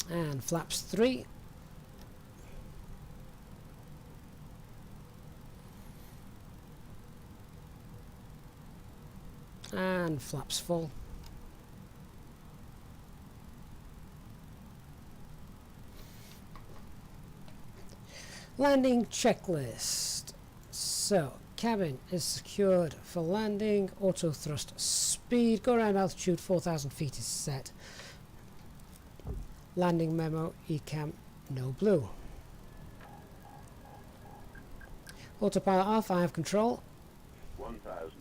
provided. And flaps 3. And flaps full. Landing checklist. So, cabin is secured for landing. Auto thrust speed. Go around altitude 4,000 feet is set. Landing memo, ECAM, no blue. Autopilot off, I have control. 1,000.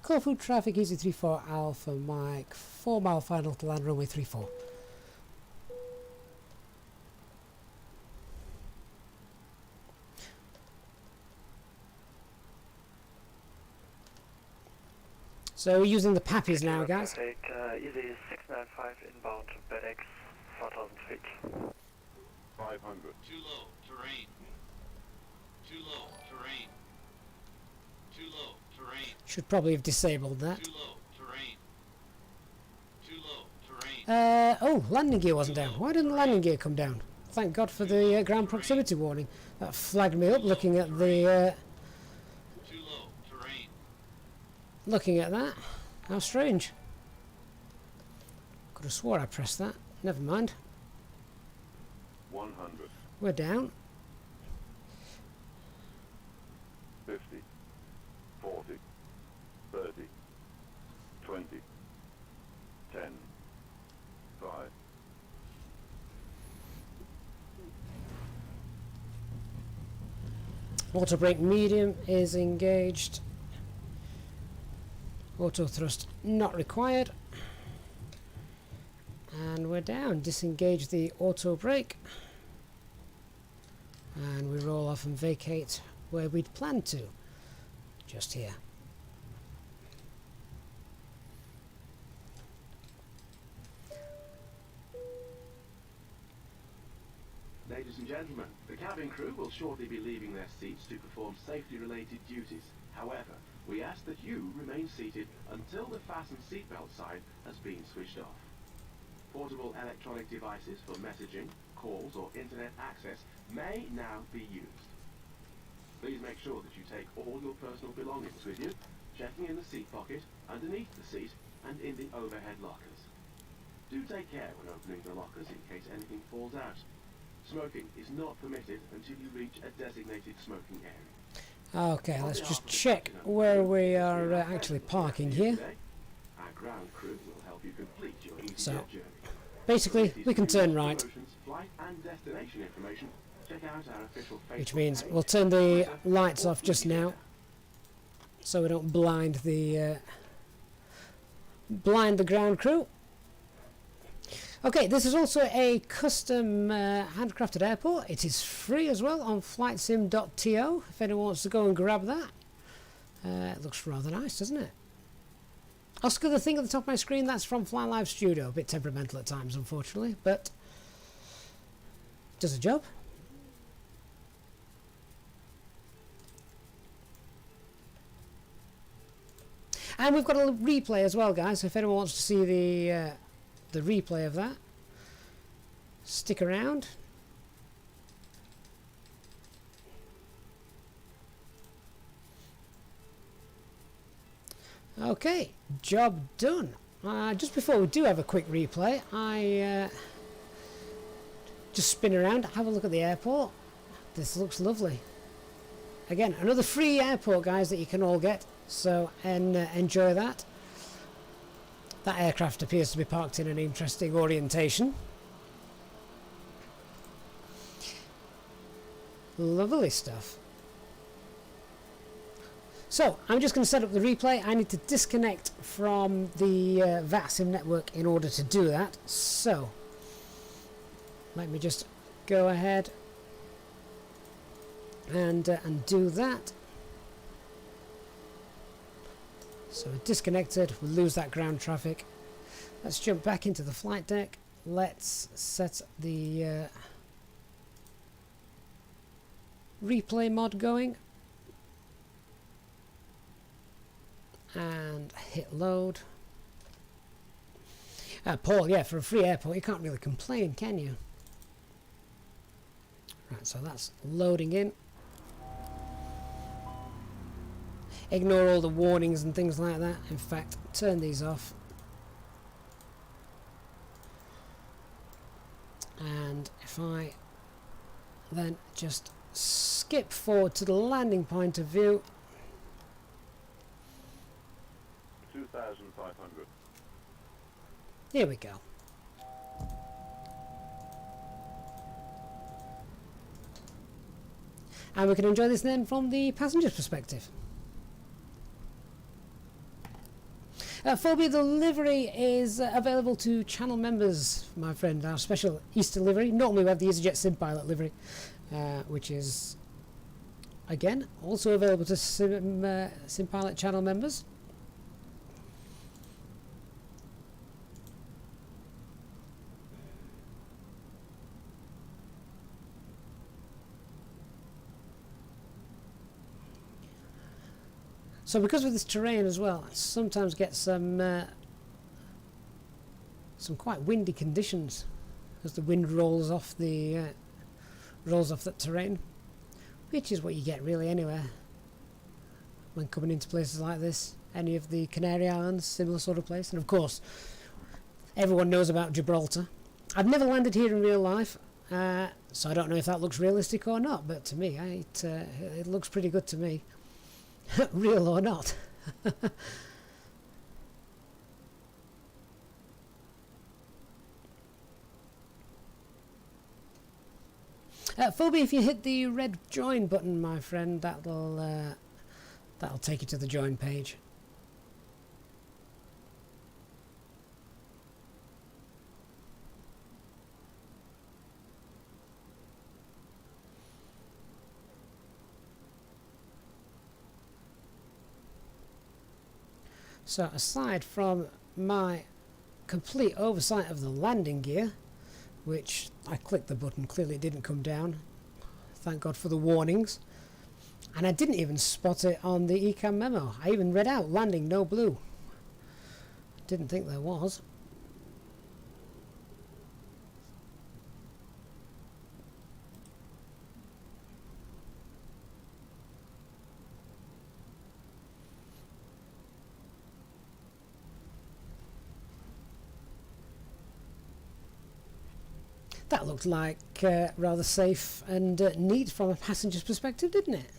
Corfu traffic, Easy34 Alpha Mike, 4 mile final to land runway 34. So we're using the Pappies now, guys. Take Easy 695 inbound FedEx 4,000 feet. 500. Too low, terrain. Too low, terrain. Too low, terrain. Should probably have disabled that. Too low, terrain. Too low, terrain. Oh, landing gear wasn't down. Why didn't the landing gear come down? Thank God for the ground proximity warning. That flagged me up looking at the... Too low, terrain. looking at that. How strange. Could have swore I pressed that. Never mind. 100. We're down. 50. 40. 30. 20. 10. 5. Auto brake medium is engaged. Auto thrust not required. And we're down. Disengage the auto brake. And we roll off and vacate where we'd planned to. Just here. gentlemen, the cabin crew will shortly be leaving their seats to perform safety-related duties. However, we ask that you remain seated until the fasten seatbelt sign has been switched off. Portable electronic devices for messaging, calls or internet access may now be used. Please make sure that you take all your personal belongings with you, checking in the seat pocket, underneath the seat and in the overhead lockers. Do take care when opening the lockers in case anything falls out. Smoking is not permitted until you reach a designated smoking area. Okay, let's just check where we are actually parking here. Our ground crew will help you complete your Easyjet So, journey. basically, we can turn right, Flight and destination information. Check out our official which Facebook means page, we'll turn the Twitter, lights or off just Easyjet now, app. so we don't blind the ground crew. Okay, this is also a custom handcrafted airport. It is free as well on flightsim.to if anyone wants to go and grab that. It looks rather nice, doesn't it? Oscar, the thing at the top of my screen, that's from Fly Live Studio. A bit temperamental at times, unfortunately, but does the job. And we've got a replay as well, guys, so if anyone wants to see the replay of that, stick around. Okay, job done. Just before we do have a quick replay, I just spin around, have a look at the airport. This looks lovely. Again, another free airport, guys, that you can all get, so enjoy that. That aircraft appears to be parked in an interesting orientation. Lovely stuff. So, I'm just going to set up the replay. I need to disconnect from the VATSIM network in order to do that. So, let me just go ahead and do that. So we're disconnected, we'll lose that ground traffic. Let's jump back into the flight deck. Let's set the replay mod going. And hit load. Paul, yeah, for a free airport you can't really complain, can you? Right, so that's loading in. Ignore all the warnings and things like that. In fact, turn these off. And if I then just skip forward to the landing point of view. 2,500. Here we go. And we can enjoy this then from the passenger's perspective. Phobia, the livery is available to channel members, my friend, our special Easter livery. Normally we have the Easyjetsimpilot livery, which is, again, also available to Simpilot channel members. So because of this terrain as well, I sometimes get some quite windy conditions as the wind rolls off that terrain, which is what you get really anywhere when coming into places like this. Any of the Canary Islands, similar sort of place, and of course everyone knows about Gibraltar. I've never landed here in real life, so I don't know if that looks realistic or not, but to me it looks pretty good to me. Real or not. Phobia, if you hit the red join button, my friend, that'll take you to the join page. So aside from my complete oversight of the landing gear, which I clicked the button, clearly it didn't come down. Thank God for the warnings. And I didn't even spot it on the ECAM memo. I even read out landing no blue. Didn't think there was. That looked like rather safe and neat from a passenger's perspective, didn't it?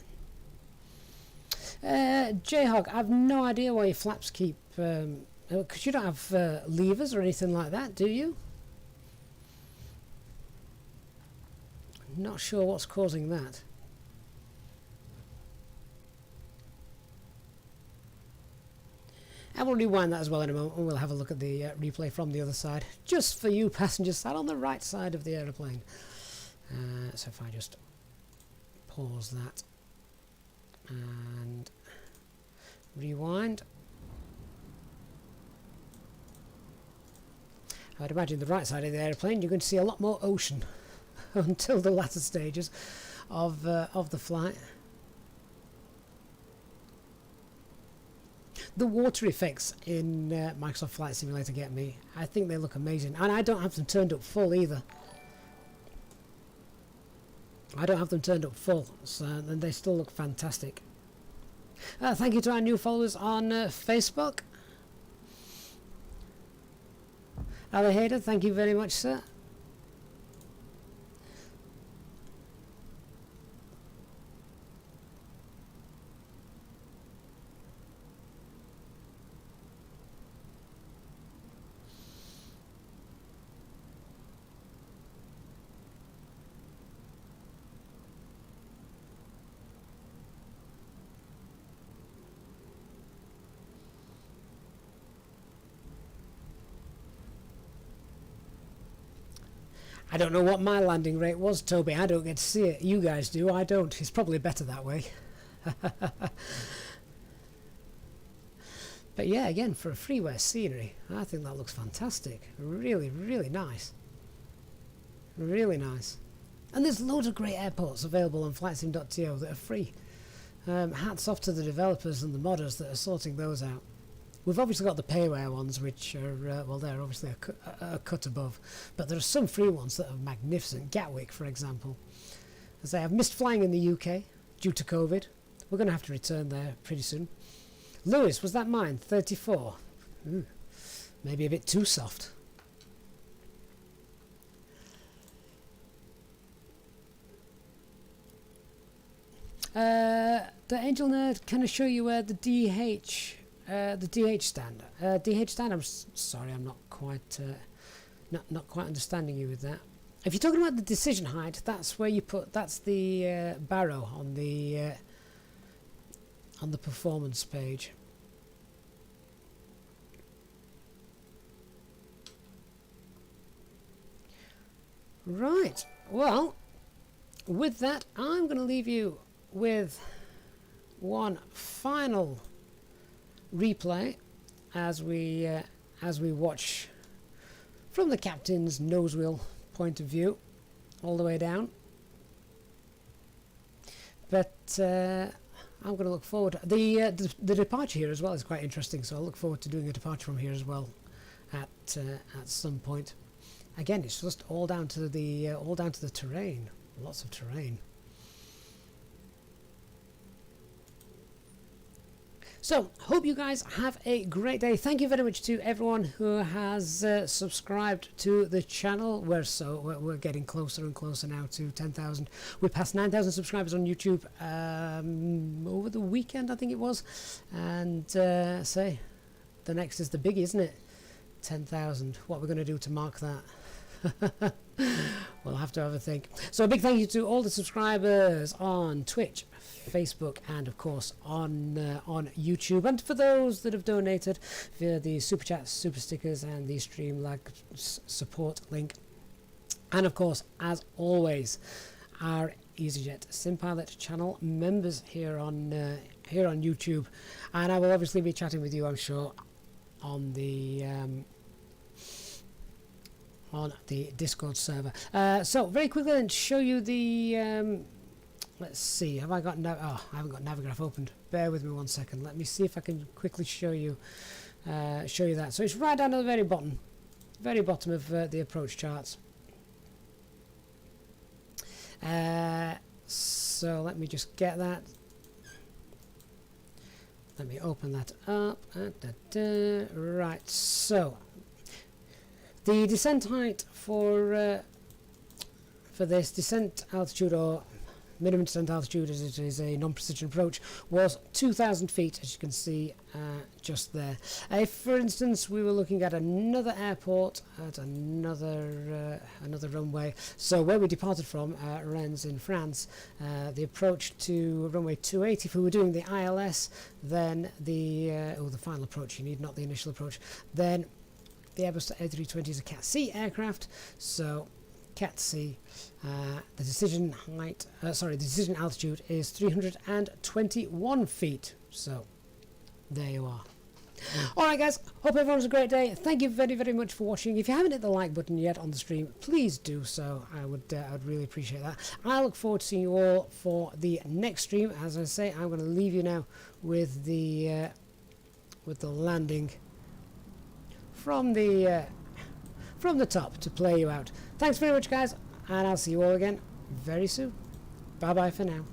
Jayhog, I've no idea why your flaps keep... because you don't have levers or anything like that, do you? Not sure what's causing that. I will rewind that as well in a moment, and we'll have a look at the replay from the other side, just for you passengers sat on the right side of the aeroplane. So if I just pause that and rewind, I'd imagine the right side of the aeroplane you're going to see a lot more ocean until the latter stages of the flight. The water effects in Microsoft Flight Simulator get me. I think they look amazing, and I don't have them turned up full either. I don't have them turned up full, so and they still look fantastic. Thank you to our new followers on Facebook. Ali Hayder, thank you very much, sir. I don't know what my landing rate was, Toby. I don't get to see it. You guys do. I don't. It's probably better that way. But yeah, again, for a freeware scenery, I think that looks fantastic. Really, really nice. Really nice. And there's loads of great airports available on flightsim.to that are free. Hats off to the developers and the modders that are sorting those out. We've obviously got the payware ones, which are, well, they're obviously a cut above. But there are some free ones that are magnificent. Gatwick, for example. As I have missed flying in the UK due to COVID. We're going to have to return there pretty soon. Lewis, was that mine? 34. Ooh, maybe a bit too soft. The Angel Nerd, can I show you where the DH stand? DH stand. I'm sorry, I'm not quite understanding you with that. If you're talking about the decision height, that's where you put. That's the barrow on the performance page. Right. Well, with that, I'm going to leave you with one final replay as we watch from the captain's nose wheel point of view all the way down. But I'm going to look forward. The departure here as well is quite interesting, so I look forward to doing a departure from here as well at some point. Again, it's just all down to the terrain. Lots of terrain. So, hope you guys have a great day. Thank you very much to everyone who has subscribed to the channel. We're getting closer and closer now to 10,000. We passed 9,000 subscribers on YouTube over the weekend, I think it was. And the next is the biggie, isn't it? 10,000. What we're going to do to mark that? We'll have to have a think. So a big thank you to all the subscribers on Twitch, Facebook, and of course on YouTube, and for those that have donated via the super chats, super stickers, and the Streamlag support link. And of course, as always, our Easyjetsimpilot channel members here on YouTube, and I will obviously be chatting with you, I'm sure, on the on the Discord server. So very quickly then, to show you the let's see, have I got I haven't got Navigraph opened. Bear with me 1 second. Let me see if I can quickly show you that. So it's right down at the very bottom of the approach charts. So let me just get that. Let me open that up. Right, so the descent height for this descent altitude, or minimum descent altitude as it is a non-precision approach, was 2,000 feet, as you can see just there. If, for instance, we were looking at another airport, at another runway, so where we departed from, Rennes in France, the approach to runway 280, if we were doing the ILS, then the final approach, you need, not the initial approach, then the Airbus A320 is a Cat C aircraft, so Cat C, the decision height, the decision altitude is 321 feet. So there you are. Alright guys, hope everyone has a great day. Thank you very, very much for watching. If you haven't hit the like button yet on the stream, please do so. I'd really appreciate that. I look forward to seeing you all for the next stream. As I say, I'm going to leave you now with the landing from the top to play you out. Thanks very much guys, and I'll see you all again very soon. Bye bye for now.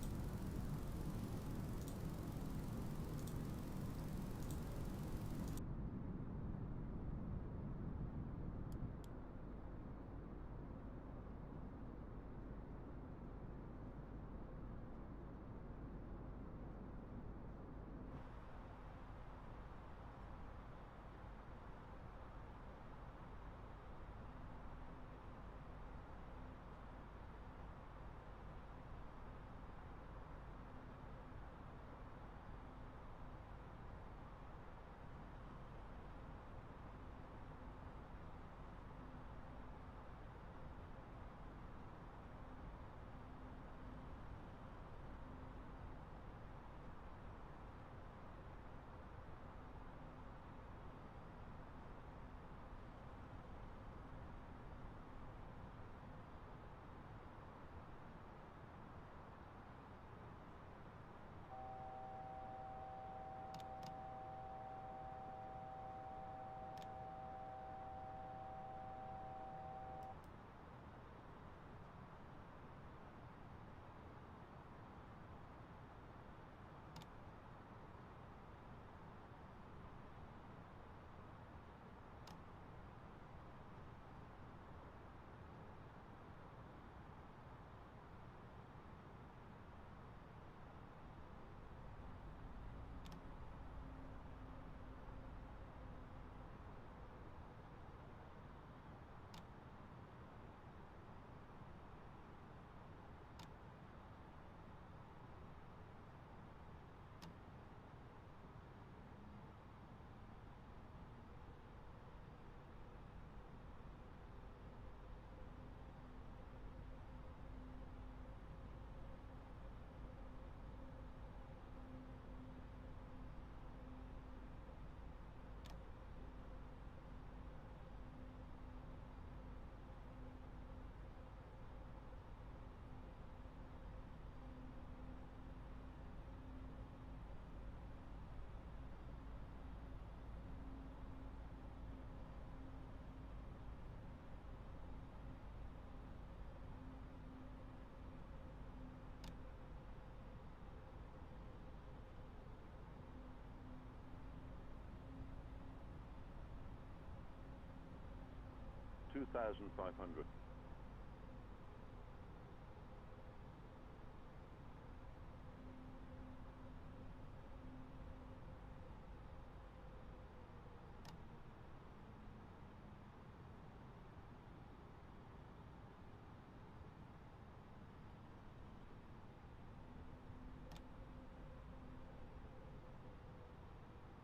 $2,500.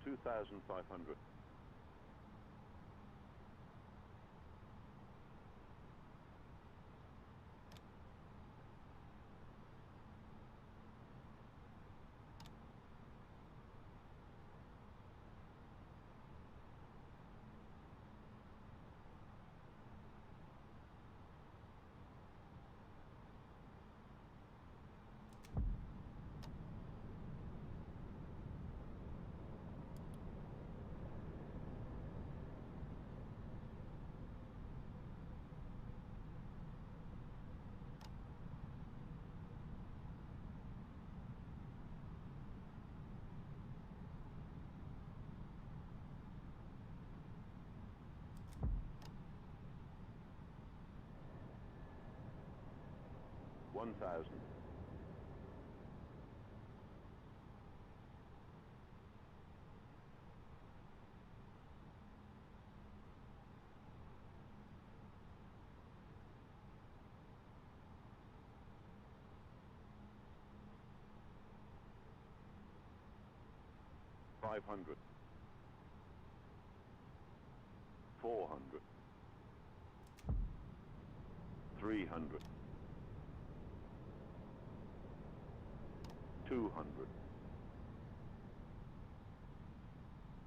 $2,500. 1,000. $500, $400, $300, $200,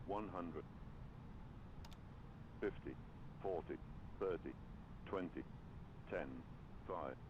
$100, $50, $40, $30, $20, $10, $5,